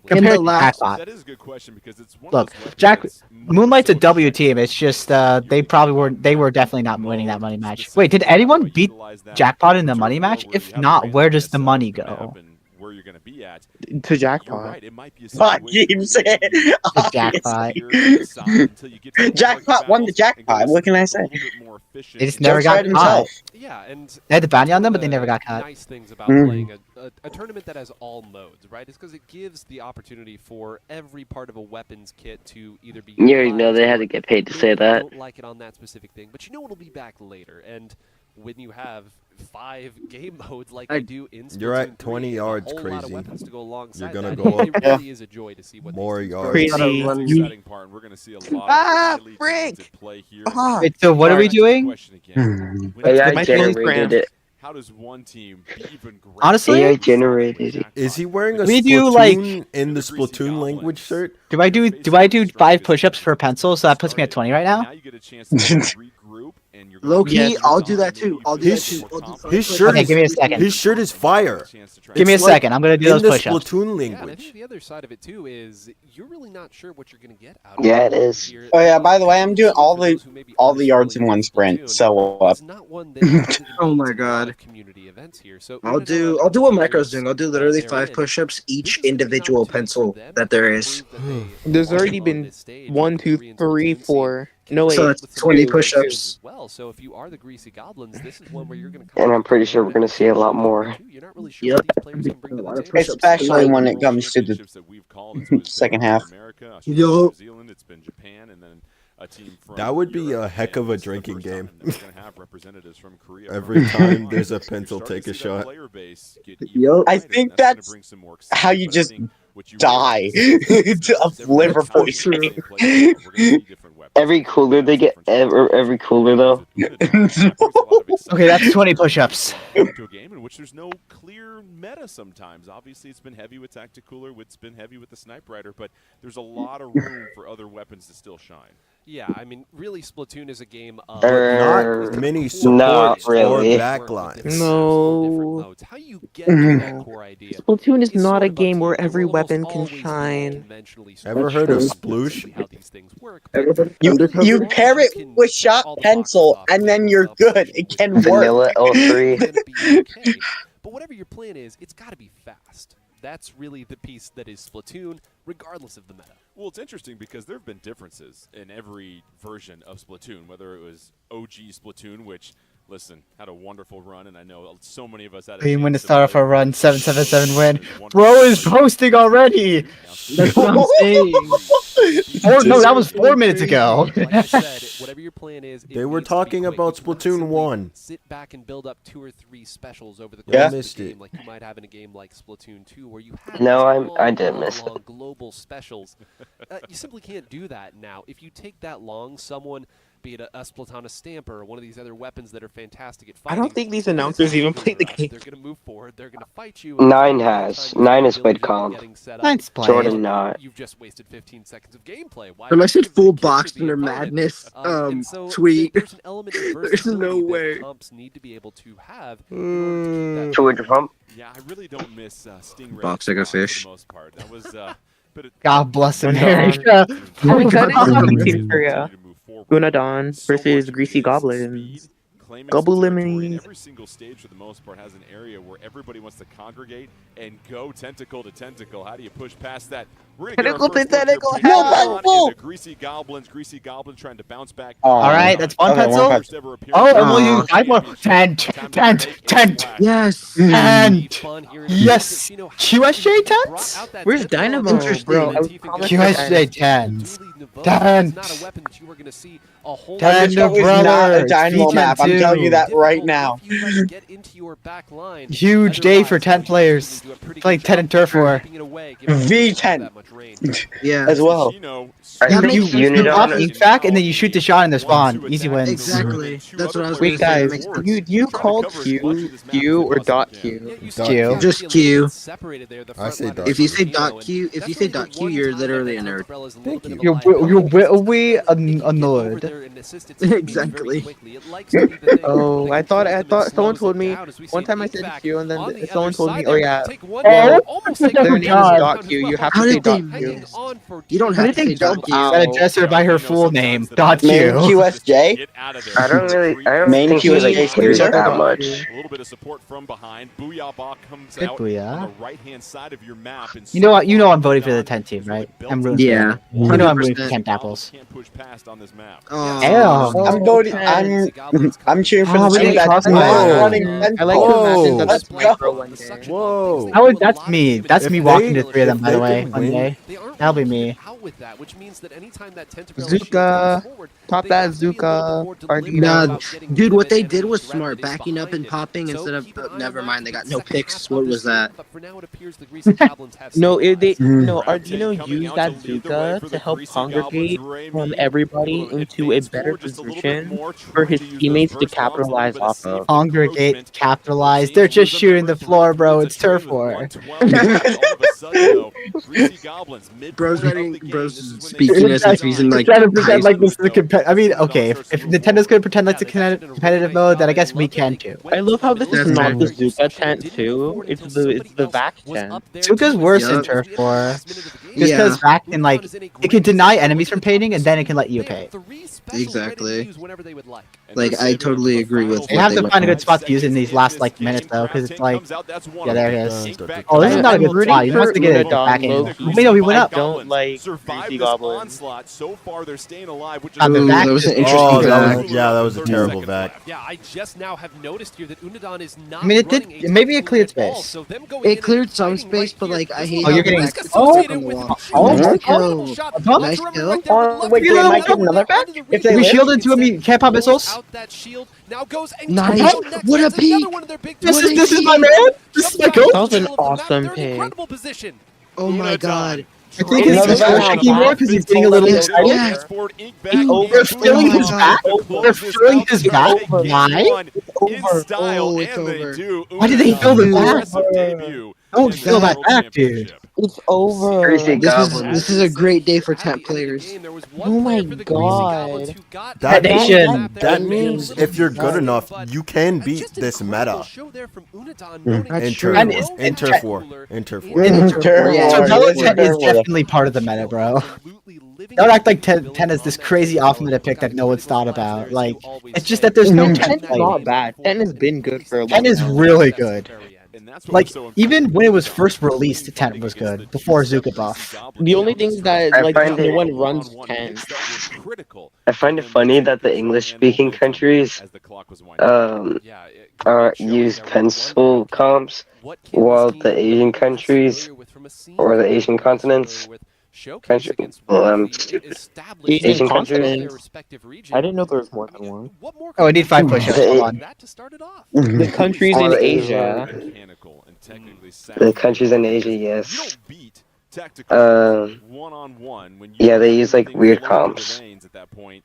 Compared to Jackpot. That is a good question because it's one Look, of those Jack, weapons Moonlight's a W team. It's just they were definitely not winning that money match. Wait, did anyone beat Jackpot in the money match? If not, where does the money go? where you're going to be at. To Jackpot. You're right, it might be a But situation James, where you need to Jackpot. until you get to the Jackpot won the jackpot. What can I say? They just never Joe got tried himself. caught. Yeah, and They had the bounty on them, but they never got caught. nice things about Mm. playing a tournament that has all modes, right? Is because it gives the opportunity for every part of a weapons kit to either be. You already know utilized they had or to get paid to maybe say you that. Don't like it on that specific thing, but you know it'll be back later. And when you have 5 game modes like you do in Splatoon You're at 3, 20 a yards whole lot of crazy. weapons to go alongside You're gonna that, go it up really is a joy to see what more these yards. Crazy. That's the exciting part, and we're going to see a lot of highly talented play here. Ah. Wait, so what are we Back to the doing? question again. When AI you- might be only generated it. How does one team be even great? Honestly, AI generated it. Is he wearing a We do, Splatoon like- in the Splatoon language shirt? Do I do 5 push-ups per pencil? So that puts me at 20 right now. Now you get a chance to regroup, and you're Low key, I'll do that too. I'll do that His, too. I'll do five his push-ups. shirt Okay, is give me a second. His shirt is fire. Give me a It's like second. I'm gonna do in those the push-ups. Splatoon Yeah, and I language. think the other side of it too is you're really not sure what you're going to get out of Yeah, it it is. here. Oh yeah, by the way, I'm doing all For those the who maybe all aren't the yards in familiar one with sprint. Splatoon, So it's not one that really Oh my competes in a lot God. of community events here. So I'll do what Micro's doing. I'll do literally 5 push-ups each individual pencil that there is. There's already been 1, 2, 3, 4. No wait. So that's 20 2. push-ups. as well. So if you are the greasy goblins, this is one where you're going to And I'm pretty sure we're gonna see a lot more. You're not really sure Yep. what these players can bring to A lot the of table. push-ups. especially when it World comes to the Championships that we've called, it's been second North half. America, Yo. New Zealand, it's been Japan, and then a team from That would be Europe, a heck and of a this is the drinking first game. time that we're gonna have representatives from Korea Every from time the there's a You're pencil, starting take to a see that shot. player base get Yup. even I wider, think and gonna that's bring some more how excitement, you but I just think what you die really see is of every liver time poisoning. the same players, we're gonna see different weapons, Every different cooler they get, different strategies. every cooler though. That brings a lot of excitement Okay, that's 20 push-ups. to a game in which there's no clear meta sometimes. Obviously, it's been heavy with Tacticooler, it's been heavy with the Snipe Rider, but there's a lot of room for other weapons to still shine. Yeah, I mean, really, Splatoon is a game of Not many Not supports or really. backlines. No. How you get to that core idea? Splatoon is It's not sort a of up game to where you. There every will almost weapon can always be shine. conventionally Ever sort heard of of Sploosh? how these things work. You pair it with shot pencil, and then you're good. It can work. Vanilla L3. It's gonna be okay. But whatever your plan is, it's got to be fast. That's really the piece that is Splatoon, regardless of the meta. Well, it's interesting because there have been differences in every version of Splatoon, whether it was OG Splatoon, which, listen, had a wonderful run, and I know so many of us had a Green win to chance start off play our run, 777 win. There's one Bro is player- posting already. That's what I'm saying. Oh no, that was 4 minutes ago. Like I said, whatever your plan is, it They were needs to be talking quick. about You cannot Splatoon simply 1. Sit back and build up 2 or 3 specials over the Yeah. course of Missed the it. game, like you might have in a game like Splatoon 2, where you have No, these I long, did long, miss it. long global specials. You simply can't do that now. If you take that long, someone be it a Splatoon, a Stamper, or one of these other weapons that are fantastic at I fighting. don't think these and it's announcers not even gonna play the rush. game. They're gonna move forward. They're gonna fight you. And Nine by the has. time you Nine feel has played diligent in comp. getting set up, Nine's played. Jordan not. you've just wasted 15 seconds of gameplay. Why Unless would it's you full give to box the under opponent? madness, And so tweet. there's an element of There's versatility no way. that comps need to be able to have in order to keep that. Georgia Pump. Yeah, I really don't miss Stingray. Box like a fish. For the most part. That was, but it, God bless Unadon. America. I'm excited to God. see Team Korea. Unadon versus Greasy Goblins. Goblins. Every single stage, for the most part, has an area where everybody wants to congregate and go tentacle to tentacle. How do you push past that? We're gonna Tentacle get to our first look tentacle, here. help! Pencil and the Greasy Goblins trying to bounce back. All right, that's one pencil. First ever appearance Oh, in and we'll the use 5 more. championship. 10, Time to 10, make it 10. splash. Yes. And Fun here in yes, Vegas. QSJ 10s? Where's Dynamo, bro? I was promised QSJ 10s. It's not a weapon that you are gonna see a whole Thunderstorm is not a Dynamo map. I'm telling you that right now. Huge day for 10 players. Playing 10 in Turf War. V10. Yeah. As well. I That think makes sense. Unidon Pop is- ink back and then you shoot the shot in the spawn. Easy wins. Exactly. That's what I was Wait, gonna guys, say. you called Q or dot Q? Q. Just Q. I say dot If you Q. say dot Q, if you say dot Q, you're literally a nerd. Thank you. You're way annoyed. Exactly. Oh, I thought someone told me one time I said Q and then someone told me, oh yeah, Oh, their name is God. dot Q. You have How to say did they dot Q. You don't How have did to they say dot Q. out? Gotta address her by her full name. Dot Main Q. QSJ. I don't Main think he QSJ like cares user? that much. A little bit of support from behind. Booyah Bach comes Good out Booyah. on the right-hand side of your map. And You know what? You know I'm voting for the 10 team, right? I'm rooting Yeah. for it. You know I'm rooting for 100%. 10 apples. Can't push past on this map. Oh. Damn. I'm voting. I'm cheering for Oh, the we team didn't that's cross not my- running I pencil. like to imagine that Let's this might go. grow one day. Whoa. How would that's me? That's If me they- walking to 3 of them, by the if they way, can one win- day. That'll be me. Zuka, top that Zuka. Nah, dude, what they did was smart. Backing up and popping instead of. Never mind, they got no picks. What was that? No, no. Ardino used that Zuka to help congregate everybody into a better position for his teammates to capitalize off of. Congregate, capitalize. They're just shooting the floor, bro. It's turf war. Bro's speaking as if he's in like. Trying to pretend high like this is a I mean, okay, if Nintendo's gonna pretend like it's a competitive mode, then I guess we can too. I love how this is That's not fair. the Zuka tent too. It's the Vac tent. Zuka's worse in Yup. turf war. Just Yeah. because Vac can like it can deny enemies from painting and then it can let you pay. Exactly. Like I totally agree with. You what have they to find a went good spot to use in these last like minutes though, because it's like yeah, there it is. Dun, dun, Oh, this is not a good rooting spot. You for want to get it Unadon back in. low-key. Wait, no, we went up. I don't like Survive Greasy this Goblin. onslaught. So far, they're staying alive, which is On the Ooh, back that was an is- interesting Oh, that back. was, yeah, that was a terrible back. Yeah, I just now have noticed here that Unadon is not. I mean, it did. running a Maybe it tactical cleared at all, space. so them going in It and cleared some fighting space, right but here, like I this hate will Oh, how you're the getting- back is oh, on the wall. Nice kill. Nice kill. Oh, wait, they might get another back if they We live. shielded to him. You can't pop missiles. Out that shield. Now goes and Nice. comes out next. What a That's another peek. one of their big This players. is my man. This is my goat. That was an Middle of the map, awesome they're in pick. incredible position. Oh my god. I think he's Another just back. shaking more because he's getting a little Yes, excited. yes. They're filling his back. They're filling his back. Why? Over. Style, Oh, it's and they over. do. Why did they fill the back? Impressive debut Don't in fill the that World back, dude. Championship. It's over. Greasy This is a great day for temp players. Oh my god. That Nation. That means if you're good enough, you can beat this meta in turf And war. it's- In turf war. In turf war. Intervello 10 is definitely part of the meta, bro. Don't act like 10 is this crazy off meta pick that no one's thought about. Like, it's just that there's no 10 10's playing. not bad. 10 has been good for a long 10 is time. really good. And that's what Like, was so even when it was first released, 10 was good, before Zuka buff. The only thing is that I like find no it- one runs 10. I find it funny that the English-speaking countries use pencil comps, while the Asian countries or the Asian continents, Asian countries. I didn't know there was more than one. Oh, I need 5 push-ups. Hold on. The countries in Or Asia. The countries in Asia, yes. one-on-one when you Yeah, they use like weird comps. at that point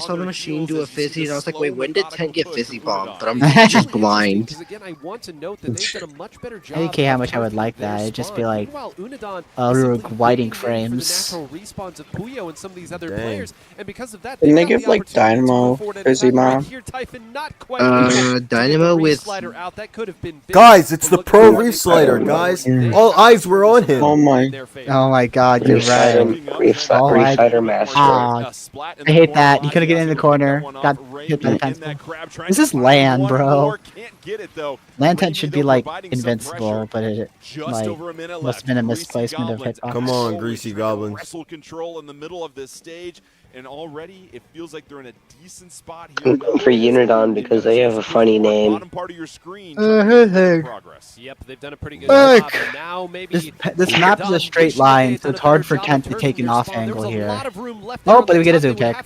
saw the machine do a fizzy, and I was like, wait, when did Tent get fizzy bomb? But I'm It's just really blind. because again, I want to note that they've done a much better job. I think how much I would targeting like their that. It'd just be spawn. like Meanwhile, Unadon is rogue simply whiting waiting frames. for the natural respawns of Puyo and some of these other Dang. players, and because of that, Didn't they've they got give the like opportunity to Dynamo move forward. And fizzy in fact, right bomb? here, Typhon not quite able to get the Dynamo Reef with Slider out. That could have been big. Guys, it's But the look at pro what Reef they Slider, did. guys. They All have eyes were on him. Oh my. in their favor. Oh my god, you're right. Oh, Reef I- Fighter Master. Ah, I hate that. He could have get in the corner. Got hit by the in pencil. that crab, trying This to is find land, one bro. more. Can't get it though. Land 10 Raimi, should be though, like providing some invincible, pressure. but it Just like over a minute must left. have been a Greasy misplacement of Goblins, hitbox. Come on, always Greasy trying to Goblins. wrestle control in the middle of this stage, and already it feels like they're in a decent spot here. For Unidon because they have a funny name. Bottom part of your screen, trying to make their progress. Yep, they've done a pretty good Look! job. And now maybe This map is a straight line, so it's hard for Kent to take an off angle here. Oh, but we get a zoom pick.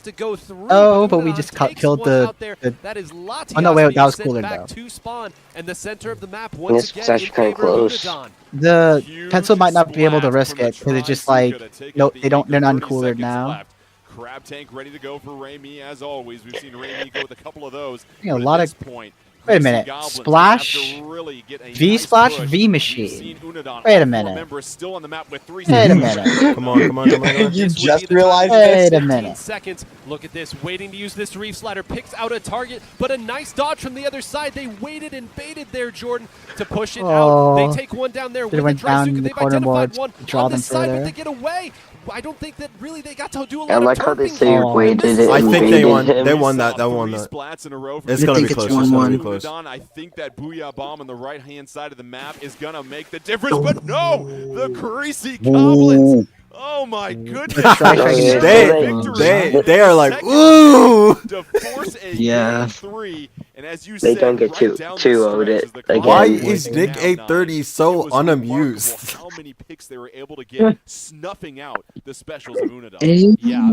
Oh, but we just killed the. That is Oh no, wait, that was cooler though. to spawn, and the center of the map This once was again actually in kind of favor of close. Unadon. The pencil might not be able to risk it because it's just like no, they don't. They're not uncoolered now. Crab tank ready to go for Raimi as always. We've seen Raimi go with a couple of those. Yeah, a But at lot this of. point, Wait a Greasy minute. Goblins Splash, have to really get a V nice splash, push. V We've machine. seen Unadon, Wait a all four minute. members still on the map with 3 Wait a seconds. minute. Come on, come on, come on, come on. You This would just be the time realized to this? use Wait a 15 minute. seconds. Look at this, waiting to use this reef slider. Picks out a target, but a nice dodge from the other side. They waited and baited there, Jordan, to push it out. Oh. They take one down there They with went the down Trizuka. the They've corner identified boards one to draw on the them side, but further. they get away. I don't think that really they got to do a lot I like of how they turping say here. waited This is it I and think they baited won. him. They won that. Saw They won 3 that. splats in a row from It's the gonna be Unadon. close. It's gonna be 1-1. close. I think that Booyah Bomb on the right-hand side of the map is gonna make the difference, but no! The Greasy Goblins! Oh my goodness! They are like, ooh! To force a Yeah. game 3, and as you They said, don't get right too down the too stretch owed it as the again. Why Goblins is were Nick down 830 9. so It was unamused? remarkable how many picks they were able to get, snuffing out the specials of Unadon. Yeah,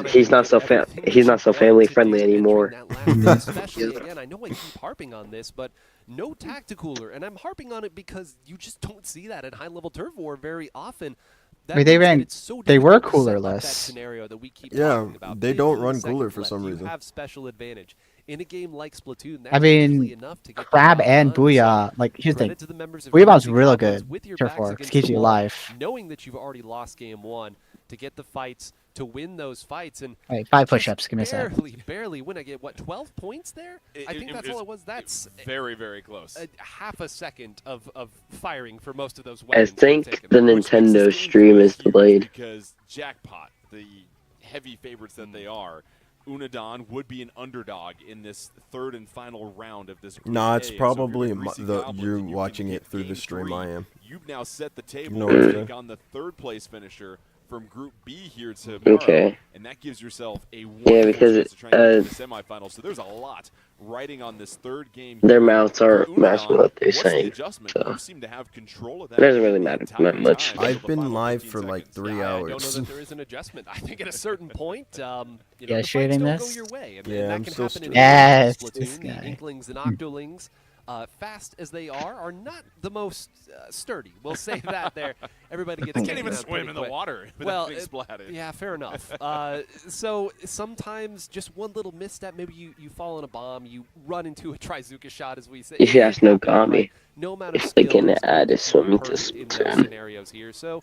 He's not so family friendly anymore. Especially again, I know I keep harping on this, but no tacticooler, and I'm harping on it because you just don't see that at high level turf war very often. I mean, they means that ran. it's so They were difficult to set up that coolerless. scenario that we keep Yeah, talking about. they don't 15 run cooler seconds for left. some You reason. have special advantage in a game like Splatoon. I That's usually mean, enough to get the Crab job and done. Booyah. So Like here's the credit thing. to the members of Booyah Bomb's Greasy real Goblins good. with your Turf backs war. It against keeps the you wall, alive. knowing that you've already lost game 1, to get the fights, to win those fights, and Wait, 5 just push-ups. Give me a sec. barely win. I get what 12 points there. I think that's all it was. That's very, very close. half a second of firing for most of those I weapons. think the Nintendo stream is delayed. Because Jackpot, the heavy favorites that they are, Unadon would be an underdog in this third and final round of this group. Nah, it's A. So if probably you're the Greasy the Goblins you and you watching can it through get the game stream. 3, I am. You've now set the table know to what I'm take saying. on the third place finisher from Group B here tomorrow, Okay. and that gives yourself a Yeah, wonderful because chance to try and get to the semifinals. So there's a lot riding on this third game. Their here. mouths aren't For matching Unadon, what they're what's the saying. adjustment? So You seem to have control of it that doesn't game really the matter entire that much. time. I've Until the been final live 15 for like seconds. 3 I don't know hours. that there is an adjustment. I think at a certain point, you know, Yeah, the fights shooting don't this? go your way. And, Yeah, and that I'm can still happen in streaming. any game of Yes, this Splatoon. guy. The Inklings and Octolings, fast as they are not the most sturdy. We'll say that there. Everybody gets They taken can't even out swim pretty in the quick. water Well, without being splatted. yeah, fair enough. So sometimes just one little misstep, maybe you fall on a bomb, you run into a Trizuka shot, as we say. You should ask It can happen, Nogami right? No amount of if they skill can is going add to a swimming to hurt in those Splatoon. scenarios here. So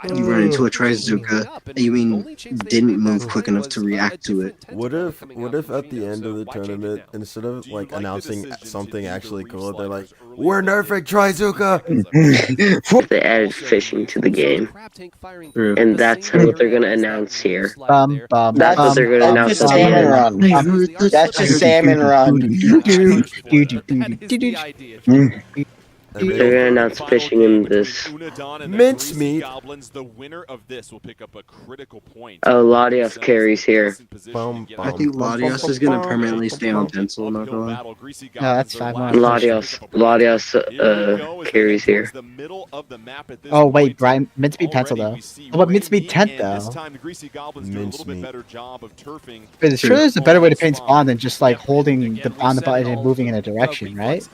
I You don't run know into a if it's moving Trizuka, up, and you the mean only chance they didn't made move last quick night enough to was a react to it. different What tentacle if coming what out if from at the Gino, end so of the why change it tournament, now? instead of Do you like like the announcing decision to something do the actually reef cool, they're like, sliders early "We're in the nerfing game? Trizuka." If they added fishing to the game, and that's what they're gonna announce here. Bum, bum, That's what they're gonna That's announce just at the salmon end. run. I heard the That's just salmon run. That is the idea. And They're gonna announce Final fishing game in between this. Unadon and the Mince Greasy meat. Goblins. The winner of this will pick up a critical point. Oh, Latios carries here. I think Latios is gonna permanently stay on pencil, not gonna lie. No, that's 5 more. Latios carries here. Oh wait, Brian mincemeat pencil though. Oh, but mincemeat tent though. Wait, sure, there's a better way to paint spawn than just like holding on the button and moving in a direction, right?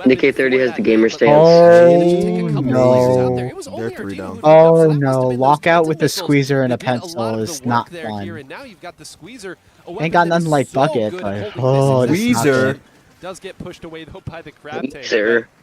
Nick 830 has the gamer stance. Oh no! They're 3 down. Oh no! Lockout with a squeezer and a pencil is not fun. Ain't got nothing like bucket, but oh, this is not Squeezer. good. Does get pushed away though by the crab tank. Sir.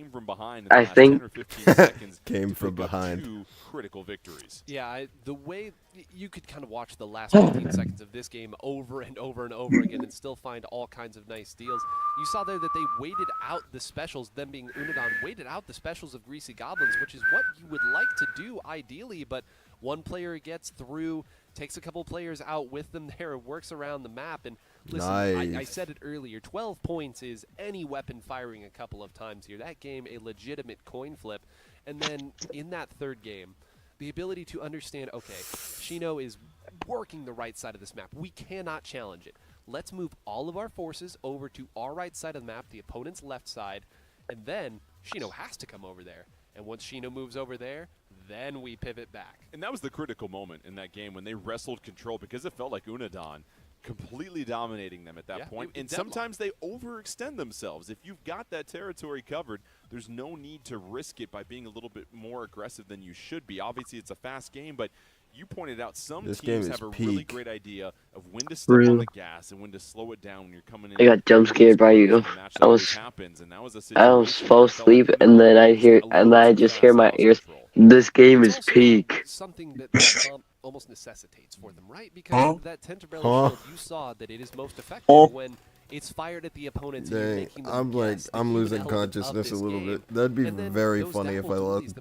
came from behind in the I last think- 10 or 15 seconds. Came to from pick up behind. 2 critical victories. Yeah, the way you could kind of watch the last 15 seconds of this game over and over and over again and still find all kinds of nice steals. You saw there that they waited out the specials, them being Unadon, waited out the specials of Greasy Goblins, which is what you would like to do ideally, but one player gets through, takes a couple players out with them there, works around the map, and listen, I Nice. said it earlier, 12 points is any weapon firing a couple of times here. That game, a legitimate coin flip. And then in that third game, the ability to understand, okay, Shino is working the right side of this map. We cannot challenge it. let's move all of our forces over to our right side of the map, the opponent's left side, and then Shino has to come over there. And once Shino moves over there, then we pivot back. And that was the critical moment in that game when they wrestled control, because it felt like Unadon completely dominating them at that point. And sometimes they overextend themselves. If you've got that territory covered, there's no need to risk it by being a little bit more aggressive than you should be. Obviously, it's a fast game, but you pointed out some teams have a really great idea of when to step on the gas and when to slow it down when you're coming in. I got jump scared by you. I was fall asleep, and then I just hear my ears. This game is peak. Something that almost necessitates for them, right? Because that Tenterbrell shield, you saw that it is most effective when it's fired at the opponents. Dang, I'm losing consciousness a little bit. That'd be very funny if I lost.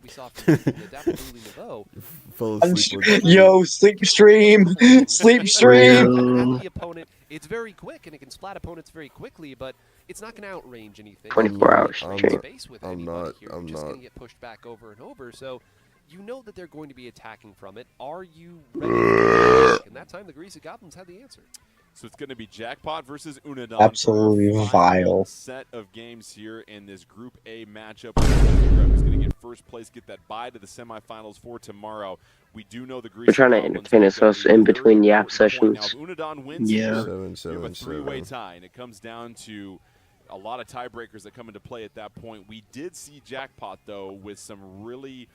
Fell asleep. Yo, sleep stream, sleep stream. The opponent, it's very quick and it can splat opponents very quickly, but it's not going to outrange anything. 24 hours stream. I'm not. Just going to get pushed back over and over. So you know that they're going to be attacking from it. Are you ready? And that time the Greasy Goblins had the answer. So it's going to be Jackpot versus Unadon. Absolutely vile. Set of games here in this Group A matchup. Who's going to get first place, get that bye to the semifinals for tomorrow. We do know the We're trying to entertain ourselves in between yap sessions. Now, if Unadon wins Yeah. here, you have a three-way tie, and it comes down to a lot of tiebreakers that come into play at that point. We did see Jackpot, though, with some really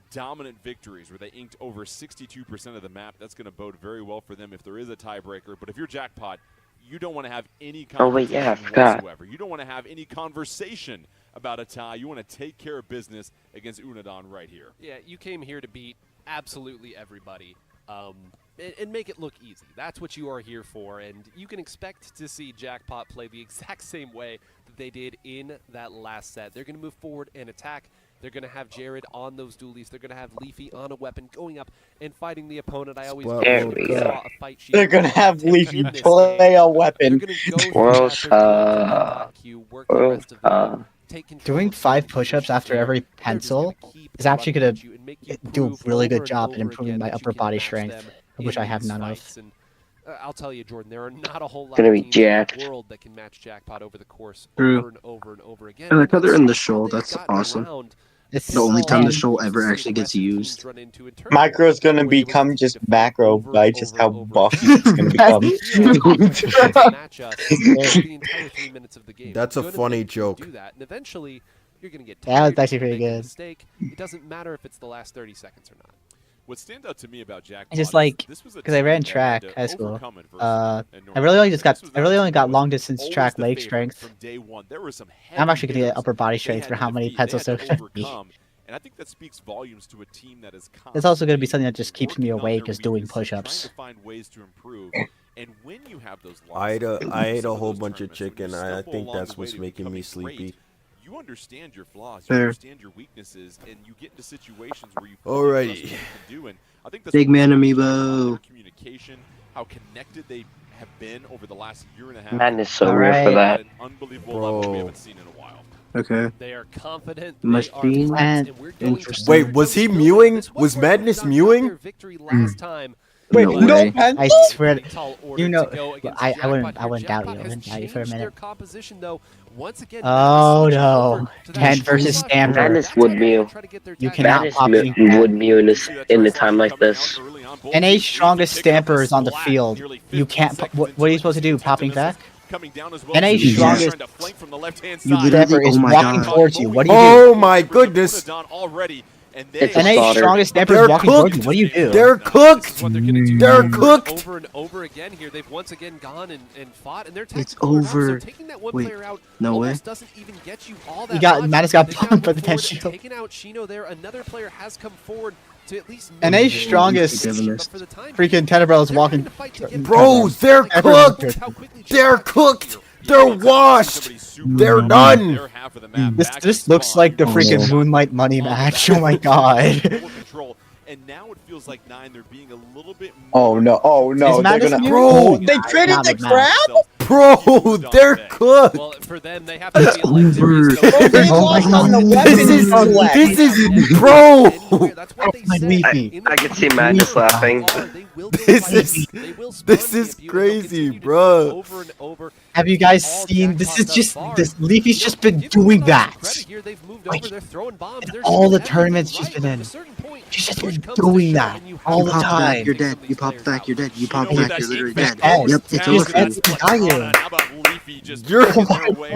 dominant victories where they inked over 62% of the map. That's going to bode very well for them if there is a tiebreaker. But if you're Jackpot, you don't want to have any conversation whatsoever. You don't want to have any conversation about a tie. You want to take care of business against Unadon right here. Yeah, you came here to beat absolutely everybody and make it look easy. That's what you are here for, and you can expect to see Jackpot play the exact same way that they did in that last set. They're going to move forward and attack. They're going to have Jared on those dualies. They're going to have Leafy on a weapon going up and fighting the opponent. I always saw a fight sheet. They're gonna have Leafy play a weapon. Doing 5 push-ups after every pencil is actually going to do a really good job at improving my upper body strength, which I have none of. I'll tell you, Jordan, there are not a whole lot Gonna of be teams in jacked. the world that can match Jackpot over the course True. over and over and over again. I like how they're in the Because show. they've That's gotten awesome. around It's The only time the show to ever see actually gets aggressive teams used. run into in tournaments. Micro's gonna We're able become to just defend macro over by and just over how and over buff again. he's gonna become. Match us for the entire 3 minutes of the game. That's a You're gonna funny make them joke. Do that, and eventually you're going to get That was tired. actually you're pretty gonna make a good. mistake. It doesn't matter if it's the last 30 seconds or not. What stands out to me about Jackpot I just is like this was a because I team ran that had track to high school. overcome adversity I at North really only Carolina. This was I really not a only team got that was long distance always track the leg favorite strength. from day one. There were some I'm heavy actually gonna get hitters upper body they strength had for to how many defeat, pencils they they're had to gonna be. overcome. And I think that speaks volumes to a team that is It's also gonna be something that constantly just keeps me working on awake their is doing weaknesses, trying push-ups. to find ways to improve. And when you have those I ate losses, a some of whole those bunch of tournaments, when you chicken. I stumble think along that's the way what's to making me becoming great, sleepy. you understand your flaws, you Fair. understand your weaknesses, and you get into situations where you Alrighty. what you can do. And I think that's Big what we're man seeing with Jackpot, amiibo. their communication, how connected they have been over the last year and a half. Man is so All weird for right. that. At an unbelievable level we Bro. haven't seen in a while. Okay. They are confident. Machine they are and and we're going to interesting. Wait, was he mewing? Was Madness mewing? Victory last time. Wait, No no way. pencil? I swear, Pretty tall order you know, to go against I Jackpot wouldn't here. doubt you. I Jackpot wouldn't has doubt you for a changed their minute. composition, though. Once again, Oh switching no, over to that Kent versus short Stamper. Madness would mew. You cannot Madness pop in would mew in a time like this. NA's strongest stamper is on the field. You can't. What are you supposed to do? Popping back? NA's Yes. strongest You literally- stamper is oh my walking God. towards you. What do you Oh my goodness! It's a do? NA's slaughter. strongest stamper They're is walking towards you. cooked. What do you do? They're cooked. They're cooked. Over and over again here. They've once again gone and fought, and they're It's taking forward arms, over. So taking that one Wait, player out no way. almost doesn't even get you all that You got much. Mattis got They've pumped by the moved pen forward and shield. taken out Shino there. Another player has come forward to at least NA's move strongest forward, but for the time freaking being, Tenebral is they're walking. trying to fight to get Bro, they're Everyone's cooked. good. how quickly They're Jackpot cooked. They're washed. They're done. This looks like the freaking Moonlight Money match. Oh my god. And now it feels like they're being a little bit Oh no! Oh no! Is They're Madness gonna. new? Bro, Nah, they traded not the with Madness. crab. Bro, they're cooked. Well, for them, they have to feel like there is no. Bro, they Oh my lost on the God. weapon select. This is bro. That's what they my said. Leafy. I can see Madness laughing. This is crazy, bro. Over and over. Have you guys seen? This is just this. Leafy's just been doing that. Like, all the tournaments she's been in. She's just been doing that all the time. You're dead. You popped back. You're dead. You popped know back. what You're literally that dead. is? Yep, it's He's over. dead. for you. dying. How about Leafy just You're making their way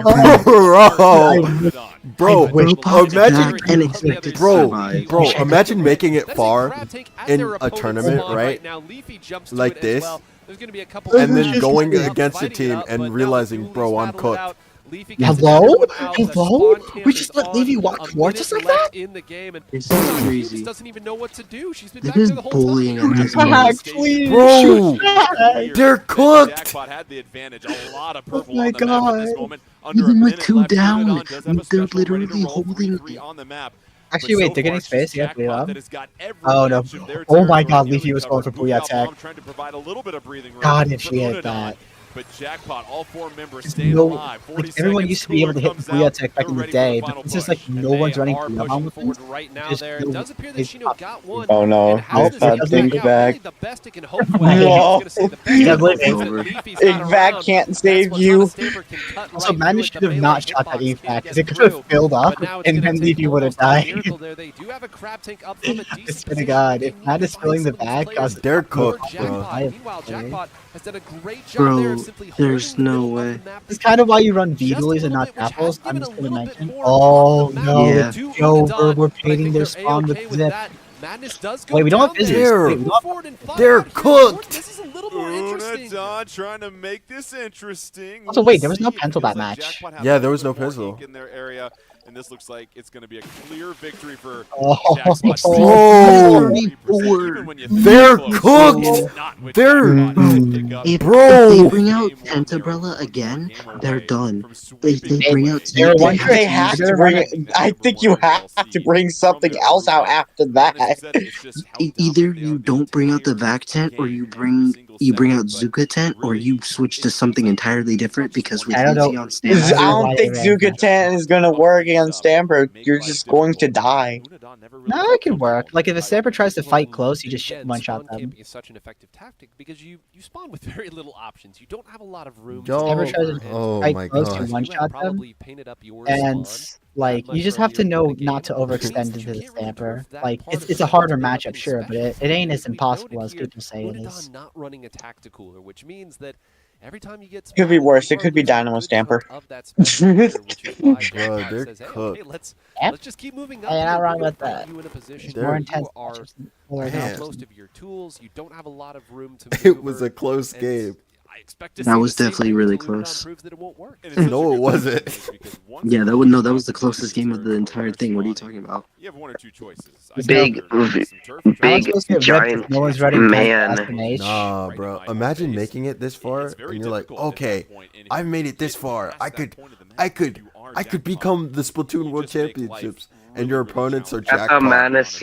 bro, Bro popped imagine, back and expected to bro, survive. bro, imagine making it far in a tournament, right? Like this, and then going against a team and realizing, bro, I'm cooked. Hello? Hello? We just let Leafy walk towards us like that? In the game, and This is crazy. doesn't even know what to do. She's been This back is there the whole bullying time. at this Bro, they're cooked. Jackpot had the advantage. A lot of purple my on the map at this God. moment. Under a Even with minute 2 left, down, Unadon does have a they're special ready to literally roll. holding. 3 on the map. Actually, But wait, so they're getting far, it's space. just Yeah, Jackpot Booyah. that has got every Oh no. inch of their Oh my territory God, nearly Leafy was going for covered. Booyah Booyah tech. bomb trying to provide a little bit of breathing room God, if for she hit Unadon. that. But Jackpot, all 4 members staying No, alive. 40 like, everyone seconds, used to be able to hit comes Booyah out. tech back They're in the ready for the day, final but it's just push. like no one's running are Booyah pushing with forward them. right now. Just There, no it does appear that big Shino pop. got one. Oh no, and has I this thought figured think out. back. Really, the best it can hope for. I was No. gonna say the best it Yeah, can hope it's for over. that Leafy's not Igvac around. can't That's save what you. Thomas Stamper can cut Also, right Madness through it. should The have melee not shot that hitbox Eve can't back get because it could have through. filled up But now it's and gonna then take Leafy would have almost a died. miracle there. They do have a crab tank up from a decent I swear to position. God, They if need Madness to find filling the some of these bag, players cause that They're are more cooked, bro. Jackpot. Meanwhile, Jackpot has done a great job Bro, there of simply there's holding the no middle way. of the map. It's kind of why you run Just a V-dualies and little not bit, which has apples. I'm given just a gonna little bit mention. more Oh of the map no, Yeah. to Joe, Unadon. we're I painting think their they're spawn with A-okay with zip. that. Madness does go Wait, we don't have down visitors. there. Wait, we Move don't- forward and find They're out here. cooked. This is a little more interesting. Unadon trying to make this interesting. Also, We'll wait, there was no see. It pencil feels that like match. Jackpot have Yeah, a there was little no bit more pencil. ink in their area, and this looks like it's going to be a clear victory for Oh, Jackpot. Bro, Even when you think they're close, cooked. it's not what They're Jackpot can pick up. If Bro. they bring out Game one, Tentabella again, game they're away done. from If sweeping they bring away. out They're one Tentabella, trick. They have They're to gonna bring run it. I think you have to bring something else out after that. either you don't bring out the Vac tent or you bring out Zuka tent or you switch to something entirely different because with I don't know. Easy on I standby, don't think Zucatan is gonna work against Stamper. You're just going to die. No, it could work. Like if a Saber tries to fight close, you just one-shot Spawn them. camping is such an effective tactic because you spawn with very little options. You don't have a lot of room. Yo, Saber tries to oh fight my close, God. you one-shot them. Probably painted up your And spawn like that you much just have to earlier in know the game, not to which means overextend that into you the can't really Stamper. prove that Like part of it's the a harder Unadon matchup, weapon sure, but it special. ain't as We impossible noted as here people say it is. Unadon not running a tacticooler, which means that every time you get Could be spotted, worse. you It are could be losing a Dynamo good Stamper. chunk of that special meter, which is why Bro, Jackpot they're says, hey, okay, cooked. let's just keep moving up. Hey, you're not here. wrong We're with gonna that. put you in a position They're- More where intense you are matchups than people are Man. now. most of your tools. You don't have a lot of room to maneuver. It was a close and game. I expect to That see was the same definitely thing really until Unadon close. proves that it won't work. No, it wasn't. Yeah, that was the closest game of the entire thing. What are you talking about? You have one or two choices. Big, big, giant No one's running man. H. Nah, bro. Imagine making it this far, and you're like, okay, I've made it this far. I could become the Splatoon World Championships, and your opponents are That's how Jackpot. Madness.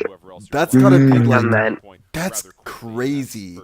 That's gotta be I thought like, Man- that's crazy.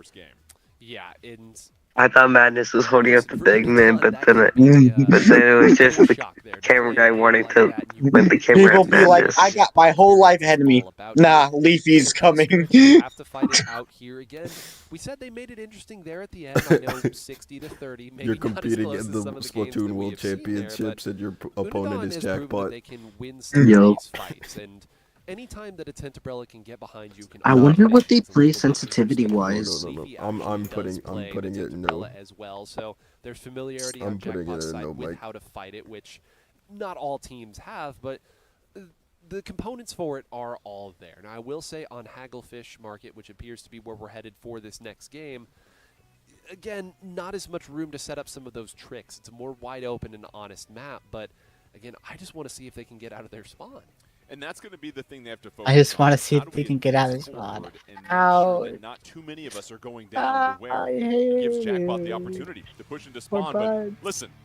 Yeah, and I thought Madness was holding up the big man, but then it was just the camera guy wanting to win the camera. People at be like, Madness. I got my whole life ahead of me. Nah, Leafy's coming. You have to fight it out here again. We said they made it interesting there at the end. I know 60 to 30. Maybe You're not as competing close in as the some of the games Splatoon that we World have seen there, Championships, but and your opponent Unadon is has proven that Jackpot. they can win some of Yo. these fights, and anytime that a Tentabella can get behind you, can I wonder what they play sensitivity wise. No. I'm putting it in no. as well. So there's familiarity I'm on putting it Jackpot's in side no, with Mike. how to fight it, which not all teams have, but the components for it are all there. Now I will say on Hagglefish Market, which appears to be where we're headed for this next game, again, not as much room to set up some of those tricks. It's a more wide open and honest map, but again, I just want to see if they can get out of their spawn. And that's going to be the thing they have to focus on. I just want to see How if do they we can get out of advance this spot. forward and make Ow. sure that not too many of us are going down to where it gives Jackpot the opportunity to push into spawn. But listen,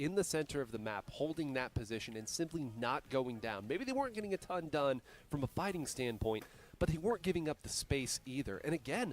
in the center of the map, holding that position and simply not going down. Maybe they weren't getting a ton done from a fighting standpoint, but they weren't giving up the space either. And again,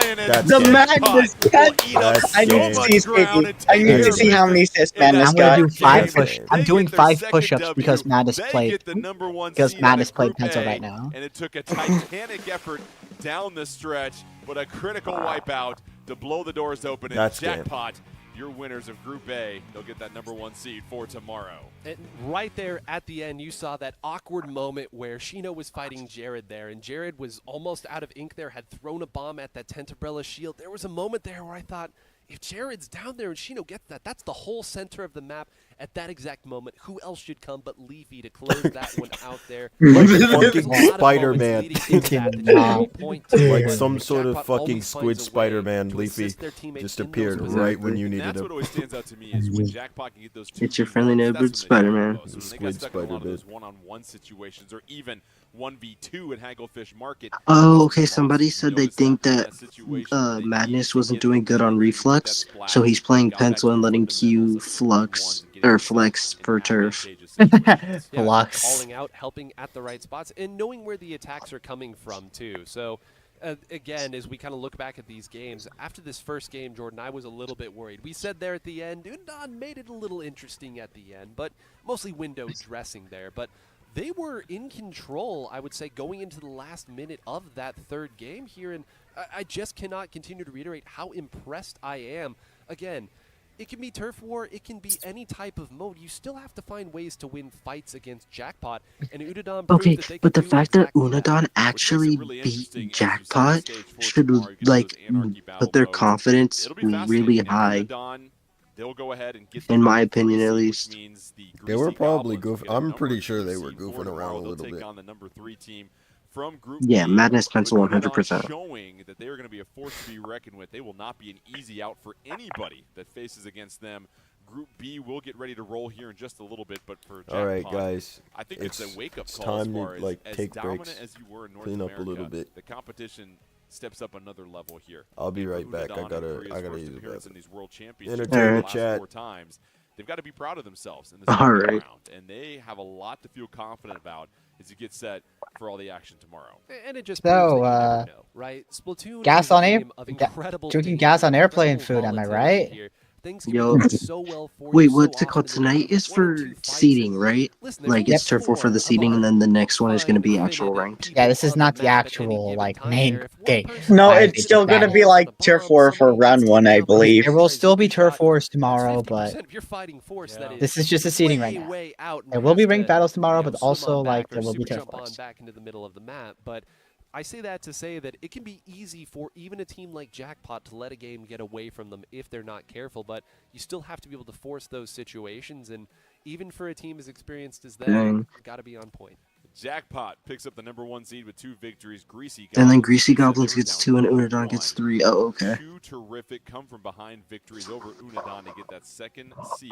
trying it. That's The game. madness. That's I need game. to see Swaggie. I need to see how many assists Madness I'm gonna got. do 5 That's push. game. I'm They doing get their 5 second push-ups W. because Madness They played. get the number 1 Because seed out Madness of played Group pencil A, right now. and it took a titanic effort down the stretch, but a critical wipeout to blow the doors open and That's game. jackpot your winners of Group A. They'll get that #1 seed for tomorrow. And right there at the end, you saw that awkward moment where Shino was fighting Jared there, and Jared was almost out of ink there, had thrown a bomb at that Tent Umbrella shield. There was a moment there where I thought, if Jared's down there and Shino gets that, that's the whole center of the map at that exact moment. Who else should come but Leafy to close that one out there? Like There's a lot fucking of Spider-Man. moments leading into that that you can point to Like where some sort of Jackpot fucking always squid finds a way Spider-Man. to Leafy assist their teammates just in those appeared positions. right when you And needed that's him. what always stands out to me is when Jackpot can get those two It's your friendly neighborhood Spider-Man. So when they got Squid stuck in a lot of Spider-Man. those one-on-one situations or even 1v2 at Hagglefish Market. Oh, okay. Somebody said they think that Madness wasn't doing good on Reflux, so he's playing Pencil and letting Q Flux or Flex for turf. Flux. Calling out, helping at the right spots, and knowing where the attacks are coming from, too. So, again, as we kind of look back at these games, after this first game, Jordan, I was a little bit worried. We said there at the end, Undon made it a little interesting at the end, but mostly window dressing there. But they were in control, I would say, going into the last minute of that third game here, and I just cannot continue to reiterate how impressed I am. Again, it can be turf war, it can be any type of mode. You still have to find ways to win fights against Jackpot, and Unadon proved Okay, that they but can the do fact that exactly that. Unadon actually beat Jackpot should like put their confidence really high. They'll go ahead and get In my opinion, at least. They were probably goofing. I'm pretty sure they were goofing around a little bit. On the #3 team from Group Yeah, B, Madness Pencil but Unadon 100%. showing that they are going to be a force to be reckoned with. They will not be an easy out for anybody that faces against them. Group B will get ready to roll here in just a little bit, but for Jackpot, All right, guys. I think it's a wake-up it's call as time far to like as take dominant breaks, as you were in North clean up America, a little bit. the competition steps up another level here. I'll be And right back. Unadon in Korea's I gotta first use the appearance in bathroom. these World Championships Entertainment the last chat. 4 times. They've got to be proud of themselves in this All second right. round, and they have a lot to feel confident about as you get set for all the action tomorrow. And it just So, proves that you never know, right? Splatoon gas is a on air, game of incredible drinking danger, gas on airplane incredible food. Am I volatility right? here. Things can Yo. be going so well for Wait, you so what's it often, called? and then you Tonight is have 1 or for 2 fights, seeding, and right? listen, there's Like only it's turf war for 4 the of seeding, our and then the next one is going to be unlimited actual ranked. people Yeah, this is on not the the map at any actual given like time main there. If one thing. person No, I it's think still it's going to bad. be like Turf War for somebody round gets 1, taken I out by believe. There will guys, still be you've turf got wars tomorrow, 50% but of your fighting force that is this is just a seeding right now. way out, and There will be has ranked to, battles tomorrow, you know, but swim also on like back or there will be super turf jump on wars. back into the middle of the map. But I say that to say that it can be easy for even a team like Jackpot to let a game get away from them if they're not careful, but you still have to be able to force those situations, and even for a team as experienced as them, Dang. you got to be on point. Jackpot picks up the #1 seed with 2 victories. Greasy And then Goblins, Greasy as you said, Goblins they were gets down 2 and 0-1. Unadon gets 3. Oh, okay. 2 terrific come from behind victories over Unadon to get that 2nd seed.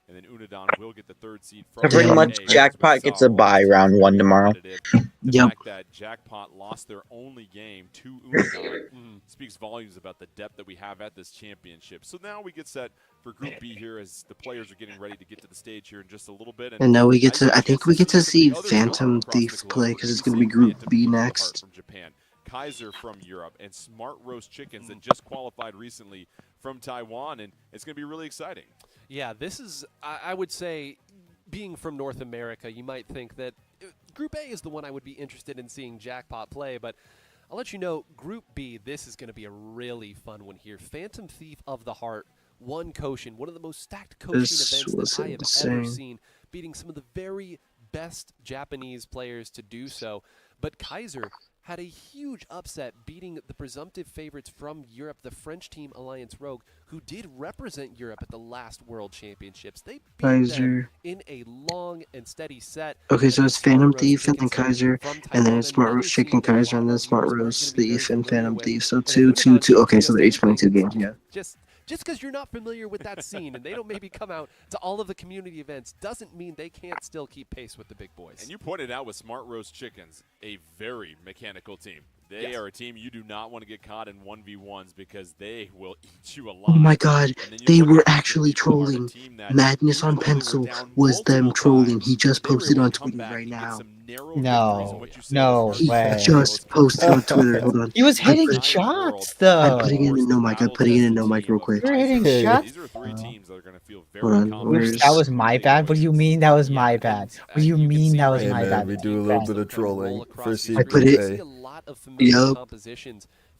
And then Unadon will get the 3rd seed from Pretty Group much A, Jackpot as we gets saw a all bye these teams round 1 very tomorrow. competitive. The Yep. fact that Jackpot lost their only game to Unadon speaks volumes about the depth that we have at this championship. So now we get set for Group B here as the players are getting ready to get to the stage here in just a little bit. And now we get I to, I think we get to some of see the others Phantom across the Thief globe. play We're because gonna it's going to be seeing Group Phantom B Thief Heart next. from Japan, Kaiser from Europe, and Smart Roast Chickens that just qualified recently from Taiwan, and it's going to be really exciting. Yeah, this is, I would say, being from North America, you might think that Group A is the one I would be interested in seeing Jackpot play, but I'll let you know, Group B, this is going to be a really fun one here. Phantom Thief of the Heart, one Koshin, one of the most stacked Koshin This events was that I have ever insane. seen, beating some of the very best Japanese players to do so. But Kaiser had a huge upset beating the presumptive favorites from Europe, the French team Alliance Rogue, who did represent Europe at the last World Championships. They beat them Kaiser. in a long and steady set. Okay, And so then it's Phantom Smart Roast Thief and then Chicken Kaiser, from and then Taiwan, it's Smart another Roast Chicken team that a Kaiser, lot and then of Smart viewers aren't Roast gonna be very Thief and familiar Phantom with. Thief. So And if 2, 2, Unadon 2. shows Okay, so just they're each playing 2 anything, games, yeah. just because you're not familiar with that scene and they don't maybe come out to all of the community events doesn't mean they can't still keep pace with the big boys. And you pointed out with Smart Roast Chickens, a very mechanical team. They Yes. are a team you do not want to get caught in 1v1s because they will eat you alive. Oh my god, And then you they look were at Kaiser, actually who are a trolling. team that, Madness even on though they were Pencil down was them multiple trolling. times, He just they were posted able on to come Twitter back right and get now. some narrow victories in No, what you said no was He far way. from just posted on Twitter. Hold on. He was I hitting put, shots, I'm though. putting in a no mic. I'm putting in a no mic real quick. You were hitting Hey. shots. These are 3 teams that are going to feel very Hold on, confident. where's- Oops, that was my bad. What do you mean that was Yeah, my and, bad? What do you you can mean see that was Hey my man, bad? we do a little bit of Kind of roll trolling across for the seed I screen. put Group it- You see A. a lot of familiar Yup. compositions.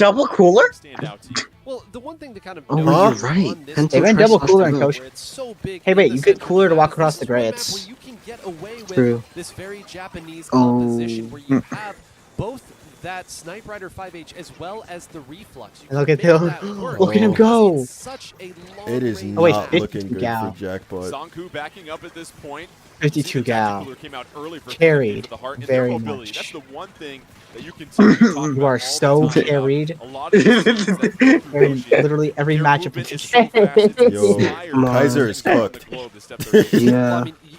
double cooler? stand out to you? Well, the one thing to kind of Oh, note you're right. on this Pencil They ran Press double lost cooler the and vote. coach. where it's so big Hey, in wait, the you center get cooler to of walk the across map, the this is one map grids. where you can get away with True. this very Japanese Oh. composition where you have both that Snipe Rider 5H as well as the Reflux. You And look can at make him. that work Look at him because go. it's such a It is long-range Oh, wait, not map. looking 52 good gal. for Jackpot. Zonku backing up at this point. 52 gal. Cooler came out early for Carried the heart and very their mobility. much. That's the one thing that you continue to talk You about are all so the time. carried. A lot of these teams that go through In Roshi, literally every their matchup movement in is so fast, it's Yo, inspired Come on. Kaiser is from the cooked. globe to step their game. Well, I Yeah. mean, you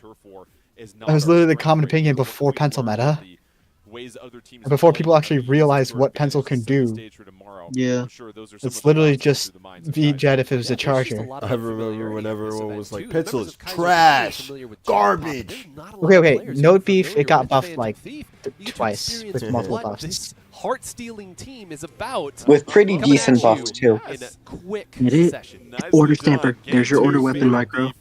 turf war is not That was our literally the strength common right opinion here. Look what before we've pencil learned meta. ways other teams Before play people actually use realize sort of what advantage Pencil to can set the do. stage for tomorrow. Yeah. I'm sure those are some It's of the literally thoughts that go just through the minds of V-Jet if it was Yeah, a there's just a Charger. lot I of remember unfamiliarity when with this everyone event, was like, too. The members Pencil is of Kaiser are trash, familiar with Jackpot, but garbage. there's not a lot of Okay, players who Note are Beef, familiar it got with buffed Phantom like Thief. You get to twice experience with multiple what buffs. this heart-stealing team is about. With pretty Coming decent at buffs, you too. in a quick Get it? session. Order stamper. There's your order weapon, Micro.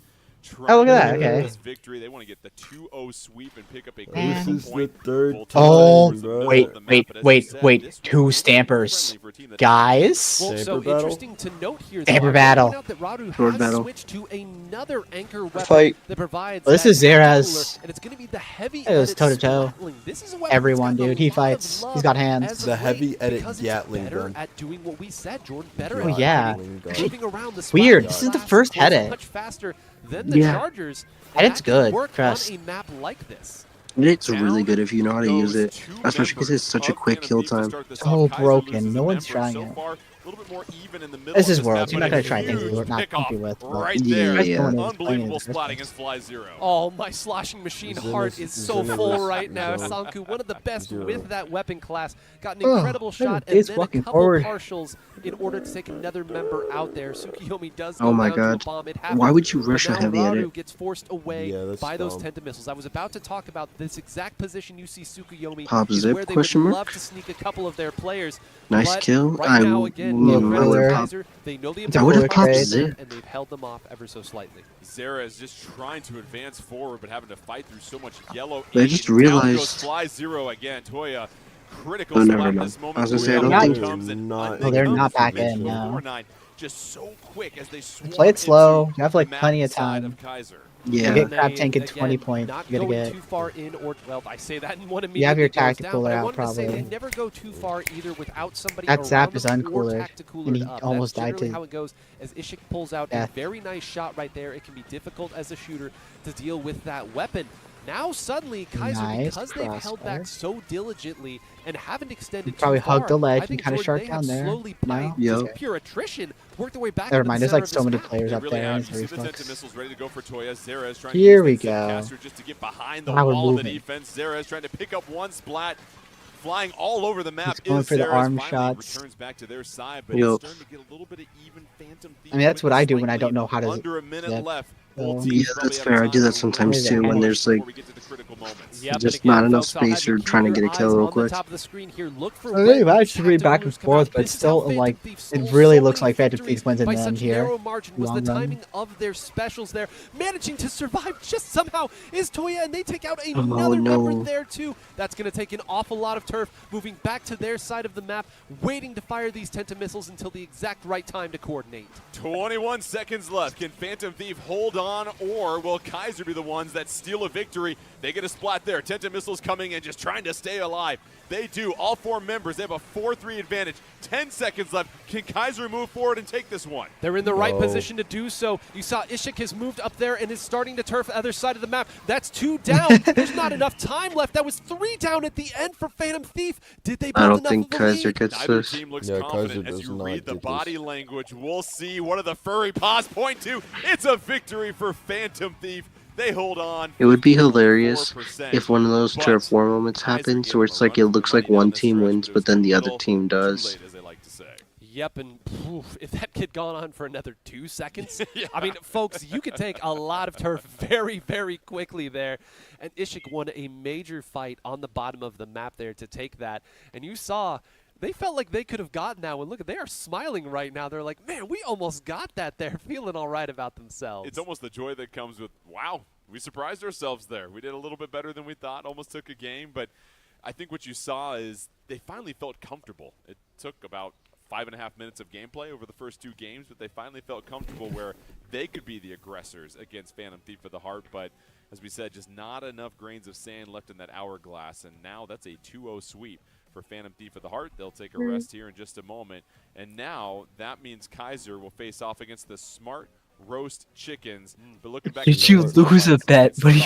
Oh, look at that, okay. This victory, they want to get the 2-0 sweep and pick up a This crucial is the point. third Voltage Oh, towards the middle wait, of the map, wait, but as you wait, said, wait. this 2 was stampers. friendly for a team that- Guys? Well, so Saber battle? interesting to note here, though, Saber I will battle. point out that Radu Sword has battle. switched to another anchor weapon Fight. that provides Well, this that is Xera's- cooler, and it's going to be the heavy It was edit toe-to-toe. splatling. This is a weapon that's Everyone, gotten a dude. He lot of fights. love He's got as hands. of The late heavy edit because it's Gatling better gun. at doing what we said, Jordan. Better Oh, at yeah. moving around the Weird. Swaggie This is the class first goes edit. much faster than the Yeah. Chargers. and Edit's that can good, work trust. on a map like this. It's really good if you know how to use it, especially because it's such a quick kill time. So broken. No one's trying it. This is Worlds. You're not going to try things you're not comfy with. But Right Yeah, there. yeah. no one is playing it in Unbelievable the first splat place. against Fly Zero. Oh, my sloshing machine Zenith- heart is so Zenith full is right now. zone. Sanku, one of the best Zero. with that weapon class. Got an Oh, incredible shot and it's then a walking couple forward. partials in order to take another member out there. Tsukiyomi does go Oh my down to a God. bomb. It Why happens. would you rush a Now heavy Radu edit? gets forced away Yeah, that's by those dumb. Tenta missiles. I was about to talk about this exact position you see Tsukiyomi Pop is zip, where they question would mark? love to sneak a couple of their players. Nice But kill. right I now, again, Yeah, credit to cooler. Kaiser. They know the I would've importance of popped Kaiser, zip. and they've held them off ever so slightly. Zera is just trying to advance forward, but having to fight through so much yellow. I aid. just Down realized- goes Fly Zero again. Toya, critical Oh, spot never in mind. this moment. I was gonna say, I Toya don't think- comes and Not- Oh, they're not back unmentioned in, no. before 9, just so quick as they swarm Play it slow. into You have, like, the map plenty of side time. of Kaiser. Yeah. You get crab They, tank at again, 20 points. Not You gotta going get. too far in, or well, I say that in one immediately You have your goes down, tactical but I out, wanted to say probably. they never go too far either without somebody That around zap is them or uncoolered, tacticoolered and he up. almost That's died generally to how it goes. As Ishik pulls out death. a very nice shot right there, it can be difficult as a shooter to deal with that weapon. Now suddenly, Kaiser, Nice because they've held crossfire. back so diligently and haven't extended You probably too far, hugged the ledge I think and kinda Jordan, sharked they have down there. slowly by No? just Yep. pure attrition worked their way back Never into mind. the There's center like of so this many map. players They up really there. have. It's You see the reflex. Tenta missiles ready to go for Toya. Zera is trying Here to we use that go. Zipcaster just to get behind the Now we're wall of the moving. defense. Zera is trying to pick up one splat. Flying all over the map He's going is for the Zera's. arm Finally shots. returns back to their side, but Yup. it's starting to get a little bit of even Phantom Thief. I mean, that's what having I a do when slight I don't lead. know how to Under a minute zip. left. So- Both Yeah, teams that's probably have fair. I time do that to sometimes really too, when push there's, like, before we get to the critical moments. Yep, and just again, not enough folks, I'll have space you or keep trying to your get a eyes kill real on quick. the top of the screen here. Look for I think when it should be back and tacticalers come out. forth, but This is how still, Phantom like, Thief it stole really so looks many like Phantom victories Thief wins in by the end such here. narrow margin was the Long run. timing of their specials there. Managing to survive just somehow is Toya, and they take out Oh, another no. member there too. That's going to take an awful lot of turf, moving back to their side of the map, waiting to fire these Tenta missiles until the exact right time to coordinate. 21 seconds left. Can Phantom Thief hold on, or will Kaiser be the ones that steal a victory? They get a splat there. Tenta missiles coming and just trying to stay alive. They do. All four members. They have a 4-3 advantage. 10 seconds left. Can Kaiser move forward and take this one? They're in the right No. position to do so. You saw Ishik has moved up there and is starting to turf the other side of the map. That's 2 down. There's not enough time left. That was 3 down at the end for Phantom Thief. Did they build I don't enough think of a Kaiser lead? gets Neither this. team looks Yeah, confident Kaiser as you does not read the get body this. language. We'll see. What do the furry paws point to? It's a victory for Phantom Thief. They hold on. It would be hilarious 4%, if one of those but turf war moments Kaiser happens gave where them it's a like run it for looks money like down one the team stretch, wins, it but was then the too other little, team too does. late, as they like to say. Yep, and if that had gone on for another 2 seconds, Yeah. I mean, folks, you could take a lot of turf very, very quickly there. And Ishik won a major fight on the bottom of the map there to take that. And you saw they felt like they could have gotten that one. Look, they are smiling right now. They're like, man, we almost got that there, feeling all right about themselves. It's almost the joy that comes with, wow, we surprised ourselves there. We did a little bit better than we thought, almost took a game. But I think what you saw is they finally felt comfortable. It took about 5.5 minutes of gameplay over the first 2 games, but they finally felt comfortable where they could be the aggressors against Phantom Thief of the Heart. But as we said, just not enough grains of sand left in that hourglass, and now that's a 2-0 sweep for Phantom Thief of the Heart. They'll take a rest here in just a moment. And now that means Kaiser will face off against the smart roast chickens. But looking back, Did you lose a bet? What do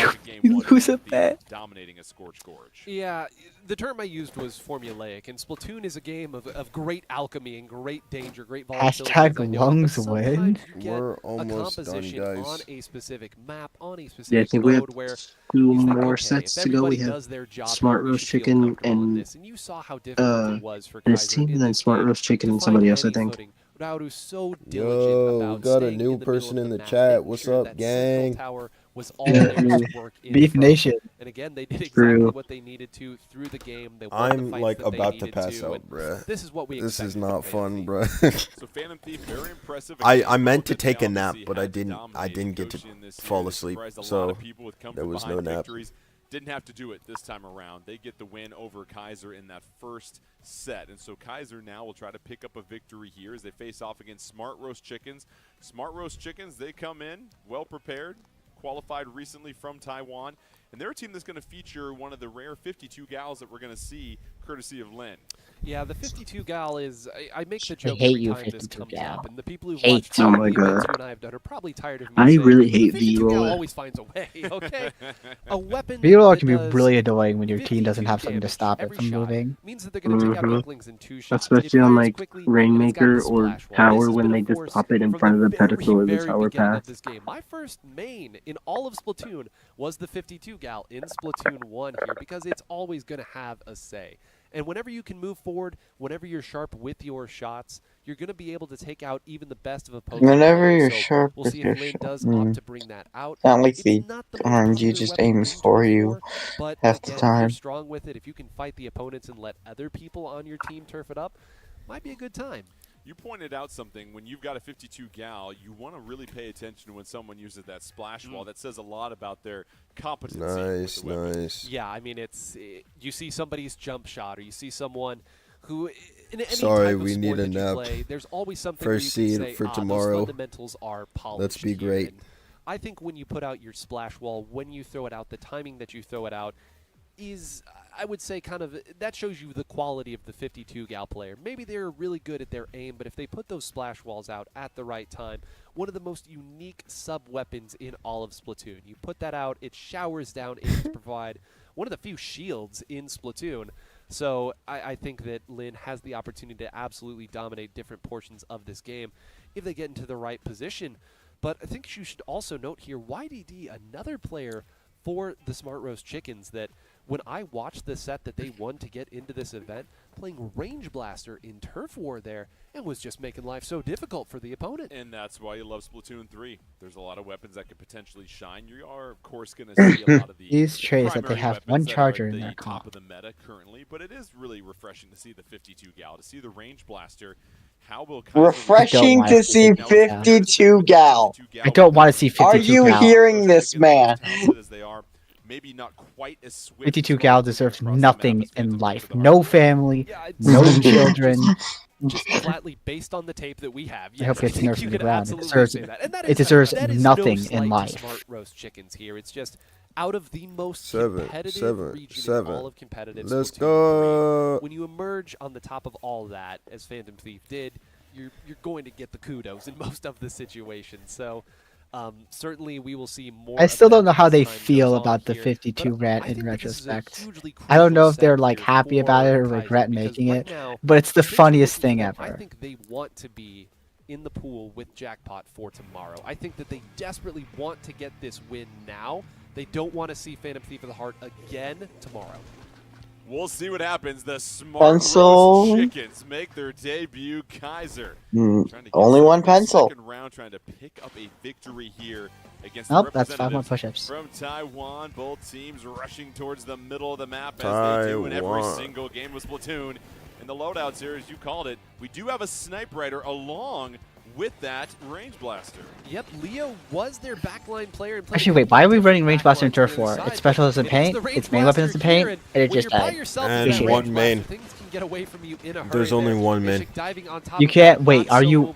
you lose a bet? Dominating a Scorched Gorge. Yeah, the term I used was formulaic, and Splatoon is a game of great alchemy and great danger, great volatility. Hashtag lungs win. We're almost done, on guys. a specific map, on a Yeah, I specific think we have mode where 2 you think, more okay, sets if to go. We everybody have does their job Smart here, we Roast should feel Chicken comfortable with and this. And you saw how difficult it was for this Kaiser team, in and then this Smart game Roast Chicken to and find somebody else, I any think. footing. Raudu so diligent Yo, about we got a staying new in the person middle in of the map, chat. making What's sure up, that central gang? tower was all theirs to work in Beef from. Nation. And again, they did exactly True. what they needed to through the game. They won I'm the fights like that they about to needed pass to, out, and bruh. this is what we This is expected not from fun, Phantom Thief. bruh. So Phantom Thief, very impressive. I meant to Again, take a they nap, obviously but I had didn't dominated get to Koshi in this fall year. They asleep, surprised a lot so of people with come there from was no behind nap. victories. Didn't have to do it this time around. They get the win over Kaiser in that first set. And so Kaiser now will try to pick up a victory here as they face off against Smart Roast Chickens. Smart Roast Chickens, they come in well prepared, qualified recently from Taiwan. And they're a team that's going to feature one of the rare 52 gals that we're going to see, courtesy of Lynn. Yeah, the 52 gal is. I make the joke hate every you, time this 52 comes gal. up, and the people who've Hate. watched Oh some my of the events God. you and I have done are probably tired of me I saying, really the hate 52 gal V-Roller. always finds a way. Okay, a weapon V-Roller that can be does really annoying when your team doesn't 52 have something to damage stop it every from shot moving. means that they're going to take out Mhm. Inklings in 2 shots. Especially It on fires like quickly, and it's got the Rainmaker or splash wall. This Tower has when been they a just force pop it in from front of the very, pedestal of the very tower beginning path. of this game. My first main in all of Splatoon was the 52 gal in Splatoon 1 here because it's always going to have a say. And whenever you can move forward, whenever you're sharp with your shots, you're going to be able to take out even the best of opposing Whenever players. you're So sharp we'll with see your if Lynn shot. does opt to bring that out. Not like It's the not the most RNG popular just weapon aims in for Turf you War, but half the again, if you're time. strong with it, if you can fight the opponents and let other people on your team turf it up, might be a good time. You pointed out something. When you've got a 52 gal, you want to really pay attention to when someone uses that splash wall. That says a lot about their competency. Nice, with the weapon. nice. Yeah, I mean, you see somebody's jump shot, or you see someone who, in any Sorry, type of we sport need a that you nap. play, there's always something First where you seed can say, for those tomorrow. fundamentals are polished. Let's be here." great. And I think when you put out your splash wall, when you throw it out, the timing that you throw it out is, I would say, kind of, that shows you the quality of the 52 gal player. Maybe they're really good at their aim, but if they put those splash walls out at the right time, one of the most unique sub-weapons in all of Splatoon. You put that out, it showers down in to provide one of the few shields in Splatoon. So I think that Lynn has the opportunity to absolutely dominate different portions of this game if they get into the right position. But I think you should also note here, YDD, another player for the Smart Roast Chickens that when I watched the set that they won to get into this event, playing Range Blaster in Turf War there, and was just making life so difficult for the opponent. And that's why you love Splatoon 3. There's a lot of weapons that could potentially shine. You are, of course, going to see a lot of the These trays that they primary have weapons one that are charger at in the their top comp. of the meta currently, but it is really refreshing to see the 52 gal, to see the Range Blaster. How will Kaiser Refreshing wanna to see see 52 gal. 52 gal I don't want to see 52 Are you gal. hearing this, man? talented as they are, maybe not quite as swift. 52 gal deserves nothing in life. No family, no children. Just flatly based on the tape that we have. I hope Yes, it gets think nerfed you in the could ground. It absolutely deserves, say that. And that it is, deserves that is nothing no in slight to life. Smart Roast Chickens here. It's just out of the most Seven, competitive seven, region seven. in all of competitive Let's Splatoon go. 3, when you emerge on the top of all that, as Phantom Thief did, you're going to get the kudos in most of the situations. So certainly we will see more. I still of that don't know how as they time feel goes on about the here, 52 but rant I in think that this is a retrospect. hugely I don't know crucial if they're set like here happy about it or for regret Kaiser, because making right it, now, but it's the things are funniest looking thing for them. I ever. think they want to be in the pool with Jackpot for tomorrow. I think that they desperately want to get this win now. They don't want to see Phantom Thief of the Heart again tomorrow. We'll see what happens. The Smart Pencil. Roast Chickens make their debut. Kaiser trying to get Only set one for the pencil. Second round, trying to pick up a victory here against Nope, the that's 5 more representatives push-ups. from Taiwan. Both teams rushing towards the middle of the map as they do in every Taiwan. single game with Splatoon. And the loadouts here, as you called it, we do have a Snipe Rider along with that Range Blaster. Yep, Leo was their backline player. And Actually, wait, why are we running Range Blaster in Turf War? Its special is in paint, its main weapon is in paint, and it just died. And one main. There's only one main. You can't, wait, are you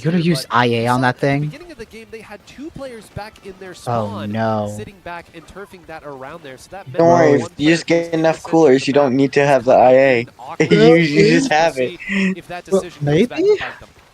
gonna use IA on that thing? Beginning of the game, they had 2 players back in their Oh spawn, no. sitting back and turfing that around there. So that meant Don't worry, one if you just player get enough coolers, you don't need to have the IA. you just have it. if that decision comes back to Maybe? bite them.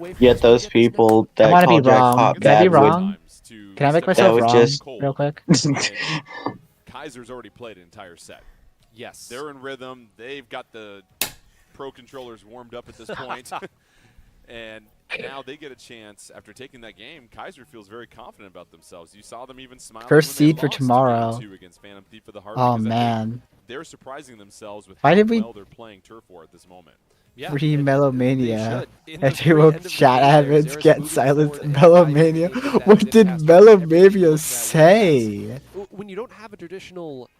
away from Yet us, those get this people I that want to be called Jack wrong. Hot Can I be bad would wrong? Can I make myself would wrong just real quick? Kaiser's already played an entire set. Yes. They're in rhythm. They've got the pro controllers warmed up at this point. And now they get a chance after taking that game. Kaiser feels very confident about themselves. You saw them even smiling First when they seed for lost tomorrow. Game 2 against Phantom Thief of the Heart. Oh because I think man. they're surprising themselves with Why how did we- well they're playing Turf War at this moment. Yeah, Free and Melomania. they should. In the And very will end of the chat game there, admins Xera's get moving silenced. forward and Melomania. guiding that What did Zip caster every time you Melomania look that way. say? When you don't have a traditional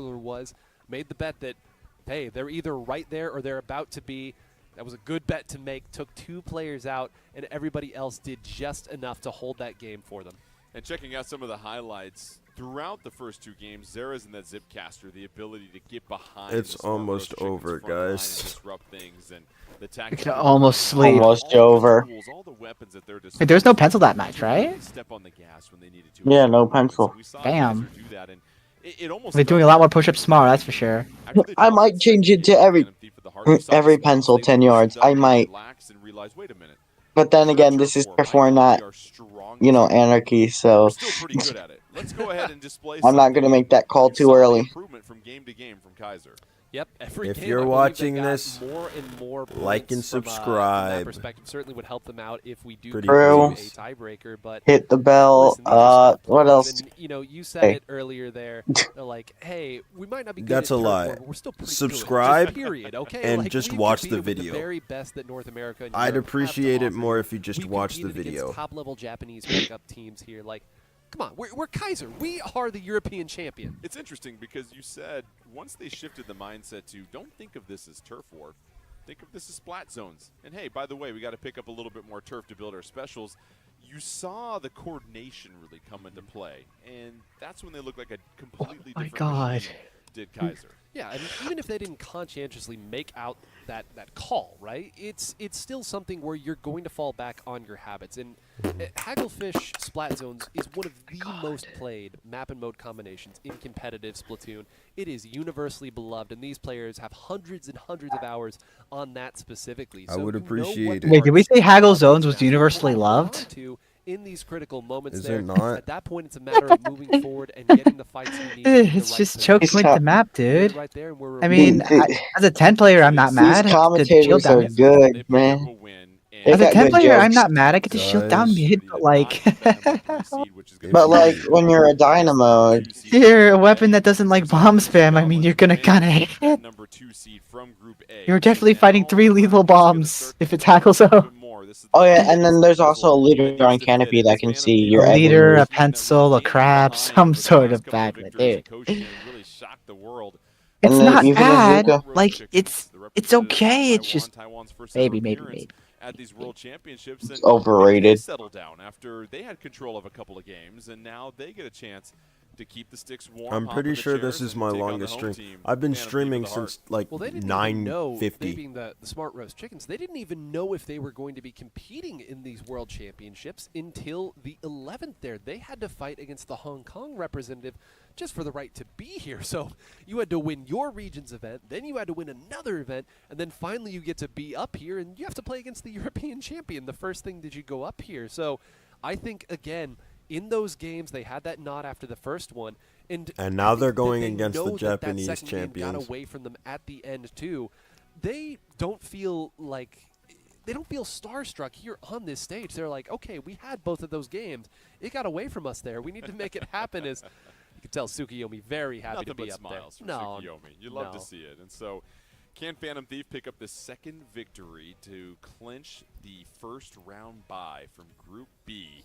particular was, made the bet that, hey, they're either right there or they're about to be. That was a good bet to make, took 2 players out, and everybody else did just enough to hold that game for them. And checking out some of the highlights throughout the first 2 games, Zera's in that Zipcaster, the ability to get behind. It's almost over, guys. Disrupt things and the I can almost sleep. Almost over. Wait, there's no pencil that match, right? Step on the gas when they needed to. Yeah, no pencil. Damn. Do that, and it almost They're doing a lot more push-ups tomorrow, that's for sure. I might change it to every pencil 10 yards. I might. But then again, this is therefore not, you know, anarchy, so I'm not going to make that call too early. Improvement from game to game from Kaiser. Yep. Every If game, you're I believe watching they got this, more and more like and points from that subscribe. perspective certainly would help them out if we do Pretty get to a please. tiebreaker. But Hit the bell. listen, these are still What points, else? and, you know, you said Hey. it earlier there. They're like, hey, we might not be good That's at a turf lie. war, but we're still pretty Subscribe good. Just period. Okay. and like, just we've watch the competed with video. The very best that North America and I'd Europe have to appreciate it offer. more if you just We've watched the competed against video. top-level Japanese pickup teams here. Like, come on, we're Kaiser. We are the European champion. It's interesting because you said once they shifted the mindset to don't think of this as turf war, think of this as splat zones. And hey, by the way, we got to pick up a little bit more turf to build our specials. You saw the coordination really come into play, and that's when they look like a completely different machine did Kaiser. Yeah, and even if they didn't conscientiously make out that call, right? It's still something where you're going to fall back on your habits. And Hagglefish Splat Zones is one of the most played map and mode combinations in competitive Splatoon. It is universally beloved, and these players have hundreds and hundreds of hours on that specifically. I So would you know appreciate what it. the Wait, did we say parts Haggle of Zones this was match universally hold on loved? to in these critical moments Is there. it not? At that point, it's a matter of moving forward and getting the fights you need. in the It's right just position. choke point the map, dude. Right there, and we're I mean, The- as a 10 player, I'm not mad. These I get to shield commentators are down. good, man. They As a got 10 good player, I'm jokes. not mad. I get to shield down mid, but like, But like when you're a dynamo, you're a weapon that doesn't like bomb spam. I mean, you're gonna kind of hate it. You're definitely fighting 3 lethal bombs if it's Hackle Zone. oh yeah, and then there's also a leader on canopy that can see your A every leader, a move. pencil, a crab, some sort of bad dude. Really shocked the world. It's And then not even bad. Azuka. Like it's okay. It's just maybe. At these world championships, It's and overrated. they settled down after they had control of a couple of games, and now they get a chance to keep the sticks warm. I'm hop pretty in the sure this chairs, is and my take on the longest home stream. team. I've been Man of streaming the heart. since like Well, they didn't even know, they 9:50. being the Smart Roast Chickens, they didn't even know if they were going to be competing in these World Championships until the 11th there. They had to fight against the Hong Kong representative just for the right to be here. So you had to win your region's event, then you had to win another event, and then finally you get to be up here, and you have to play against the European champion the first thing that you go up here. So I think, again, in those games, they had that nod after the first one. And now I they're think that going they against the know that Japanese second game champions. got away from them at the end too. They don't feel starstruck here on this stage. They're like, okay, we had both of those games. It got away from us there. We need to make it happen. As you can tell, Tsukiyomi very happy Nothing to be but up smiles there. from No, Tsukiyomi. You love no. to see it. And so, can Phantom Thief pick up the second victory to clinch the first round bye from Group B?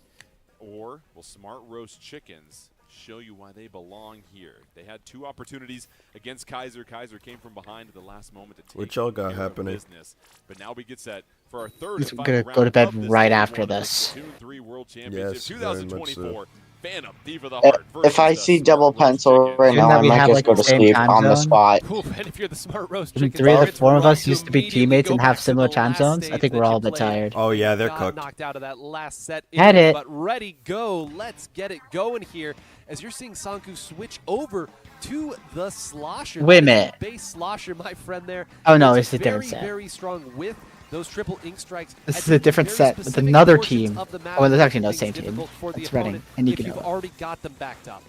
Or will Smart Roast Chickens show you why they belong here? They had 2 opportunities against Kaiser. Kaiser came from behind at the last moment to take What y'all got care of happening? business. But now we get set for our third He's and gonna final go to round bed of this right day after one of the this. Splatoon 3 World Championship Yes, very much 2024. so. Phantom Thief of the Heart If I versus see the double Smart Roast pencil Chickens. right Shouldn't now, that I we might have, just like, go the to same sleep time on the zone? spot. Oof, and if you're the Smart Roast Isn't Chickens, 3 of the it's 4 of rough us to used to be immediately teammates go and have back to similar the time last zones? I stage think that we're you all a bit played. tired. Oh yeah, they're Got cooked. knocked out of that last set. Had anyways, it. But ready, go. Let's get it going here. As you're seeing Sanku switch over to the slosher. Wait a That is minute. the base slosher, my friend there. Oh, no, It's it's a different set. very strong with those triple ink strikes. This at is a different very set with specific another portions team. of the map, Oh, there's actually no making same things team. difficult for the It's Reading opponent and if Nikki you've Nova. already got them backed up.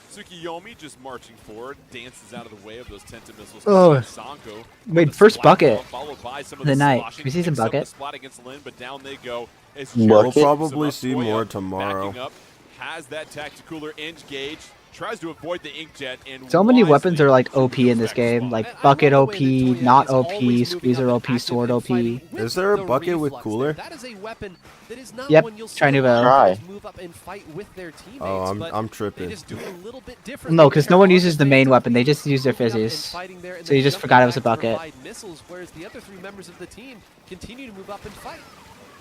Tsukiyomi just marching forward, dances out of the way of those Tenta missiles. Oh. Sanko Wait, with a first splat bucket bomb, followed by some of of the night. sloshing, Can we see some picks up the bucket? splat against Lin, but down they go. As We'll Jared We'll sweeps them probably up, see Toya more tomorrow. backing up, has that tacticooler engage, tries to avoid the inkjet, and So many wisely weapons are like OP in this game. Like bucket OP, not OP, squeezer OP, sword OP. Is there a bucket with cooler? That is a weapon that is not Yep, one you'll see try a to, lot of Try. players move up and fight with their teammates. Oh, but I'm they tripping. just do it a little bit differently. No, because no one They're uses the on main phase weapon. They of just use their moving up and fizzies. fighting there, and So you then just jumping forgot it was a back to bucket. provide missiles, whereas the other 3 members of the team continue to move up and fight.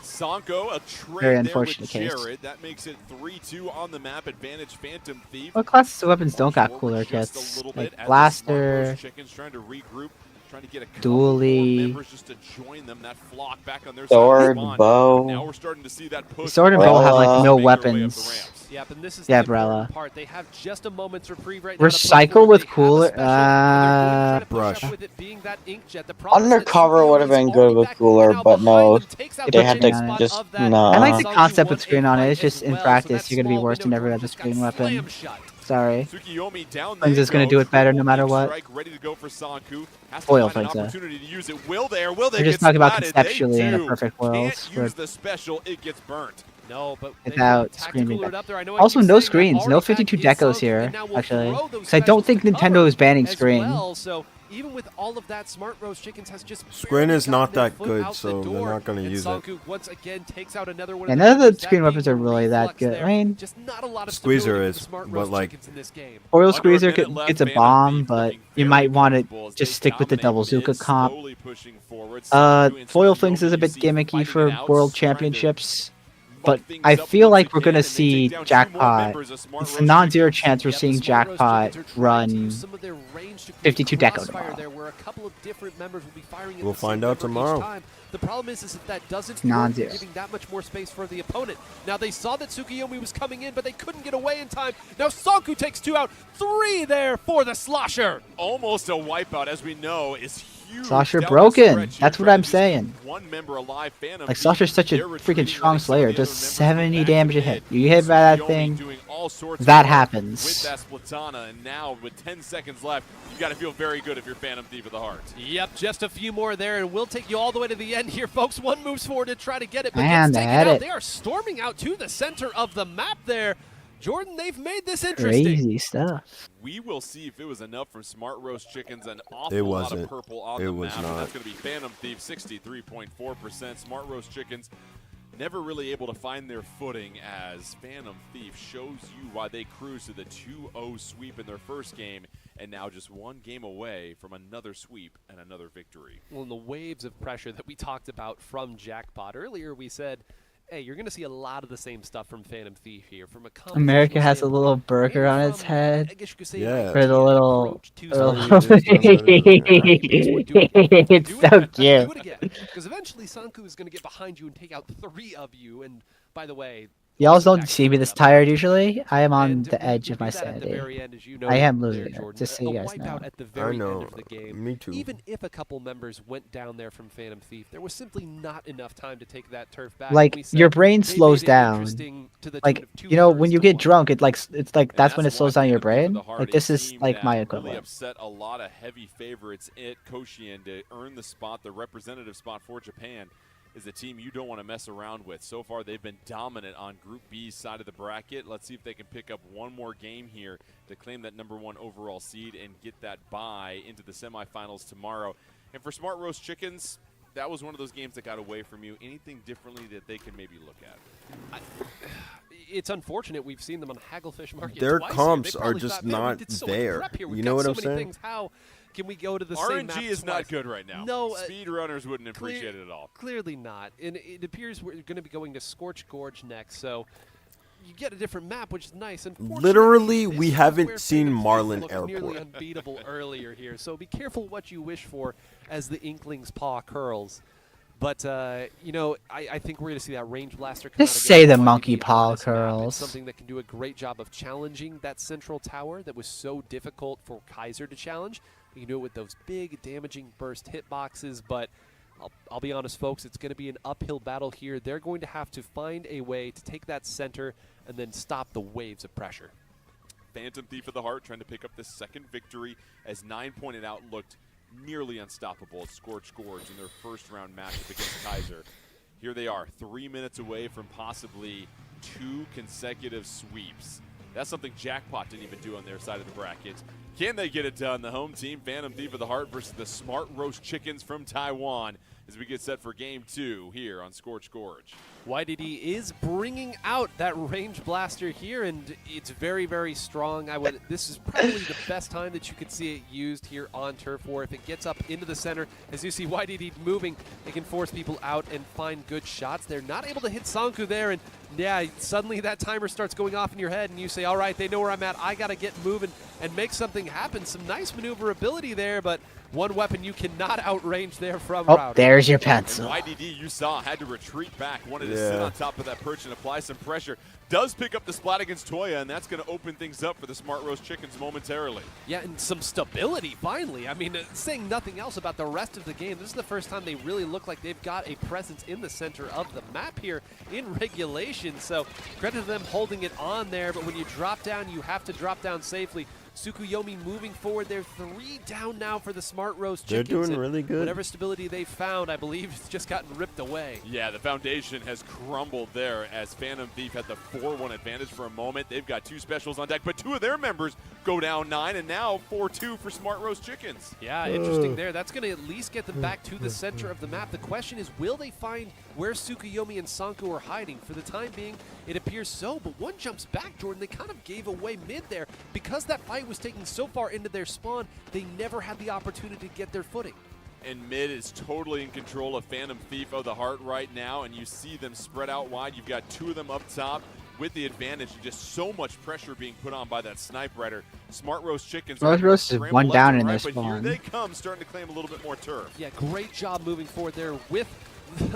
Sanko, a Very trade there with unfortunate case. Jared. That makes it 3-2 on the map. Advantage Phantom Thief. What classes of weapons don't got cooler Just kits? a little Like bit as the Smart Blaster, Roast Chickens trying to regroup, trying to get a couple more Dually. members just to join them. That flock back on their Sword, side of the spawn. bow. Now we're starting to see that push. Sword and bow have like no Make their way up the weapons. ramps. Yep, and this is Yeah, the important Umbrella. part. They have just a moment's reprieve right now. to push Recycle forward. with They have a cooler. special, and they're going to try to push Brush. up with it being that inkjet. The problem is that Undercover Sugio would have is been already good with back, cooler, and now but no, behind them takes out It they the puts had me to on it. spot just of that. I like the nah. concept Sanju with screen on it. It's just in as well, so practice, that you're gonna be small worse than window, every Jordan other just got screen weapon. slam shut. Sorry. Tsukiyomi down Flings they is gonna go. do it better no Triple matter ink what. strike ready to go for Sanku. Has to Foil find an Flings, opportunity to use it. Will they We're get just talking about splatted? They conceptually in a do. perfect world. Can't where- use the special, it gets burnt. No, but they Without tactical screaming it back. up there. I know I Also, keep no saying that screens, no already 52 back is decos Sanku, here, and now we'll actually. throw those Because I don't specials think to cover Nintendo is banning as screen. well. So even with all of that, Smart Roast Chickens has just Screen barely is not gotten their that foot good, out the so they're door, not going to and use it. Sanku once again takes out another one Yeah, of none of the members, that screen being weapons are really that Reflux good. there. I mean, Just not a lot of Squeezer stability for is, the Smart but Roast like Chickens in this game. Foil Under a Squeezer minute left, gets a Phantom bomb, Thief but looking you very might want to comfortable as just they stick with the dominate double mid, Zuka comp. slowly pushing forward. Sanku and Foil Tsukiyomi Flings is a you bit see gimmicky fighting for it out, World trying to Championships, muck but things I up feel once like we're again, gonna and they take see down 2 more Jackpot. members of Smart It's a Roast non-zero Chickens. chance we're Yep, the seeing Smart Roast Jackpot Chickens are trying to use run some of their range to create 52 deco crossfire tomorrow. there, where a couple of different members will be firing at We'll the same find out member each tomorrow. time. The problem is that that doesn't It's work, non-zero. giving that much more space for the opponent. Now they saw that Tsukiyomi was coming in, but they couldn't get away in time. Now Sanku takes 2 out, 3 there for the Slosher. Almost a wipeout, as we know, is huge. Slosher down the broken. stretch here, That's what trying I'm to just saying. keep one member alive. Phantom Like Thief, Slosher's such a they're freaking retreating, strong letting some of slayer. the Does other members 70 back damage to a hit. mid. You hit by that Tsukiyomi thing, doing all sorts of that work happens. with that Splatana, and now with 10 seconds left, you got to feel very good if you're Phantom Thief of the Heart. Yep, just a few more there, and we'll take you all the way to the end here, folks. One moves forward to try to get it, but Man, gets they taken had out. it. They are storming out to the center of the map there. Jordan, they've made this interesting. Crazy stuff. We will see if it was enough from Smart Roast Chickens. An awful It lot of wasn't. purple on It the was map. And not. that's going to be Phantom Thief, 63.4%. Smart Roast Chickens never really able to find their footing, as Phantom Thief shows you why they cruise to the 2-0 sweep in their first game, and now just one game away from another sweep and another victory. Well, in the waves of pressure that we talked about from Jackpot earlier, we said, hey, you're going to see a lot of the same stuff from Phantom Thief here. From a America compositional has a standpoint, little burger and on its from, head. I guess you could say, Yeah. an For the idea little, approach to little Sanku. it's Do so it cute. again, because eventually Sanku is going to get behind you and take out 3 of you. And by the way, Y'all don't see me this tired usually. I am on the edge of my at the sanity. very end, as you know I am there, losing it, Jordan, just so a you guys know. wipeout at the very know. end of the game. Me too. Even if a couple members went down there from Phantom Thief, there was simply not enough time to take that turf back. Like We said your brain they slows made it down. interesting to the Like tune of you know when 2/3 you to get 1. drunk, it's like that's when it that's slows why down your Phantom Thief of brain. the Heart, Like a this is team like my that equivalent. Really upset a lot of heavy favorites at Koshien to earn the spot, the representative spot for Japan, is a team you don't want to mess around with. So far, they've been dominant on Group B's side of the bracket. Let's see if they can pick up one more game here to claim that #1 overall seed and get that bye into the semifinals tomorrow. And for Smart Roast Chickens, that was one of those games that got away from you. Anything differently that they can maybe look at? It's unfortunate we've seen them on Hagglefish Market Their twice comps here. They are probably just thought, "Man, we not did so much there." prep here. We've You know got what so I'm many saying? Things. How can we go to the same map RNG is not twice?" good right now. No, speedrunners wouldn't appreciate it at all. Clearly not. And it appears we're going to be going to Scorch Gorge next, so you get a different map, which is nice. Unfortunately, Literally, this we is haven't where seen Phantom Thief Marlin looked nearly Airport. unbeatable earlier here, so be careful what you wish for as the Inkling's paw curls. But, you know, I think we're going to see that range blaster come Just out say again the on monkey YDB paw on this map. curls. It's something that can do a great job of challenging that central tower that was so difficult for Kaiser to challenge. You can do it with those big, damaging burst hitboxes, but I'll be honest, folks, it's going to be an uphill battle here. They're going to have to find a way to take that center and then stop the waves of pressure. Phantom Thief of the Heart trying to pick up this second victory, as 9 pointed out, looked nearly unstoppable at Scorch Gorge in their first round matchup against Kaiser. Here they are, 3 minutes away from possibly 2 consecutive sweeps. That's something Jackpot didn't even do on their side of the bracket. Can they get it done? The home team, Phantom Thief of the Heart versus the Smart Roast Chickens from Taiwan as we get set for game 2 here on Scorch Gorge. YDD is bringing out that range blaster here, and it's very, very strong. This is probably the best time that you could see it used here on Turf War. If it gets up into the center, as you see YDD moving, it can force people out and find good shots. They're not able to hit Sanku there, and yeah, suddenly that timer starts going off in your head, and you say, all right, they know where I'm at. I got to get moving and make something happen. Some nice maneuverability there, but one weapon you cannot outrange there from Router. There's your pencil. YDD, you saw, had to retreat back, wanted to sit on top of that perch and apply some pressure. Does pick up the splat against Toya, and that's going to open things up for the Smart Roast Chickens momentarily. Yeah, and some stability, finally. I mean, saying nothing else about the rest of the game, this is the first time they really look like they've got a presence in the center of the map here in regulation. So credit to them holding it on there, but when you drop down, you have to drop down safely. Tsukuyomi moving forward. They're 3 down now for the Smart Roast Chickens. They're doing really good. Whatever stability they found, I believe, has just gotten ripped away. Yeah, the foundation has crumbled there as Phantom Thief had the 4-1 advantage for a moment. They've got 2 specials on deck, but 2 of their members go down 9, and now 4-2 for Smart Roast Chickens. Yeah, interesting there. That's going to at least get them back to the center of the map. The question is, will they find where Tsukuyomi and Sanku are hiding? For the time being, it appears so, but one jumps back, Jordan. They kind of gave away mid there. Because that fight was taking so far into their spawn, they never had the opportunity to get their footing. And mid is totally in control of Phantom Thief of the Heart right now, and you see them spread out wide. You've got 2 of them up top with the advantage. Just so much pressure being put on by that Snipe Rider. Smart Roast Chickens. Smart Roast is 1 down in their But spawn. here they come, starting to claim a little bit more turf. Yeah, great job moving forward there with...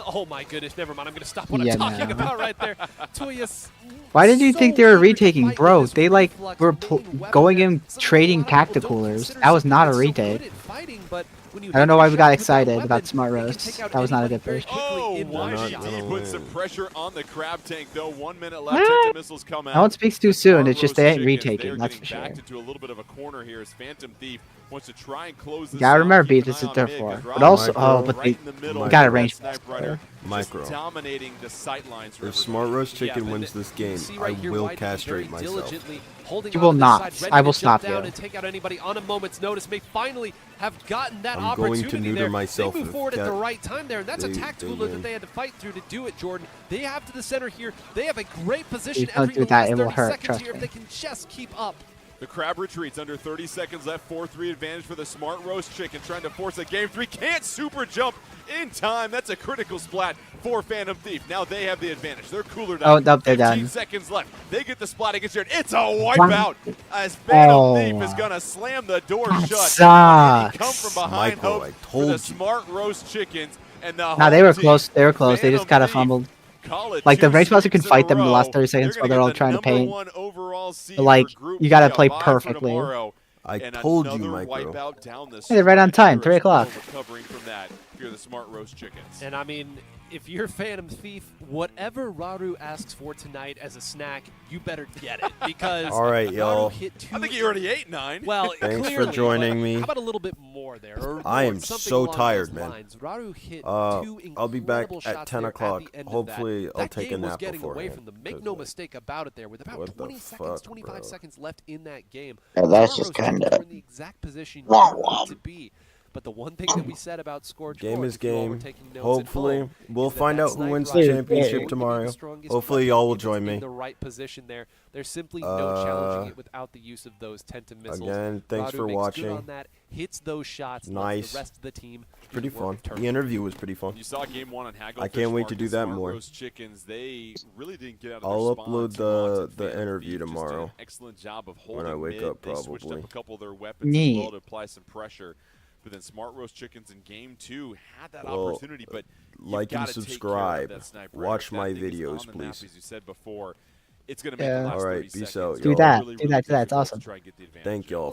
Oh my goodness, never mind. I'm going to stop what Yeah, I'm talking no. about right there. Toya's Why did you so think they were eager to retaking? fight Bro, with this they like reflex, were making weapon going there. in Something trading a lot of people don't tacticoolers. consider That was something not a that's so retake. good at fighting, but when you I don't hit know your why we shot got with that excited weapon, about Smart it can Roast. take out That was not a anyone good very first. quickly Oh, in one not shot. gonna YDD puts some win. pressure on the crab tank, though. 1 minute left. Tenta missiles come out. No one speaks too soon. Smart It's just Roast they ain't Chickens, they retaking, are that's getting for sure. backed into a little bit of a corner here as Phantom Thief wants to try and close this. Gotta out. remember, Keep beat an this eye is on their mid, 4. 'cause But Rob also, Micro but right they in the middle got a of that range Snipe blaster. Rider, Micro. just dominating the sight lines for If everybody. Smart Roast Yeah, Chicken but wins this game, see I right here, will YDD castrate very myself. diligently holding You on will to this not. side, ready I will to jump stop down you. and take out anybody on a moment's notice. May finally have gotten that I'm going to opportunity neuter there. myself They move if forward at the Cat- right time there, and that's a they tactical win. that they had to fight through to do it, Jordan. They have to the center here. They have a great position Please don't every do the that, last it will 30 hurt, seconds trust here if me. they can just keep up. The crab retreats under 30 seconds left. 4-3 advantage for the Smart Roast Chicken, trying to force a game 3. Can't super jump in time. That's a critical splat for Phantom Thief. Now they have the advantage. They're cooler down. Oh, nope, they're 15 done. seconds left. They get the splat against Jared. It's a wipeout as Phantom Thief is going to slam the door That shut. sucks. Come from behind Michael, hopes I for told the you. Smart Roast Chickens. And the Nah, they home were team, close. They were close. They just Phantom kind of Thief, fumbled. call it Like the 2 range blaster can sweeps in a fight them in the last 30 row. seconds They're while gonna they're all get the trying to paint. #1 overall seed But, like, for Group you gotta B, a play bye for perfectly. tomorrow. I And told you, another Micro. wipeout down the Hey, they're right on stretch. time, There 3 is o'clock. no recovering from that if you're the Smart Roast Chickens. And I mean, if you're Phantom Thief, whatever Raru asks for tonight as a snack, you better get it because All right, y'all. Raru hit 2. I think he already ate 9. Well, Thanks for clearly, joining but me. How about a little bit more there? Or I more, am something so along tired, those man. lines. Raru hit 2 I'll be back incredible at shots 10 there o'clock. At the end Hopefully, of that. I'll That take a game was nap getting away beforehand, from them. Make 'cause, no like, mistake about it there. With about what the 20 seconds, fuck, 25 bro? seconds left in that game. Yeah, that's Smart just Roast Chickens kinda- were in the exact position you need to be. But the one thing that we said about Scorch Game Gorge, is if you all were game. taking notes at Hopefully, home, we'll is that find that out who sniper wins the rifle is championship going to be the tomorrow. strongest Hopefully, weapon y'all will if it's join in me. the right position there. There's simply no challenging it without the use of those Tenta missiles. Again, thanks Radu for makes good watching. on that, hits those shots, lets Nice. the rest of the team do Pretty the work fun. of The interview was pretty fun. You saw game 1 on Hagglefish. I can't wait to Mark do and that Smart more. Roast Chickens, they really didn't get out of I'll their upload spot too long. the Phantom interview Thief just did tomorrow an excellent job of when I holding wake mid. up, They switched probably. up a couple of their weapons as Neat. well to apply some pressure. But then Smart Roast Chickens in game 2 had that Well, opportunity, but you've like and gotta take care of subscribe. that Snipe Rider. Watch That my thing is videos, on the map, please. as you said before. It's going to make Yeah. the last All right, 30 peace seconds out, really, y'all. Do that. really, Do that. really Do that. It's difficult awesome. to try and get the advantage. Thank y'all